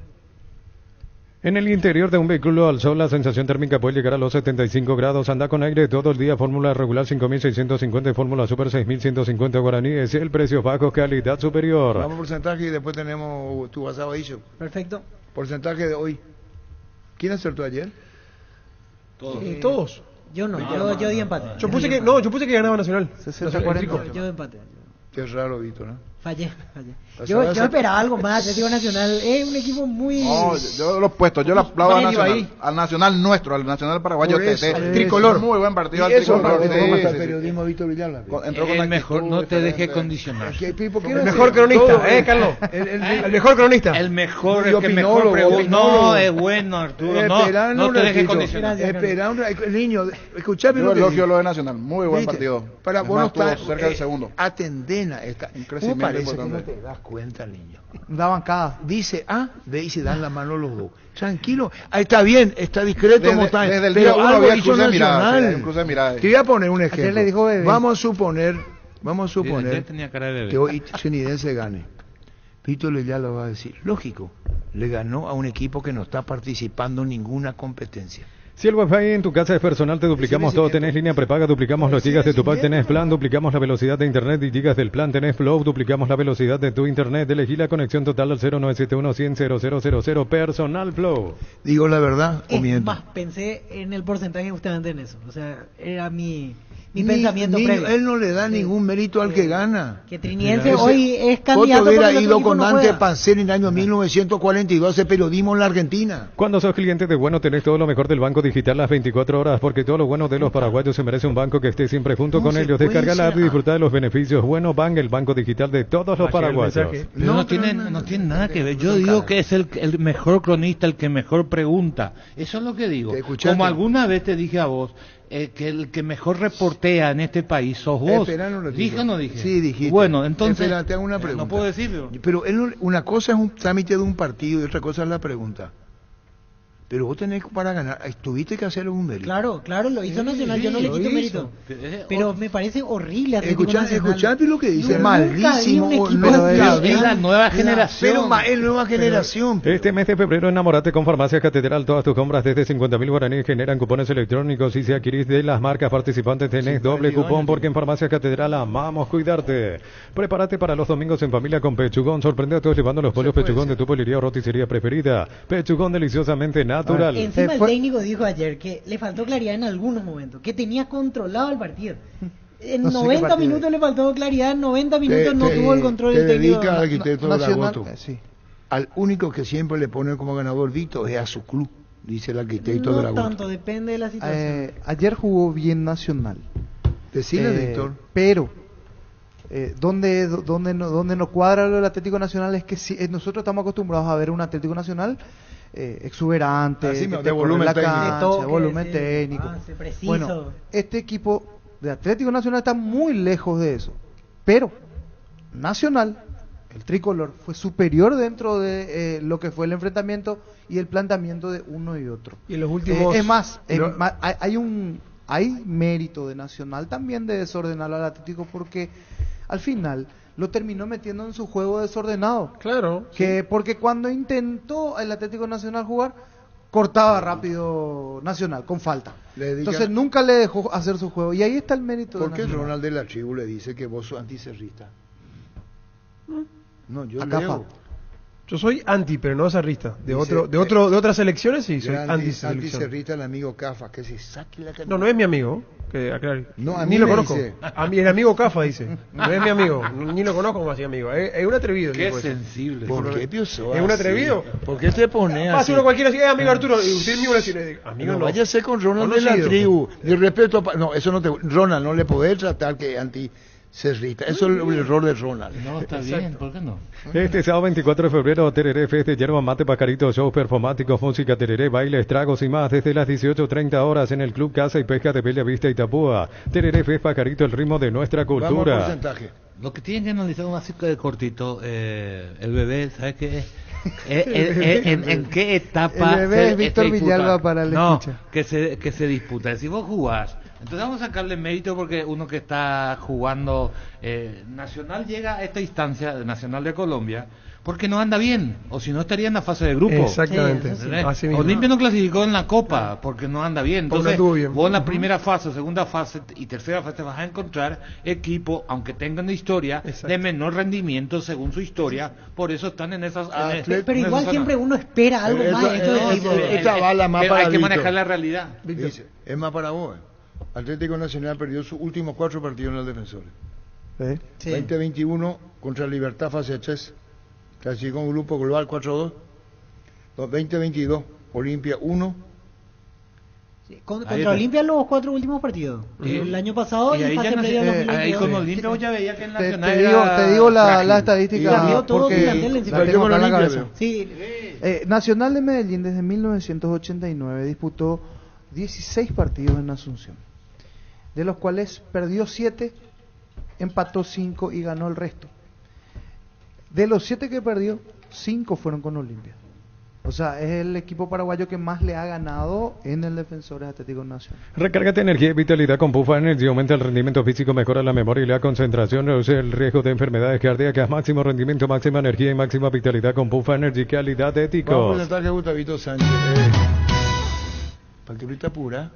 En el interior de un vehículo al sol la sensación térmica puede llegar a los 75 grados. Anda con aire todo el día. Fórmula regular 5.650 y fórmula super 6.150 guaraníes. El precio bajo, calidad superior. Vamos porcentaje y después tenemos tu WhatsApp dicho. Perfecto. Porcentaje de hoy. ¿Quién acertó ayer? Todos. Yo no, yo di empate. Yo puse que ganaba Nacional. 60-40. Yo empate. Qué raro, Víctor, ¿no? Fallé. Yo esperaba algo más. Atlético Nacional es un equipo muy... No, yo lo he puesto, yo le aplaudo al Nacional nuestro, al Nacional paraguayo. Al tricolor. Muy buen partido al Eso tricolor. es periodismo, Víctor Villalba. El mejor, no te dejes condicionar. El mejor cronista, Carlos. El mejor cronista. El mejor, el que mejor pregunta. No, es bueno, Arturo. No te dejes condicionar. Espera, niño, escuchame Yo lo que elogio lo de Nacional. Muy buen partido. Para vos no estar cerca del segundo. Atendena esta. Un crecimiento parece que no importante. te das cuenta, niño. Da bancada. Dice A, ve y se dan la mano los dos. Tranquilo. Ahí está bien, está discreto como está. Desde el pero día uno algo había hizo cruce de mirada. Nacional. Un cruce de mirada. Te voy a poner un Ayer le ejemplo. dijo bebé. Vamos a suponer Tenía cara de bebé. que hoy Cenidense gane. Víctor ya lo va a decir. Lógico, le ganó a un equipo que no está participando en ninguna competencia. Si el Wi-Fi en tu casa es personal, te duplicamos todo. Tenés línea prepaga, duplicamos los gigas de tu pack. Tenés plan, duplicamos la velocidad de internet y gigas del plan. Tenés Flow, duplicamos la velocidad de tu internet. Elegí la conexión total al 0971-100-0000. Personal Flow. Digo la verdad o miento. Más, pensé en el porcentaje justamente en eso. O sea, era mi pensamiento previo. Él no le da ningún mérito al que gana. Que Triniense hoy es candidato. Otro hubiera porque el ido otro con equipo no Dante juega. Panceri en el año 1942 a hacer periodismo en la Argentina. Cuando sos cliente de Bueno, tenés todo lo mejor del Banco Digital las 24 horas, porque todo lo bueno de los paraguayos se merece un banco que esté siempre junto con ellos. Descarga la app y disfruta de los beneficios. Bueno Bank, el banco digital de todos los paraguayos. No tiene nada que ver. Yo digo que es el mejor cronista, el que mejor pregunta. Eso es lo que digo. Como alguna vez te dije a vos, que el que mejor reportea en este país sos vos. ¿Dije o no dije? Sí, dijiste. Bueno, entonces... Espera, te hago una pregunta. No puedo decirlo. Pero una cosa es un trámite de un partido y otra cosa es la pregunta. Pero vos tenés para ganar, tuviste que hacerle un mérito. Claro, lo hizo Nacional, yo no le quito mérito. Pero me parece horrible. Escuchate lo que dice, malísimo. Es la nueva generación. Pero es nueva generación. Este mes de febrero enamorate con Farmacia Catedral. Todas tus compras desde 50.000 guaraníes generan cupones electrónicos y si adquirís de las marcas participantes tenés doble cupón porque en Farmacia Catedral amamos cuidarte. Prepárate para los domingos en familia con Pechugón. Sorprende a todos llevando los pollos Pechugón de tu pollería o roticería preferida. Pechugón deliciosamente natural. Encima el técnico dijo ayer que le faltó claridad en algunos momentos, que tenía controlado el partido. En 90 minutos le faltó claridad, en 90 minutos no tuvo el control del técnico. Dedica al arquitecto Dragoto. Al único que siempre le pone como ganador Víctor es a su club, dice el arquitecto Dragoto. No tanto, depende de la situación. Ayer jugó bien Nacional. Decile, Víctor. Pero donde nos cuadra lo del Atlético Nacional es que nosotros estamos acostumbrados a ver un Atlético Nacional exuberante, de volumen técnico. Volumen técnico. Bueno, este equipo de Atlético Nacional está muy lejos de eso. Pero Nacional, el tricolor, fue superior dentro de lo que fue el enfrentamiento y el planteamiento de uno y otro. Y en los últimos... hay mérito de Nacional también de desordenar al Atlético porque al final lo terminó metiendo en su juego desordenado. Claro. Porque cuando intentó el Atlético Nacional jugar, cortaba rápido Nacional, con falta. Entonces nunca le dejó hacer su juego. Y ahí está el mérito de Nacional. ¿Por qué Ronald de la Tribu le dice que vos sos anticerrista? No, yo leo. Yo soy anti, pero no zarrista. De otras elecciones sí, soy anticerrista el amigo Cafa, que se saque la cantidad. No es mi amigo, que aclare. No, ni lo conozco. A mí el amigo Cafa dice. No es mi amigo, ni lo conozco como así amigo. Es un atrevido. Qué sensible. ¿Por qué pienso? Es un atrevido. ¿Por qué te pones así? Pasa uno cualquiera así, amigo Arturo, y usted mismo le dice, amigo no. Váyase con Ronald de la Tribu. De respeto no, eso no te... Ronald, no le podés tratar que anticerrista. Eso es el error de Ronald. No, está bien, ¿por qué no? Este sábado 24 de febrero, Tereré, Fest de Yerba Mate, Pacarito, shows performáticos, música, Tereré, bailes, tragos y más desde las 18:30 horas en el Club Caza y Pesca de Bella Vista, Itapúa. Tereré, Fest, Pacarito, el ritmo de nuestra cultura. Vamos al porcentaje. Lo que tienen que analizar un así de cortito, el bebé, ¿sabes qué es? ¿En qué etapa el bebé es Víctor disputa? Villalba para el escucha. Que se disputa. Si vos jugás, entonces vamos a sacarle mérito porque uno que está jugando, Nacional llega a esta instancia, Nacional de Colombia, porque no anda bien, o si no estaría en la fase de grupo. Exactamente. Sí, Olimpia no clasificó en la Copa porque no anda bien. Entonces, vos en la primera fase, segunda fase y tercera fase te vas a encontrar equipos, aunque tengan historia, de menor rendimiento según su historia, por eso están en esas... pero igual siempre uno espera algo más de estos equipos. Esta bala más pero para hay que Víctor. manejar la realidad. Dice, es más para vos. Atlético Nacional perdió sus últimos 4 partidos en el Defensores. Sí. 2021 contra Libertad fase 3. Clasificó un grupo global 4-2. 2022, Olimpia 1. Sí, contra Olimpia los 4 últimos partidos. El año pasado y ahí fase ya previa al 2022. ahí con Olimpia ya veía que en Nacional te digo la estadística porque la tengo acá en la cabeza. Sí. Nacional de Medellín desde 1989 disputó 16 partidos en Asunción, de los cuales perdió 7, empató 5 y ganó el resto. De los 7 que perdió, 5 fueron con Olimpia. O sea, es el equipo paraguayo que más le ha ganado en el Defensores Atlético Nacional. Recárgate energía y vitalidad con Pufa Energy. Aumenta el rendimiento físico, mejora la memoria y la concentración, reduce el riesgo de enfermedades cardíacas. Máximo rendimiento, máxima energía y máxima vitalidad con Pufa Energy. Calidad de éticos. Vamos a presentar a Gustavito Sánchez. Facturita pura.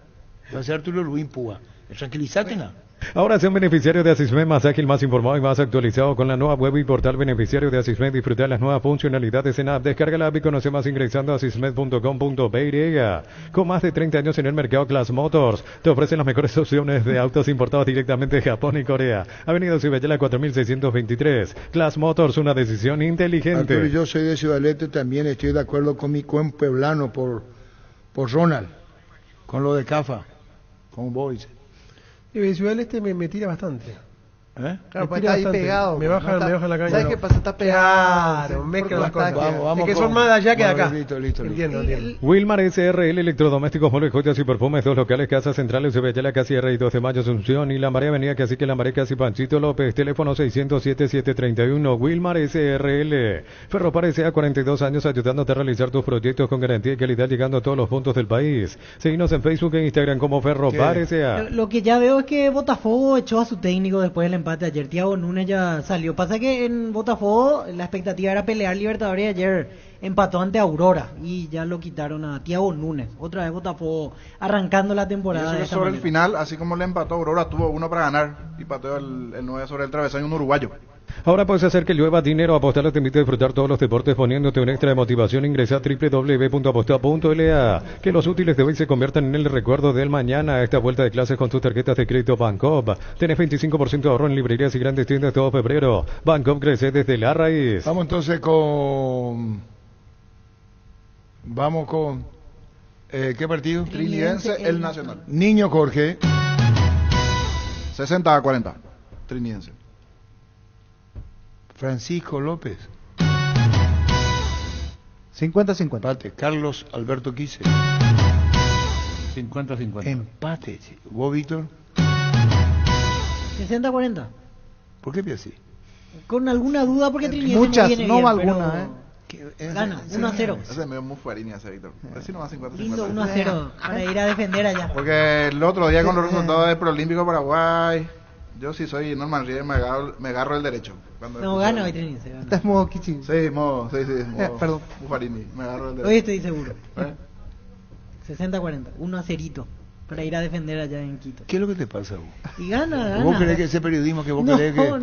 Va a ser Arturo Luis Púa. Tranquilízate, ¿no? Ahora sea un beneficiario de Asismed más ágil, más informado y más actualizado con la nueva web y portal beneficiario de Asismed. Disfruta las nuevas funcionalidades en app. Descarga la app y conoce más ingresando a asismed.com.py. Con más de 30 años en el mercado, Class Motors te ofrecen las mejores opciones de autos importados directamente de Japón y Corea. Avenida Ciudadela 4623. Class Motors, una decisión inteligente. Arturo, yo soy de Ciudad del Este, también estoy de acuerdo con mi pueblano por Ronald, con lo de CAFA, con Boys. Y Ciudad del Este me tira bastante. Claro, pues está ahí pegado. Me baja la caña. ¿Sabes qué pasa? Está pegado. Claro, mezcla las cosas. Vamos, es que son más de allá que de acá. Listo. Entiendo. Wilmar SRL, electrodomésticos, muebles, joyas y perfumes, 2 locales, Casa Central, Eusebio Casi R y 12 de Mayo, Asunción y La María Avenida Cacique, La María Casi Panchito López, teléfono 607-731, Wilmar SRL. Ferropar S.A. 42 años ayudándote a realizar tus proyectos con garantía y calidad, llegando a todos los puntos del país. Seguinos en Facebook e Instagram como Ferropar S.A. Lo que ya veo es que Botafogo echó a su técnico después del empate ayer. Thiago Núñez ya salió. Pasa que en Botafogo la expectativa era pelear Libertadores y ayer empató ante Aurora y ya lo quitaron a Thiago Núñez. Otra vez Botafogo arrancando la temporada. Y eso sobre el final, así como le empató Aurora, tuvo uno para ganar y pateó el 9 sobre el travesaño, un uruguayo. Ahora puedes hacer que llueva dinero. Apostar te invita a disfrutar todos los deportes poniéndote un extra de motivación. Ingresa a www.apostar.la. Que los útiles de hoy se conviertan en el recuerdo del mañana. Esta vuelta de clases con tus tarjetas de crédito Bancopp. Tenés 25% de ahorro en librerías y grandes tiendas todo febrero. Bancopp crece desde la raíz. Vamos entonces con... ¿qué partido? Trinidense, el Nacional. Niño Jorge. 60-40. Trinidense. Francisco López. 50-50. Empate. Carlos Alberto Quise. 50-50. Empate. ¿Vos, Víctor? 60-40. ¿Por qué piensas así? Con alguna duda porque Trinidense muchas, viene no bien, alguna, Gana, 1-0. Ese medio Muffarini ese, Víctor. Así nomás 50-50. Lindo 1-0 para ir a defender allá. Porque el otro día con los resultados del Preolímpico Paraguay, yo sí soy Norman Rieder, me agarro el derecho. No, gana hoy Trinidense. Estás modo Kichi. Sí, modo perdón. Muffarini, me agarro el derecho. Hoy estoy seguro. 60-40, 1-0 para ir a defender allá en Quito. ¿Qué es lo que te pasa, vos? Y gana. ¿Vos crees que ese periodismo que vos crees que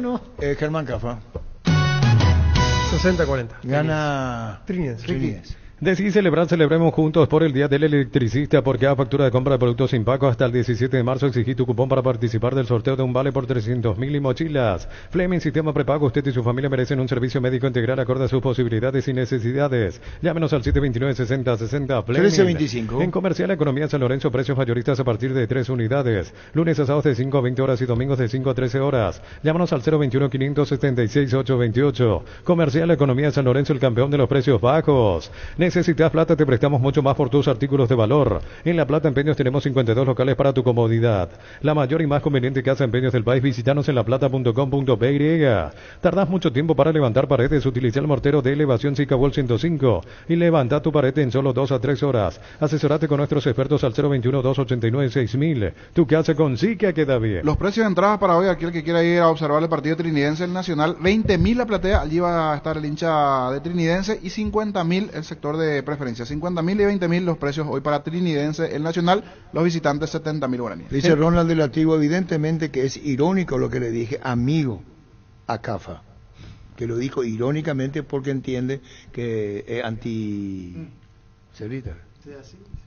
es Germán Cafa? 60-40. Gana Trinidense. Decidí celebrar, celebremos juntos por el Día del Electricista. Por cada factura de compra de productos sin pago hasta el 17 de marzo exigí tu cupón para participar del sorteo de un vale por 300.000 y mochilas. Fleming Sistema Prepago, usted y su familia merecen un servicio médico integral acorde a sus posibilidades y necesidades. Llámenos al 729-6060 Fleming. 1325. En Comercial Economía San Lorenzo, precios mayoristas a partir de 3 unidades. Lunes a sábados de 5 a 20 horas y domingos de 5 a 13 horas. Llámanos al 021-576-828. Comercial Economía San Lorenzo, el campeón de los precios bajos. ¿Necesitas plata? Te prestamos mucho más por tus artículos de valor. En La Plata Empeños tenemos 52 locales para tu comodidad. La mayor y más conveniente casa de empeños del país. Visítanos en laplata.com.py. ¿Tardás mucho tiempo para levantar paredes? Utiliza el mortero de elevación Sicabol 105 y levanta tu pared en solo 2 a 3 horas. Asesorate con nuestros expertos al 021-289-6000. Tu casa con Sica queda bien. Los precios de entradas para hoy, aquel que quiera ir a observar el partido trinidense, el Nacional, 20.000 la platea, allí va a estar el hincha de Trinidense, y 50.000 el sector de preferencia. 50.000 y 20.000 los precios hoy para Trinidense, el Nacional, los visitantes 70.000 guaraníes. Dice Ronald del Activo, evidentemente que es irónico lo que le dije, amigo a Cafa, que lo dijo irónicamente porque entiende que es anti... Cerita.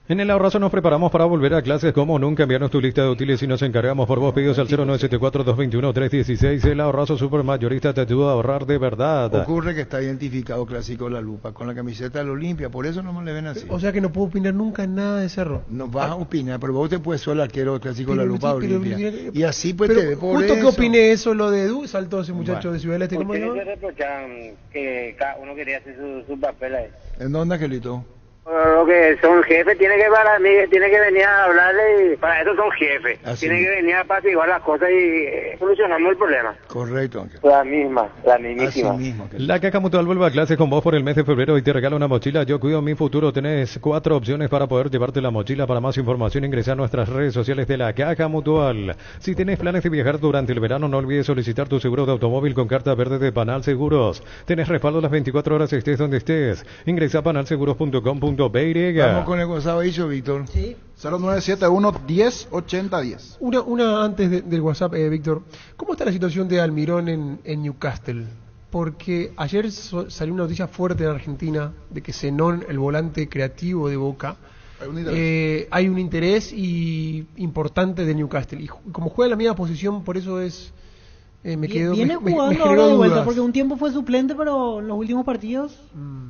En el Ahorrazo nos preparamos para volver a clases como nunca. Enviarnos tu lista de útiles y nos encargamos por vos. Pedidos al 0974-221-316. El Ahorrazo Supermayorista te ayuda a ahorrar de verdad. Ocurre que está identificado Clásico La Lupa con la camiseta del Olimpia, por eso no le ven así. O sea que no puedo opinar nunca en nada de Cerro. No vas a opinar, pero vos te puedes ser el arquero del Clásico La Lupa Olimpia. Y así pues pero te ve por justo eso. que opiné eso, lo de Edu, saltó ese muchacho de Ciudad del Este. ¿Por ¿Cómo qué se no llama? se reprochan que cada uno quería hacer su papel ahí? ¿En dónde, Angelito? Lo que son jefes, tiene que venir a hablarle, y para eso son jefes. Tienen que venir a apaciguar las cosas y solucionamos el problema. Correcto, Ángel. La mismísima. La Caja Mutual vuelve a clases con vos por el mes de febrero y te regala una mochila. Yo cuido mi futuro. Tenés 4 opciones para poder llevarte la mochila. Para más información ingresa a nuestras redes sociales de la Caja Mutual. Si tenés planes de viajar durante el verano, no olvides solicitar tu seguro de automóvil con carta verde de Panal Seguros. Tenés respaldo las 24 horas estés donde estés. Ingresa a panalseguros.com.py. Vamos con el WhatsApp dicho, Víctor. Sí. 0971-108010. Una antes del WhatsApp, Víctor. ¿Cómo está la situación de Almirón en Newcastle? Porque ayer salió una noticia fuerte en Argentina de que Zenón, el volante creativo de Boca, hay un interés importante de Newcastle. Y como juega en la misma posición, por eso es... viene jugando ahora de vuelta, porque un tiempo fue suplente, pero en los últimos partidos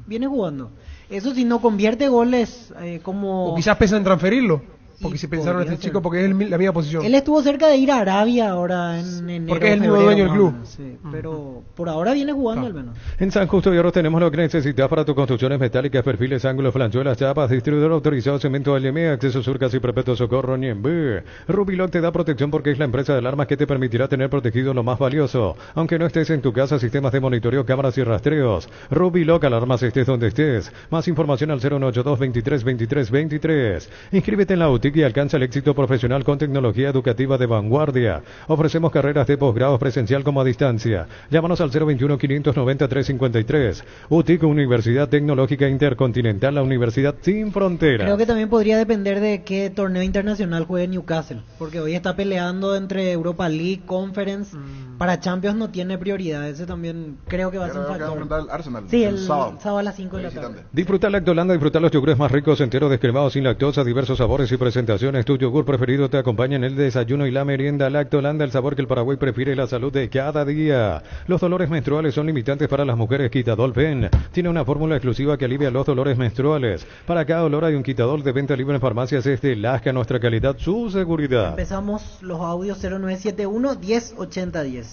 viene jugando. Eso si no convierte goles como... O quizás pensan en transferirlo, porque si pensaron en este chico, porque es la misma posición. Él estuvo cerca de ir a Arabia ahora en enero. Porque es el nuevo dueño del club. Sí, pero por ahora viene jugando al menos. En San Justo de Oro tenemos lo que necesitas para tus construcciones metálicas, perfiles, ángulos, flanchuelas, chapas, distribuidor autorizado, cemento LM, acceso sur, casi perpetuo socorro, Niembé. Rubiloc te da protección porque es la empresa de alarmas que te permitirá tener protegido lo más valioso. Aunque no estés en tu casa, sistemas de monitoreo, cámaras y rastreos. Rubiloc, alarmas estés donde estés. Más información al 092-23-23-23. Inscríbete en la UTIC y alcanza el éxito profesional con tecnología educativa de vanguardia. Ofrecemos carreras de posgrados presencial como a distancia. Llámanos al 021-590-353. UTIC, Universidad Tecnológica Intercontinental, la Universidad sin fronteras. Creo que también podría depender de qué torneo internacional juegue Newcastle, porque hoy está peleando entre Europa League, Conference. Para Champions no tiene prioridad. Ese también creo que va a ser un factor. El Arsenal, sí, el sábado a las 5 de la tarde. Disfruta Lactolanda, disfruta los yogures más ricos, enteros, descremados, sin lactosa, diversos sabores y presentaciones. Tu yogur preferido te acompaña en el desayuno y la merienda. Lactolanda, el sabor que el Paraguay prefiere, la salud de cada día. Los dolores menstruales son limitantes para las mujeres. Quitadol Pen tiene una fórmula exclusiva que alivia los dolores menstruales. Para cada dolor hay un Quitadol de venta libre en farmacias. Es de Lasca, nuestra calidad, su seguridad. Empezamos los audios 0971-108010.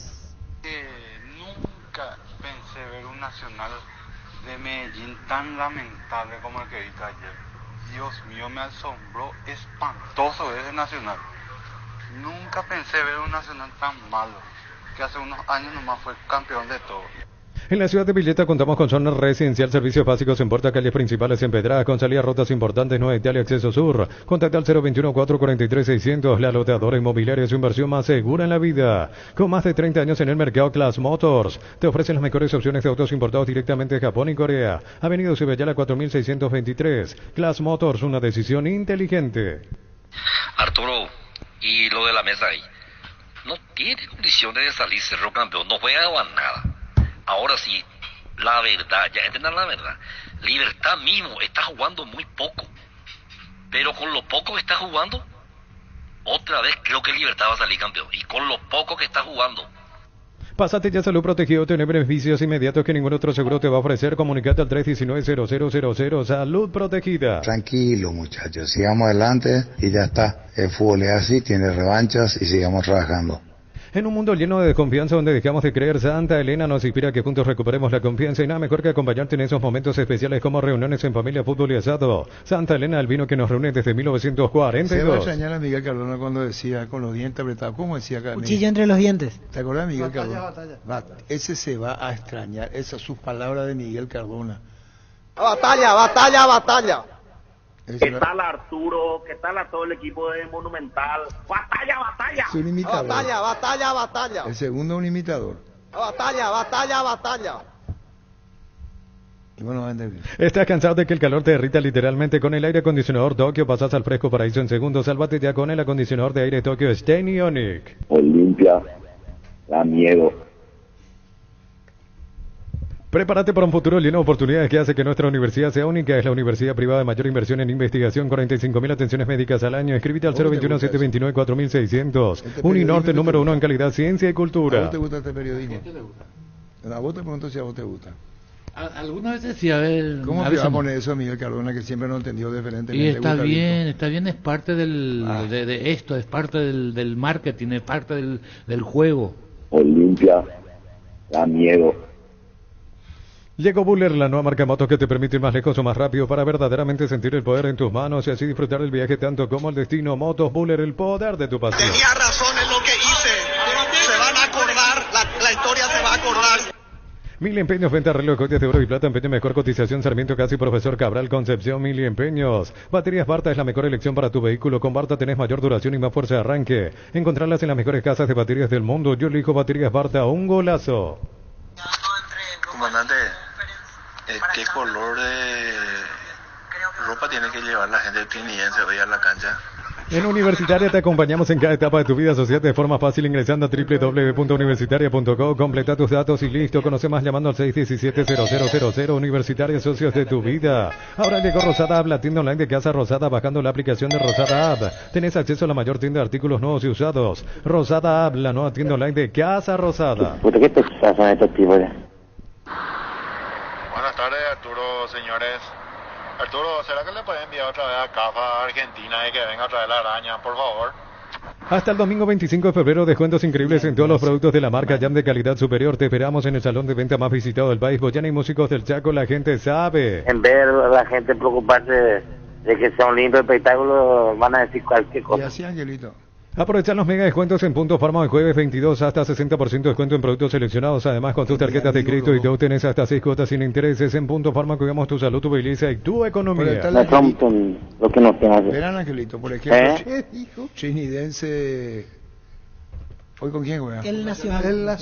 Nunca pensé ver un Nacional de Medellín tan lamentable como el que vi ayer. Dios mío, me asombró espantoso ese Nacional. Nunca pensé ver un Nacional tan malo, que hace unos años nomás fue campeón de todo. En la ciudad de Villeta contamos con zona residencial, servicios básicos en puertas, calles principales empedradas, con salidas rutas importantes, Nueva Italia, acceso sur. Contacta al 021-443-600, la loteadora inmobiliaria es su inversión más segura en la vida. Con más de 30 años en el mercado, Class Motors te ofrecen las mejores opciones de autos importados directamente de Japón y Corea. Avenida Cibeyala 4623. Class Motors, una decisión inteligente. Arturo, y lo de la mesa ahí. No tiene condiciones de salir Cerro campeón, no juega a nada. Ahora sí, la verdad, ya entiendan la verdad. Libertad mismo está jugando muy poco. Pero con lo poco que está jugando, otra vez creo que Libertad va a salir campeón. Y con lo poco que está jugando. Pásate ya Salud Protegido, tener beneficios inmediatos que ningún otro seguro te va a ofrecer. Comunicate al 319-0000, Salud Protegida. Tranquilo, muchachos, sigamos adelante y ya está. El fútbol es así, tiene revanchas y sigamos trabajando. En un mundo lleno de desconfianza donde dejamos de creer, Santa Elena nos inspira a que juntos recuperemos la confianza y nada mejor que acompañarte en esos momentos especiales como reuniones en familia, fútbol y asado. Santa Elena, el vino que nos reúne desde 1942. Se va a extrañar a Miguel Cardona cuando decía con los dientes apretados. ¿Cómo decía acá? Cuchillo entre los dientes. ¿Te acordás de Miguel Batalla, Cardona? Ese se va a extrañar. Esas sus palabras de Miguel Cardona. Batalla, batalla, batalla. ¿Qué tal Arturo? ¿Qué tal a todo el equipo de Monumental? ¡Batalla, batalla! Es un imitador. Batalla, batalla, batalla. El segundo un imitador. Batalla, batalla, batalla. Y bueno, ¿Estás cansado de que el calor te derrita literalmente? Con el aire acondicionador Tokio pasas al fresco paraíso en segundos. Sálvate ya con el acondicionador de aire Tokio Stenionic. Olimpia da miedo. Prepárate para un futuro lleno de oportunidades que hace que nuestra universidad sea única. Es la universidad privada de mayor inversión en investigación, 45.000 atenciones médicas al año. Escríbete al 021-729-4600. Uninorte número 1 en calidad, ciencia y cultura. ¿A vos te gusta este periodismo? A vos te pregunto si a vos te gusta. Alguna vez decía, a ver... ¿Cómo te va a poner eso a Miguel Cardona, que siempre no entendió diferentemente? Y está bien, es parte de esto, es parte del marketing, es parte del juego. Olimpia da miedo. Llegó Buller, la nueva marca de motos que te permite ir más lejos o más rápido para verdaderamente sentir el poder en tus manos y así disfrutar del viaje tanto como el destino. Motos Buller, el poder de tu pasión. Tenía razón en lo que hice. Se van a acordar, la historia se va a acordar. Mil Empeños, venta reloj, coches de oro y plata, empeño mejor cotización, Sarmiento Casi, Profesor Cabral, Concepción, Mil Empeños. Baterías Barta es la mejor elección para tu vehículo. Con Barta tenés mayor duración y más fuerza de arranque. Encontrarlas en las mejores casas de baterías del mundo. Yo elijo Baterías Barta, un golazo. Comandante, ¿qué color de ropa tiene que llevar la gente trinidense hoy a la cancha? En Universitaria te acompañamos en cada etapa de tu vida. Asociate de forma fácil ingresando a www.universitaria.co. Completa tus datos y listo. Conoce más llamando al 617-0000. Universitaria, socios de tu vida. Ahora llegó Rosada App, la tienda online de Casa Rosada. Bajando la aplicación de Rosada App tenés acceso a la mayor tienda de artículos nuevos y usados. Rosada App, la nueva tienda online de Casa Rosada. ¿Por qué te pasan estos tipos? Buenas tardes, Arturo, señores. Arturo, ¿será que le puede enviar otra vez a CAFA Argentina y que venga a traer la araña, por favor? Hasta el domingo 25 de febrero, descuentos increíbles en todos los productos de la marca Jam de calidad superior. Te esperamos en el salón de venta más visitado del país. Boyana y Músicos del Chaco, la gente sabe. En vez de la gente preocuparse de que sea un lindo espectáculo, van a decir cualquier cosa. Y así, Angelito. Aprovechar los mega descuentos en Punto Farma el jueves 22 hasta 60% de descuento en productos seleccionados. Además, con tus tarjetas de crédito y tú tenés hasta 6 cuotas sin intereses. En Punto Farma cuidamos tu salud, tu belleza y tu economía. Lo que nos tenga. Verán, Angelito, por ejemplo, Trinidense. ¿Hoy con quién juega? El Nacional.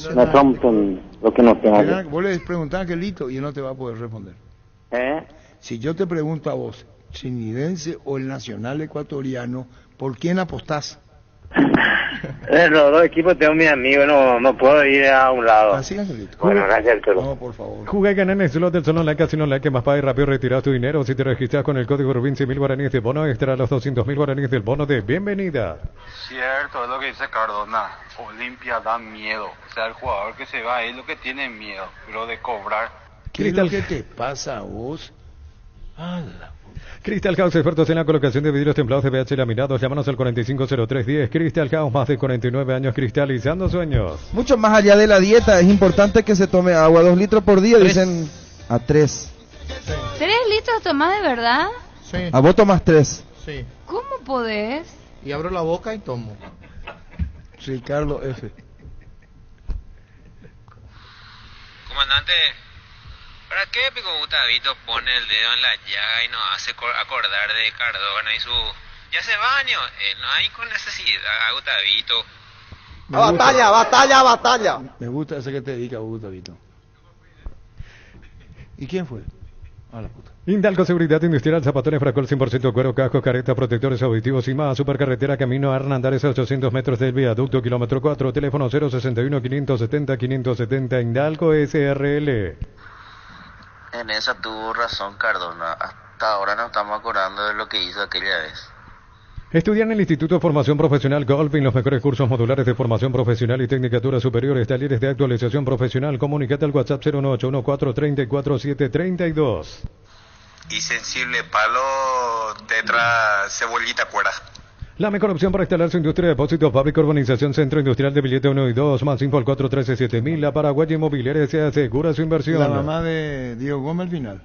Lo que nos tenga. Verán, vos le preguntás a Angelito y él no te va a poder responder. Si yo te pregunto a vos, Trinidense o el Nacional ecuatoriano, ¿por quién apostás? Los dos equipos tengo mis amigos, no puedo ir a un lado. Así, Angelito. Bueno, gracias, Arturo. No, por favor. Juega y gana en el slot del Solo Online Casino Online, que más paga y rápido retiras tu dinero. Si te registras con el código RUBIN, 100.000 guaraníes de bono extra, los 200.000 guaraníes del bono de bienvenida. Cierto, es lo que dice Cardona. Olimpia da miedo. O sea, el jugador que se va es lo que tiene miedo, pero de cobrar. ¿Qué es lo que te pasa a vos? Crystal House, expertos en la colocación de vidrios templados de PH laminados. Llámanos al 450310. Crystal House, más de 49 años cristalizando sueños. Mucho más allá de la dieta, es importante que se tome agua, 2 litros por día, dicen a 3. 3 litros tomás de verdad. Sí. A vos tomás 3. Sí. ¿Cómo podés? Y abro la boca y tomo. Ricardo F. Comandante, ¿para qué Pico Gustavito pone el dedo en la llaga y nos hace acordar de Cardona y su... Ya hace baño, no hay con necesidad, Gustavito. Batalla, batalla, batalla. Me gusta ese que te dedica, Gustavito. ¿Y quién fue? A la puta. Indalco Seguridad Industrial, zapatones, fracol 100% cuero, cascos, careta, protectores auditivos y más. Supercarretera camino a Hernandares a 800 metros del viaducto, kilómetro 4, teléfono 061-570-570, Indalco SRL. En esa tuvo razón Cardona. Hasta ahora nos estamos acordando de lo que hizo aquella vez. Estudia en el Instituto de Formación Profesional Golfing los mejores cursos modulares de formación profesional y tecnicatura superiores, talleres de actualización profesional. Comunicate al WhatsApp 09814347732. Y sensible, palo, tetra, cebollita, cuera. La mejor opción para instalar su industria de depósitos, fábrica, urbanización, centro industrial de billete 1 y 2, más info al 413-7000. La Paraguay Inmobiliaria se asegura su inversión. La mamá de Diego Gómez al final.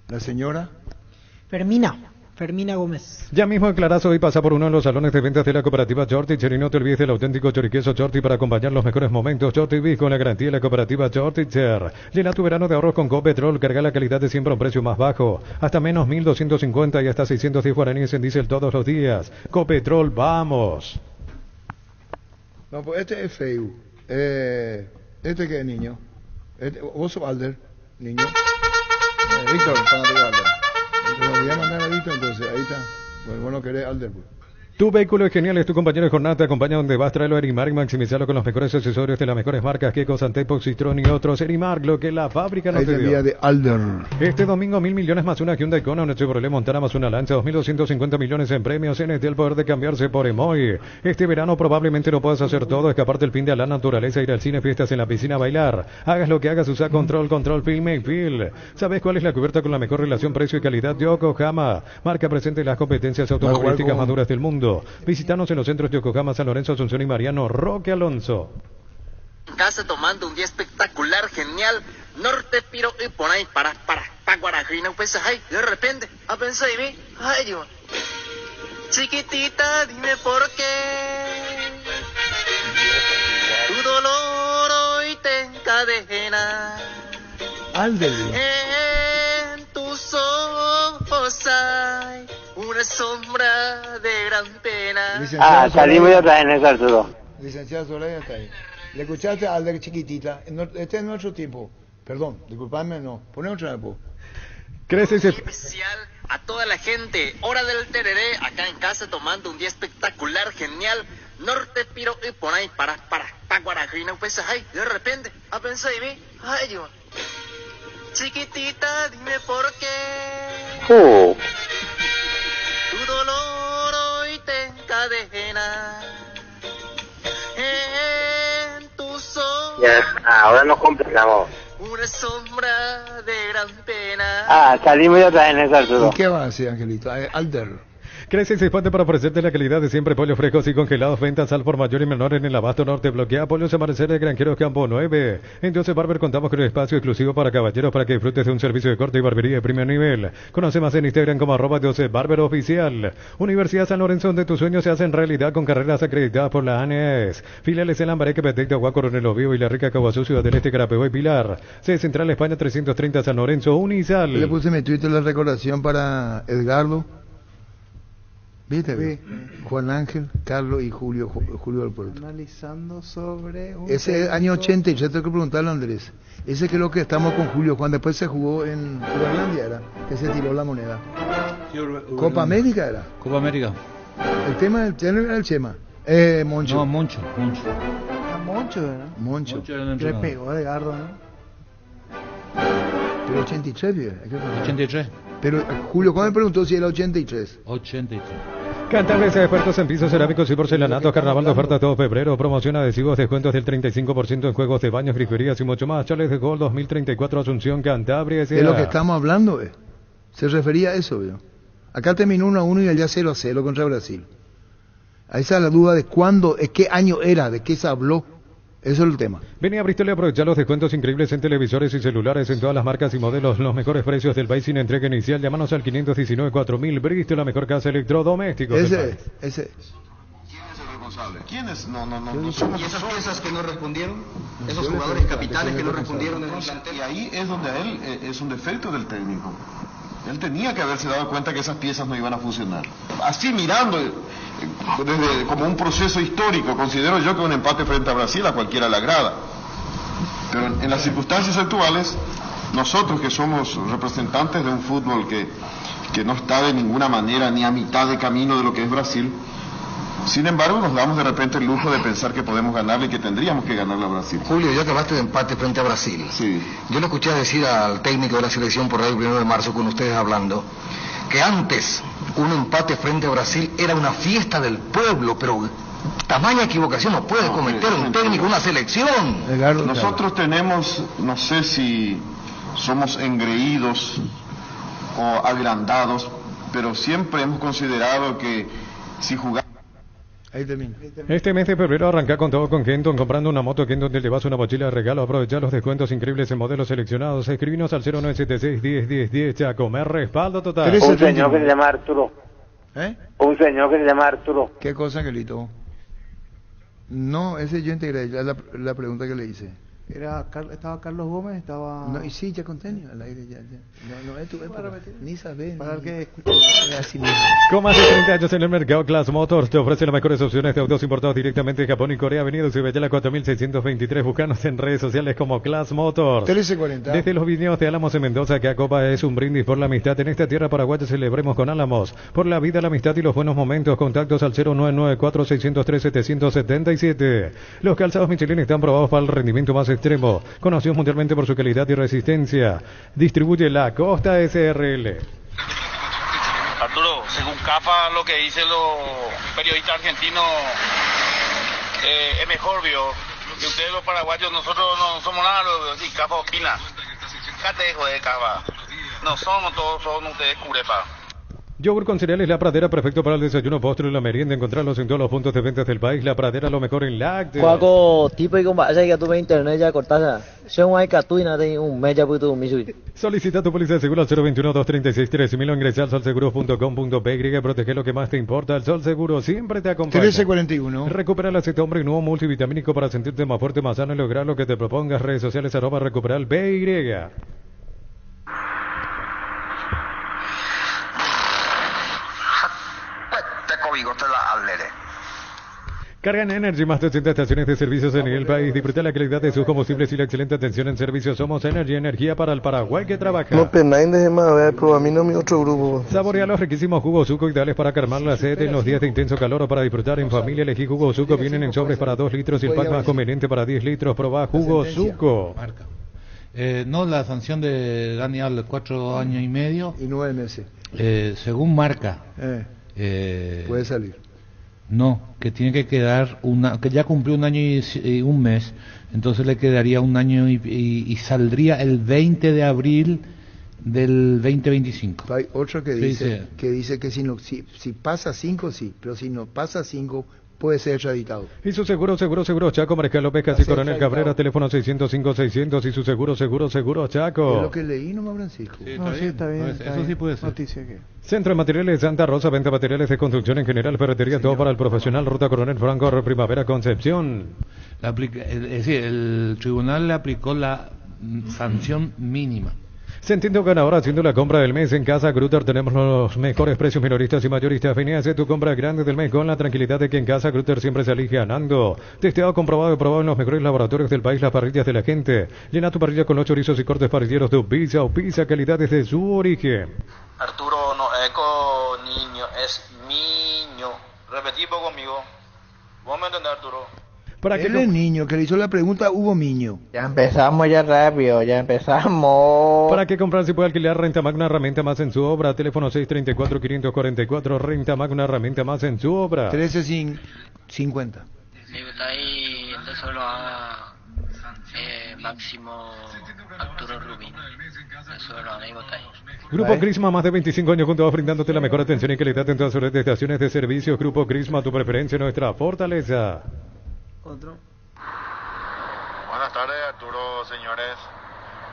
La señora Fermina Gómez. Ya mismo en Clarazo y pasa por uno de los salones de ventas de la cooperativa Chortitzer y no te olvides del auténtico choriqueso Chorti para acompañar los mejores momentos. Chorti Bis con la garantía de la cooperativa Chortitzer. Llena tu verano de ahorros con Copetrol, carga la calidad de siempre a un precio más bajo. Hasta menos 1.250 y hasta 610 guaraníes en diésel todos los días. Copetrol, vamos. No, pues este es Facebook. Este que es niño. Vos sos Alder, niño. Víctor, cuando te Alder. Lo voy a mandar a Víctor, entonces, ahí está. Bueno, querés Alder, pues. Tu vehículo es genial, es tu compañero de jornada, te acompaña donde vas, tráelo a Erimark y maximizarlo con los mejores accesorios de las mejores marcas, Keko, Santepo, Citroën y otros. Erimark, lo que la fábrica no ahí te dio. Día de Alder. Este domingo 1.000 millones más una Hyundai Kona, una Chevrolet Montana más una Lanza, 2.250 millones en premios, NT el poder de cambiarse por Emoy. Este verano probablemente no puedas hacer todo, escaparte el fin de a la naturaleza, ir al cine, fiestas en la piscina, bailar. Hagas lo que hagas, usa Control, Feel, Make Feel. ¿Sabes cuál es la cubierta con la mejor relación precio y calidad? Yokohama, marca presente en las competencias automovilísticas más duras del mundo. Visítanos en los centros de Yokohama, San Lorenzo, Asunción y Mariano Roque Alonso. En casa tomando un día espectacular, genial. Norte, Piro y por ahí para Guarajina, pues ay, de repente, a pensar y vi, ay Dios. Chiquitita, dime por qué tu dolor hoy te encadena. Alder. En tus ojos hay una sombra de gran pena. Salimos otra vez en ese Arturo. Licenciado Soraya está ahí. ¿Le escuchaste a Alder chiquitita? Este es nuestro tiempo. Perdón, disculpadme, no. Poné otra vez, po. ¿Crees especial a toda la gente? Hora del tereré, acá en casa tomando un día espectacular, genial. Norte, Piro y por ahí para Guarajina, pues ay, de repente, a pensar y vi, ay Dios. Chiquitita, dime por qué. Tu dolor hoy te encadena. En tus ojos. Ya, ahora nos complicamos. Una sombra de gran pena. Salimos otra vez en ese Arturo. ¿Y qué va a hacer, Angelito? Alder. Crece y se expande para ofrecerte la calidad de siempre, pollos frescos y congelados, ventas al por mayor y menor en el abasto norte, bloquea pollos amanecer de Granjeros Campo 9. En Joseph Barber contamos con un espacio exclusivo para caballeros para que disfrutes de un servicio de corte y barbería de primer nivel. Conoce más en Instagram como @JosephBarberOficial. Universidad San Lorenzo, donde tus sueños se hacen realidad con carreras acreditadas por la ANES. Filiales en Lambareque, Petec, Agua, Coronel Oviedo y La Rica, Caguazú, Ciudad del Este, Carapehuay y Pilar. Sede Central España 330 San Lorenzo, Unisal. Le puse en mi Twitter la recordación para Edgardo. ¿Viste? Sí. Juan Ángel, Carlos y Julio del Puerto. Analizando sobre ese año 83, tengo que preguntarle a Andrés. Ese creo que estamos con Julio, Juan después se jugó en Uberlandia, era, que se tiró la moneda. Sí, Copa América era. Copa América. El tema era el Chema. Moncho. No, Moncho. Moncho, ¿verdad? Moncho. Le pegó a Edgardo, ¿no? Pero 83, ¿verdad? 83. Pero Julio, ¿cómo me preguntó si era 83? 83. Cantables expertos en pisos cerámicos y porcelanatos, carnaval de ofertas todo febrero, promoción adhesivos, descuentos del 35% en juegos de baños, griferías y mucho más. Charles de Gol 2034 Asunción, Cantabria. De lo que estamos hablando, se refería a eso, ¿ve? Acá terminó 1-1 y allá 0-0 contra Brasil. Ahí está la duda de cuándo, qué año era, de qué se habló. Eso es el tema. Vení a Bristol y aprovecha los descuentos increíbles en televisores y celulares en todas las marcas y modelos. Los mejores precios del país sin entrega inicial. Llámanos al 519-4000. Bristol, la mejor casa electrodomésticos. Ese. ¿Quién es el responsable? ¿Quién es? No. ¿Y esas piezas que no respondieron? ¿Esos jugadores capitales que no respondieron en el plantel? Y ahí es donde él es un defecto del técnico. Él tenía que haberse dado cuenta que esas piezas no iban a funcionar. Así mirando, desde como un proceso histórico, considero yo que un empate frente a Brasil a cualquiera le agrada. Pero en las circunstancias actuales, nosotros que somos representantes de un fútbol que no está de ninguna manera ni a mitad de camino de lo que es Brasil, sin embargo nos damos de repente el lujo de pensar que podemos ganarle y que tendríamos que ganarle a Brasil. Julio, ya acabaste de empate frente a Brasil. Sí. Yo le escuché decir al técnico de la selección por ahí el 1 de marzo con ustedes hablando, que antes un empate frente a Brasil era una fiesta del pueblo, pero tamaña equivocación no puede cometer un técnico, una selección. Nosotros tenemos, no sé si somos engreídos o agrandados, pero siempre hemos considerado que si jugamos... Este mes de febrero arranca con todo con Kenton. Comprando una moto Kenton te llevas una mochila de regalo. Aprovecha los descuentos increíbles en modelos seleccionados. Escribinos al 0976-10-10-10. Chaco, me respaldo total. Un señor que se llama Arturo. Un señor que se llama Arturo. ¿Qué cosa, Angelito? No, ese yo integré, ya la pregunta que le hice. Estaba Carlos Gómez, estaba... No, y sí, ya contenía al aire, ya. No, es tu época, ni sabes. Para que así mismo. Con más de 30 años en el mercado, Class Motors te ofrece las mejores opciones de autos importados directamente de Japón y Corea. Avenida Ciudadela 4623. Búscanos en redes sociales como Class Motors. 1340. Desde los viñedos de Álamos en Mendoza, que Copa es un brindis por la amistad. En esta tierra paraguaya celebremos con Álamos. Por la vida, la amistad y los buenos momentos. Contactos al 0994-603-777. Los calzados Michelin están probados para el rendimiento más extremo, conocidos mundialmente por su calidad y resistencia. Distribuye la Costa SRL. Arturo, según CAFA, lo que dicen los periodistas argentinos es mejor, vio. Que ustedes los paraguayos, nosotros no somos nada, y CAFA opina. Cáte, joder, CAFA. No somos todos, son ustedes curepa. Yogur con cereales La Pradera, perfecto para el desayuno, postre y la merienda. Encontrarlos en todos los puntos de ventas del país. La Pradera, lo mejor en lácteos. Cuaco, tipo y con base que tuve internet ya cortada. Son hay catuina de un mes ya puto mi suite. Solicita tu póliza de seguro al 021-236-3000 o ingresa al solseguros.com.py. Protege lo que más te importa. El Sol Seguro siempre te acompaña. 1341. Recupera el aceite hombre nuevo multivitamínico para sentirte más fuerte, más sano y lograr lo que te propongas. Redes sociales @recuperal PY. Cargan Energy, más de 80 estaciones de servicios en el país. Disfruta la calidad de sus combustibles y la excelente atención en servicio. Somos Energy, energía para el Paraguay que trabaja. No penáis de más, pero a mí no mi otro grupo. Saborea los riquísimos jugos Zuco, ideales para calmar la sed en los días de intenso calor o para disfrutar en familia. Elegí jugos Zuco, vienen en sobres para 2 litros y el pack más conveniente para 10 litros. Probá jugos Zuco. No, la sanción de Daniel 4 años y medio. Y 9 meses. Según marca. Puede salir. No, que tiene que quedar que ya cumplió un año y un mes, entonces le quedaría un año y saldría el 20 de abril del 2025. Hay otro que dice que si pasa 5 sí, pero si no pasa 5 puede ser extraditado. Y su seguro Chaco, Mariscal López, Casi Coronel Cabrera, teléfono 605-600 y su seguro Chaco. Es lo que leí, no, Francisco. Sí, está bien. Eso sí puede ser. Noticia que... Centro de Materiales Santa Rosa, venta materiales de construcción en general, ferretería, todo para el profesional. Ruta Coronel Franco, Primavera, Concepción. El tribunal le aplicó la sanción mínima. Sentiendo ganador haciendo la compra del mes en Casa Grutter. Tenemos los mejores precios minoristas y mayoristas. Vení a hacer tu compra grande del mes con la tranquilidad de que en Casa Grutter siempre salís ganando. Testeado, comprobado y probado en los mejores laboratorios del país, las parrillas de la gente. Llena tu parrilla con los chorizos y cortes parrilleros de Pizza o Pizza, calidad desde su origen. Arturo, no es con niño, es niño. Repetí conmigo. ¿Vos me entendés, Arturo? Él es niño, que le hizo la pregunta, Hugo Miño. Ya empezamos ya rápido, ya empezamos. ¿Para qué comprar si puede alquilar? Renta Mag, una herramienta más en su obra. Teléfono 634-544. Renta Mag, una herramienta más en su obra. 1350. Ahí solo a Máximo Arturo Rubín. Grupo Crisma, más de 25 años juntos brindándote la mejor atención y calidad en todas sus redes de estaciones de servicios. Grupo Crisma, tu preferencia, nuestra fortaleza. Otro. Buenas tardes, Arturo, señores.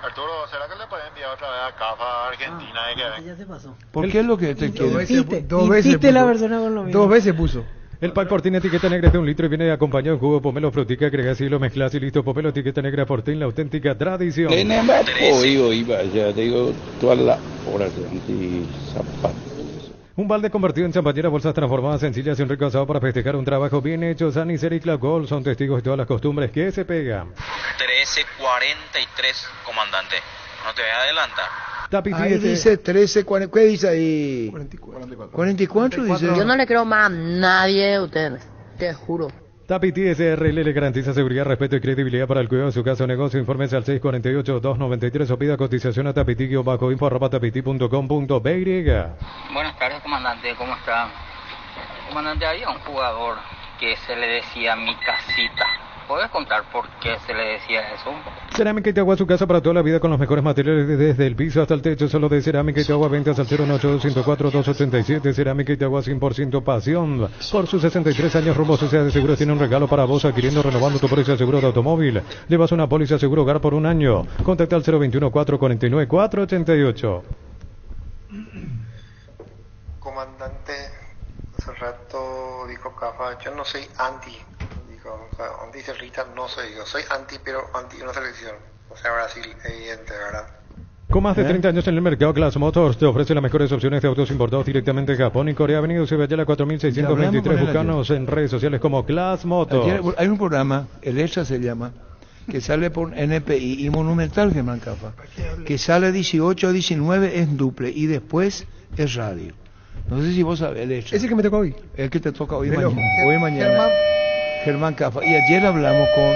Arturo, ¿será que le pueden enviar otra vez a CAFA Argentina? Ya se pasó. ¿Por qué es lo que te quiere? Dos veces puso. La persona con lo mismo. 2 veces puso. El pack Fortín etiqueta negra de 1 litro y viene acompañado en jugo pomelo frutica, agregas y lo mezclas y listo. Pomelo etiqueta negra Fortín, la auténtica tradición. Ya te digo toda la hora de zapatos. Un balde convertido en champañera, bolsas transformadas sencillas y un rico asado para festejar un trabajo bien hecho. San y Ceric Gol son testigos de todas las costumbres que se pegan. 13:43, comandante. No te voy a adelantar. Ahí dice 13:40. ¿Qué dice ahí? 44 dice. Yo no le creo más a nadie de ustedes, te juro. Tapiti SRL le garantiza seguridad, respeto y credibilidad para el cuidado de su casa o negocio. Infórmese al 648-293 o pida cotización a tapiti-info@tapiti.com.py. Buenas tardes, comandante, ¿cómo está? Comandante, había un jugador que se le decía mi casita. ¿Puedes contar por qué se le decía eso? Cerámica Itagua, su casa para toda la vida con los mejores materiales desde el piso hasta el techo. Solo de Cerámica Itagua, ventas al 018-104-287. Cerámica Itagua, 100% pasión. Por sus 63 años, Rumbo Social de Seguros tiene un regalo para vos adquiriendo, renovando tu póliza de seguro de automóvil. Llevas una póliza seguro hogar por un año. Contacta al 021-449-488. Comandante, hace rato dijo Cafa, yo no soy anti. Dice Rita, no soy yo, soy anti, pero anti una selección, o sea, Brasil, evidente, ¿verdad? Con más de 30 años en el mercado, Class Motors te ofrece las mejores opciones de autos importados directamente de Japón y Corea. Avenida Ceballala 4623, buscanos en redes sociales como Class Motors. Ayer hay un programa, el ESA se llama, que sale por NPI y Monumental, Germán Cafa, que sale 18 a 19 es duple y después es radio. No sé si vos sabés el ESA. ¿Ese que me tocó hoy? El que te toca hoy mañana. Hoy mañana. Germán Cafa. Y ayer hablamos con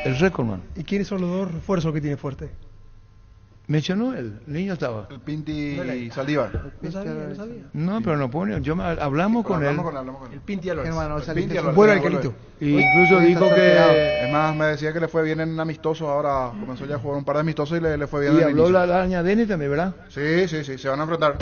el Recordman. ¿Y quiénes son los dos refuerzos que tiene Fuerte? Mencionó él, el niño estaba. El Pinti y Saldívar. No sabía. No, pero no pone. Hablamos con él. El Pinti Alonso. Bueno, Angelito. Y incluso dijo que. Es más, me decía que le fue bien en amistosos. Ahora comenzó ya a jugar un par de amistosos y le fue bien. Y habló la araña Deni también, ¿verdad? Sí. Se van a enfrentar.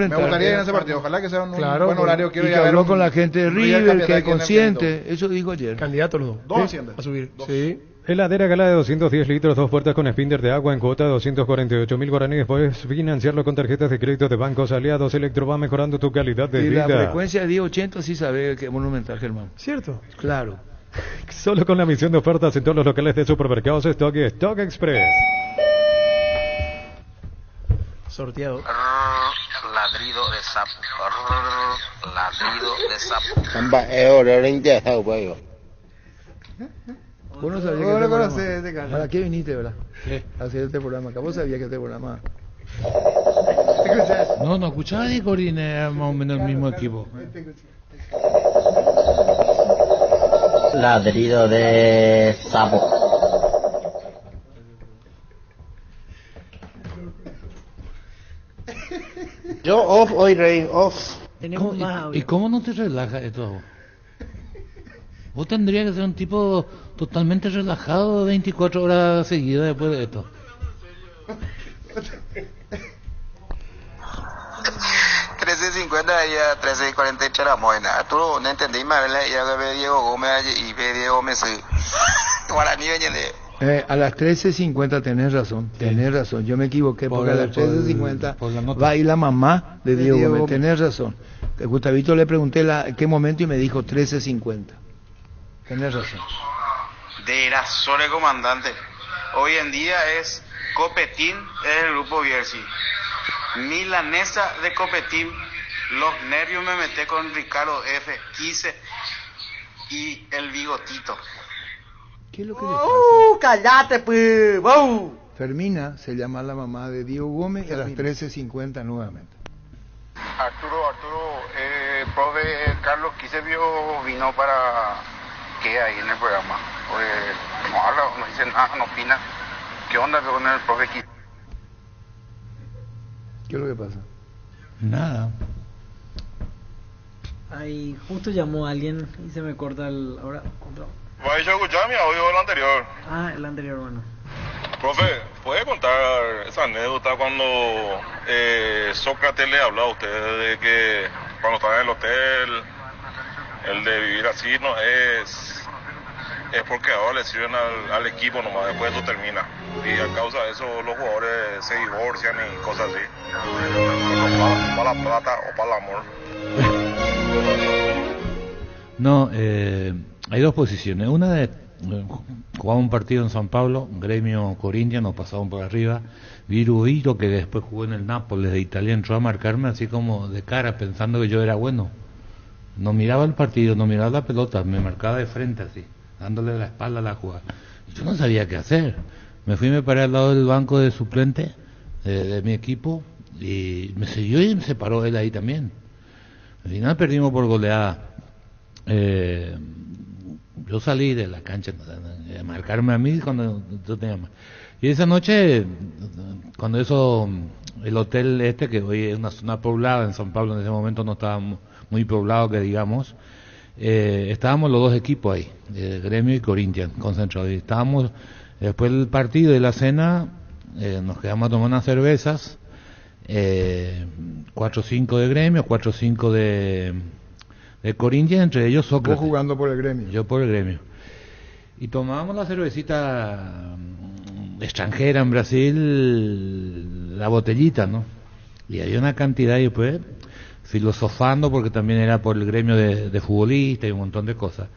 Me gustaría ir en ese partido. Ojalá que sea un buen horario. Quiero y que habló con la gente de River, que es consciente. Eso dijo ayer. Candidatos los dos. Dos haciendas. A subir. Sí. Heladera Gala de 210 litros, 2 puertas con spinder de agua en cuota de 248.000 guaraníes. Puedes financiarlo con tarjetas de crédito de bancos aliados. Electro va mejorando tu calidad de vida. Y la frecuencia de 1080 sí sabe que es Monumental, Germán. ¿Cierto? Claro. Solo con la misión de ofertas en todos los locales de supermercados Stock y Stock Express. Sorteado. Ladrido de sapo. Ladrido de sapo. Vos no sabías que ¿para qué viniste, verdad? ¿Qué? A hacer este programa. Vos sabías que este programa... No escuchaba ni Corina, era más o menos el mismo equipo. Ladrido de sapo. Yo off hoy, Rey, off. Tenemos más audio. ¿Y cómo no te relaja esto? Vos tendrías que ser un tipo totalmente relajado 24 horas seguidas después de esto. 13:50 ya 13:40 Charamoina. Arturo, no entendí más, ya ve Diego Gómez y ve Diego Gómez. Guaraní de a las 13:50 tenés razón. Yo me equivoqué porque a las 13:50 va a ir la mamá de Diego Gómez. Tenés razón. A Gustavito le pregunté en qué momento y me dijo 13:50. Tenés razón. De razón, comandante. Hoy en día es Copetín, es el grupo Bierzi. Milanesa de Copetín. Los nervios me metí con Ricardo F. Quise y el bigotito. ¿Qué es lo que le pasa? ¡Cállate, pues! Fermina se llama la mamá de Diego Gómez y a las 13:50 nuevamente. Arturo, profe Carlos Quisebio vino para que ahí en el programa. No habla, no dice nada, no opina. ¿Qué onda con el profe Quisebio? ¿Qué es lo que pasa? Nada. Ay, justo llamó a alguien y se me corta el... Ahora, otro. Vais a escuchar mi audio el anterior. Ah, el anterior, bueno. Profe, ¿puede contar esa anécdota cuando Sócrates le habló a usted de que cuando estaba en el hotel, el de vivir así no es porque ahora le sirven al equipo nomás, después eso termina. Y a causa de eso los jugadores se divorcian y cosas así. Para la plata o para el amor. No, hay dos posiciones. Una de jugaba un partido en San Pablo, Gremio Corinthians, nos pasaban por arriba. Viruiro, que después jugó en el Nápoles de Italia, entró a marcarme así como de cara, pensando que yo era bueno. No miraba el partido, no miraba la pelota, me marcaba de frente así, dándole la espalda a la jugada. Yo no sabía qué hacer. Me paré al lado del banco de suplente de mi equipo y me siguió y se paró él ahí también. Al final perdimos por goleada. Yo salí de la cancha a marcarme a mí cuando yo tenía más. Y esa noche, cuando el hotel que hoy es una zona poblada en San Pablo, en ese momento no estaba muy poblado, que digamos, estábamos los dos equipos ahí, Gremio y Corinthians, concentrados. Y estábamos, después del partido y la cena, nos quedamos a tomar unas cervezas, 4 o 5 de Gremio, 4 o 5 de Corinthians, entre ellos Sócrates. Vos jugando por el Gremio. Yo por el Gremio. Y tomábamos la cervecita extranjera en Brasil, la botellita, ¿no? Y había una cantidad, y después filosofando, porque también era por el Gremio de futbolistas y un montón de cosas.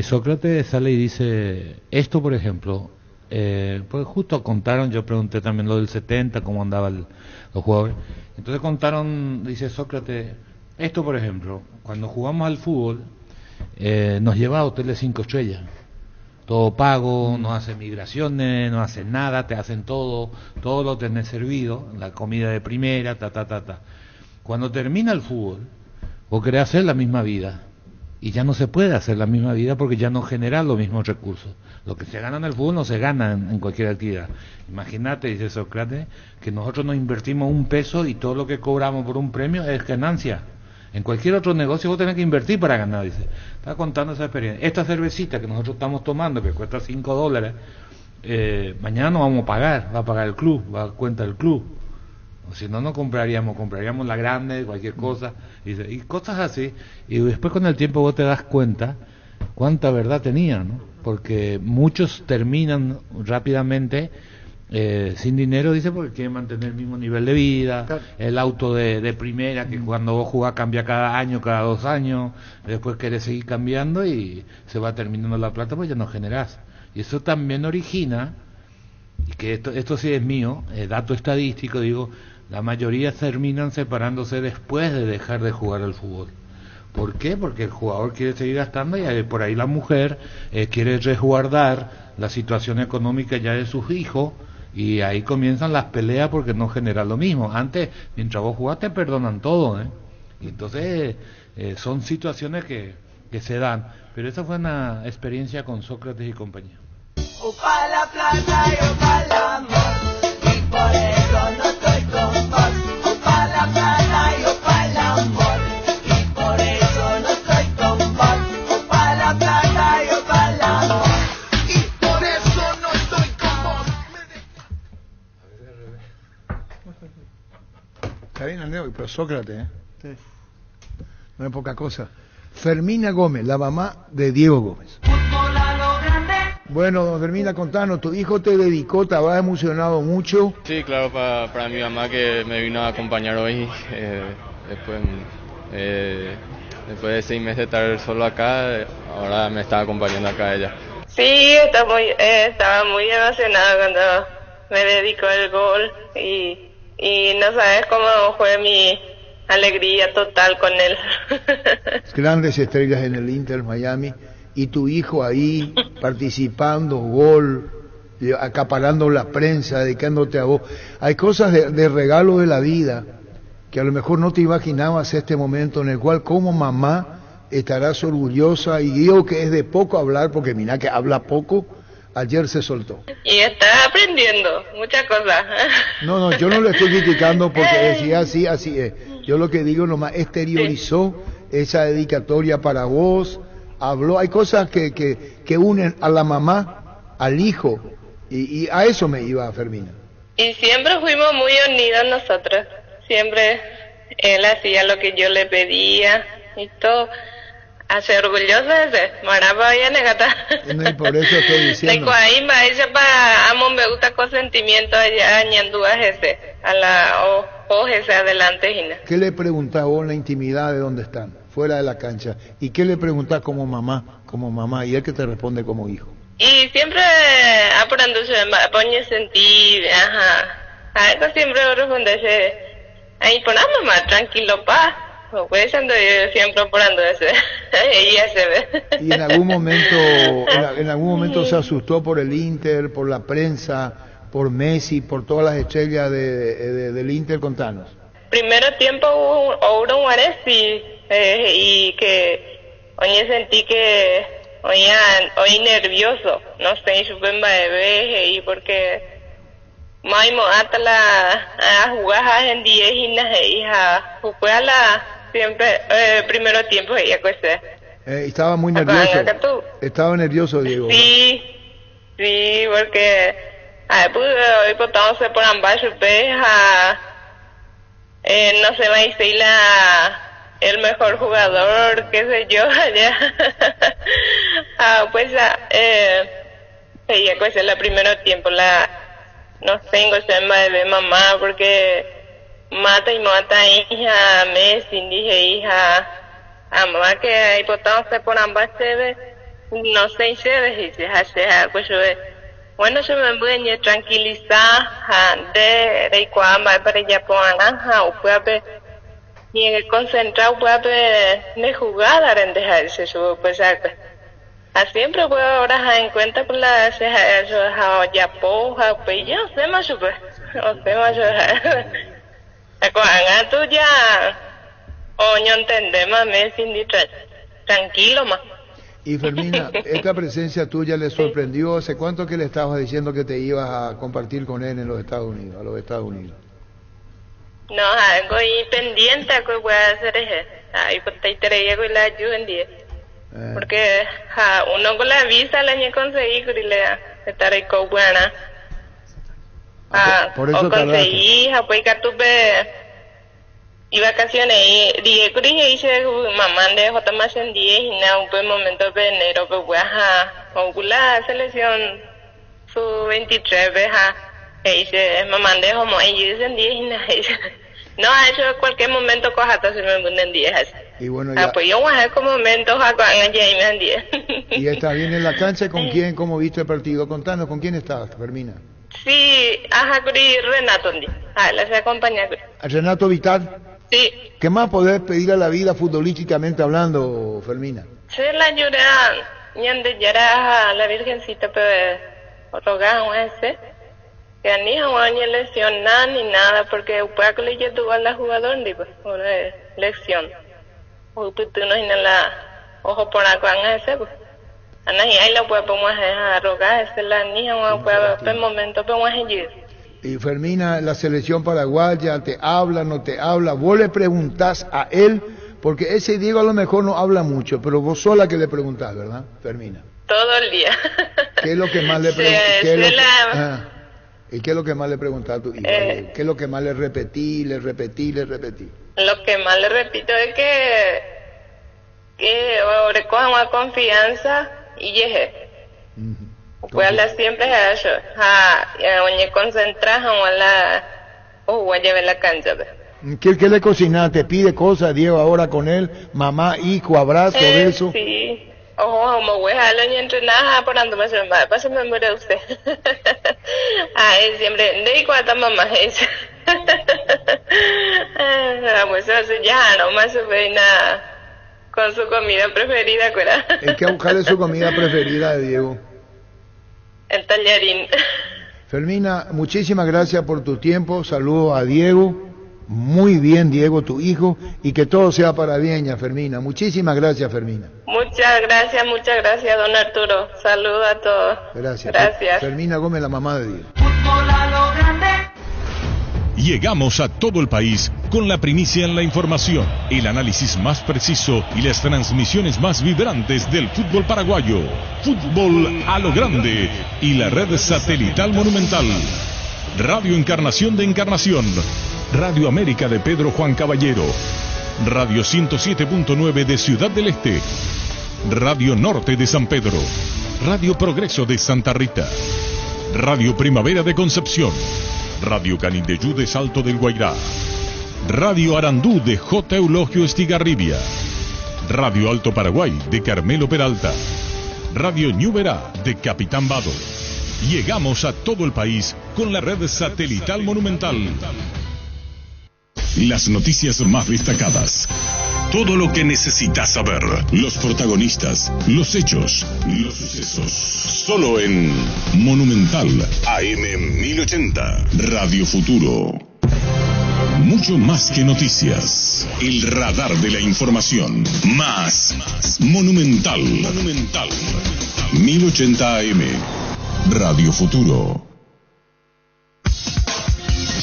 Sócrates sale y dice, esto por ejemplo, pues justo contaron, yo pregunté también lo del 70, cómo andaban los jugadores. Entonces contaron, dice Sócrates, esto por ejemplo, cuando jugamos al fútbol, nos lleva a hoteles 5 estrellas. Todo pago, no hacen migraciones, no hacen nada, te hacen todo lo tenés servido, la comida de primera, ta. Cuando termina el fútbol, vos querés hacer la misma vida, y ya no se puede hacer la misma vida porque ya no genera los mismos recursos. Lo que se gana en el fútbol no se gana en cualquier actividad. Imagínate, dice Sócrates, que nosotros nos invertimos $1 y todo lo que cobramos por un premio es ganancia. En cualquier otro negocio vos tenés que invertir para ganar, dice. Estaba contando esa experiencia. Esta cervecita que nosotros estamos tomando, que cuesta $5, mañana no vamos a pagar, va a pagar el club, va a cuenta del club. O si no, no compraríamos la grande, cualquier cosa, y cosas así. Y después con el tiempo vos te das cuenta cuánta verdad tenía, ¿no? Porque muchos terminan rápidamente sin dinero, dice, porque quieren mantener el mismo nivel de vida, claro. El auto de primera, que cuando vos jugás cambia cada año, cada 2 años, después querés seguir cambiando y se va terminando la plata, pues ya no generás. Y eso también origina, y que esto sí es mío, dato estadístico, digo, la mayoría terminan separándose después de dejar de jugar al fútbol. ¿Por qué? Porque el jugador quiere seguir gastando y por ahí la mujer quiere resguardar la situación económica ya de sus hijos, y ahí comienzan las peleas porque no genera lo mismo. Antes, mientras vos jugás, te perdonan todo, y entonces son situaciones que se dan. Pero esa fue una experiencia con Sócrates y compañía. Opa la plata y opa el amor, y por eso no estoy con vos. Opa la plata y opa el amor, y por eso no estoy con vos. Opa la plata y opa el amor, y por eso no estoy con vos. Está bien, Andrés, pero Sócrates, sí. No es poca cosa. Fermina Gómez, la mamá de Diego Gómez. Bueno, don Fermina, contanos, tu hijo te dedicó, te había emocionado mucho. Sí, claro, para mi mamá que me vino a acompañar hoy, después de 6 meses de estar solo acá, ahora me está acompañando acá ella. Sí, estaba muy emocionada cuando me dedicó el gol y no sabes cómo fue mi alegría total con él. Grandes estrellas en el Inter Miami. Y tu hijo ahí participando, gol, acaparando la prensa, dedicándote a vos. Hay cosas de regalo de la vida que a lo mejor no te imaginabas este momento en el cual como mamá estarás orgullosa, y digo que es de poco hablar, porque mira que habla poco, ayer se soltó. Y está aprendiendo muchas cosas. No, yo no le estoy criticando porque decía así es. Yo lo que digo nomás exteriorizó esa dedicatoria para vos. Habló, hay cosas que unen a la mamá, al hijo, y a eso me iba Fermina. Y siempre fuimos muy unidos nosotros, siempre él hacía lo que yo le pedía y todo. Hace orgulloso ese, maraba ya negata. No, y por eso estoy diciendo. Ella para amo me gusta con sentimiento allá ñandúas ese, a la ese adelante Gina. ¿Qué le preguntás vos en la intimidad de dónde están, fuera de la cancha? ¿Y qué le preguntás como mamá, y él que te responde como hijo? Y siempre aprendiendo, pone sentir, a eso siempre responde, ahí por mamá, tranquilo, pa. Pues ando yo siempre apurando ese, ella se ve. ¿Y en algún momento se asustó por el Inter, por la prensa, por Messi, por todas las estrellas del Inter? Contanos. Primero tiempo hubo un aresti y que hoy sentí que hoy nervioso, no sé, supe bebé y porque Maimo hasta la jugadas en 10 y hija fue a la siempre primero tiempo ella cuesta Estaba muy nervioso. Estaba nervioso, Diego. Sí, porque hoy potamos por ambas no se va a decir el mejor jugador, qué sé yo, allá. Ella pues en la primero tiempo no tengo sema de mamá porque mata hija Messi, dije hija mamá que hay potamos por ambas no sé si dice pues bueno se me voy a tranquilizar de cuando para ya pongan o puede ni que concentrar puede de jugar en dejarse eso pues siempre puedo ahora en cuenta por la ya poja pues ya se me sube o se me cuando tú ya no entendemos Messi tranquilo más. Y Fermina, esta presencia tuya le sorprendió. ¿Hace cuánto que le estabas diciendo que te ibas a compartir con él en los Estados Unidos, a los Estados Unidos? No, algo pendiente que voy a hacer es ahí pues te llego y la ayuda en 10. Porque uno con la visa la ni conseguí que le estar ahí con buena. Por eso o conseguí, pues que tuve y vacaciones y dije que hice mamá de J más en 10 y nada un buen momento de enero pues voy con la selección su 23 que hice mamá de J y en 10 y nada no ha hecho cualquier momento cojata se me ponen 10 y bueno ya pues yo voy a hacer momentos en 10 y está bien en la cancha. ¿Con quién? ¿Cómo viste el partido? Contanos, ¿con quién estabas, Fermina? Sí, Renato la se acompaña Renato Vital. Sí. ¿Qué más podés pedir a la vida futbolísticamente hablando, Fermina? Se la ayuda ñande yara a la Virgencita pero rogan ese que ni ni lesionar ni nada porque puede que le lleve a la jugador ni pues una lección o tú no en la ojo por la cuan ese pues ana y ahí lo puede poner a rogar ese la niña no puede por momento pero allí. Y Fermina, la selección paraguaya te habla, no te habla, vos le preguntás a él, porque ese Diego a lo mejor no habla mucho, pero vos sola que le preguntás, ¿verdad, Fermina? Todo el día. ¿Qué es lo que más le preguntás? ¿Y qué es lo que más le preguntás a tu hijo? ¿Qué es lo que más le repetí? Lo que más le repito es que ahora cojan más confianza y llegue. Pues hablar siempre a eso, oye concentrar o a llevar la cancha. ¿Qué le cocinaste? ¿Pide cosas, Diego, ahora con él? Mamá, hijo, abrazo, beso. Sí. Ojo, me voy a dejarlo ni entrenar por ando más hermano, pásame muere usted. Siempre, de cuánta mamá es. Pues eso ya no más sube nada con su comida preferida, ¿verdad? Hay que buscarle su comida preferida de Diego. El tallarín. Fermina, muchísimas gracias por tu tiempo. Saludos a Diego. Muy bien, Diego, tu hijo. Y que todo sea para bien, ya, Fermina. Muchísimas gracias, Fermina. Muchas gracias, don Arturo. Saludos a todos. Gracias. Fermina Gómez, la mamá de Diego. Llegamos a todo el país con la primicia en la información, el análisis más preciso y las transmisiones más vibrantes del fútbol paraguayo. Fútbol a lo grande y la red satelital Monumental. Radio Encarnación de Encarnación, Radio América de Pedro Juan Caballero, Radio 107.9 de Ciudad del Este, Radio Norte de San Pedro, Radio Progreso de Santa Rita, Radio Primavera de Concepción, Radio Canindeyú de Salto del Guairá, Radio Arandú de J. Eulogio Estigarribia, Radio Alto Paraguay de Carmelo Peralta, Radio Ñuberá de Capitán Vado. Llegamos a todo el país con la red satelital Monumental. Las noticias más destacadas. Todo lo que necesitas saber. Los protagonistas, los hechos, los sucesos. Solo en Monumental AM 1080. Radio Futuro. Mucho más que noticias. El radar de la información. Más. Monumental. 1080 AM. Radio Futuro.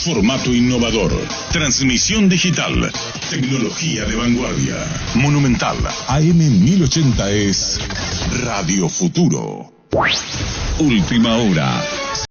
Formato innovador. Transmisión digital. Tecnología de vanguardia. Monumental. AM 1080 es Radio Futuro. Última hora.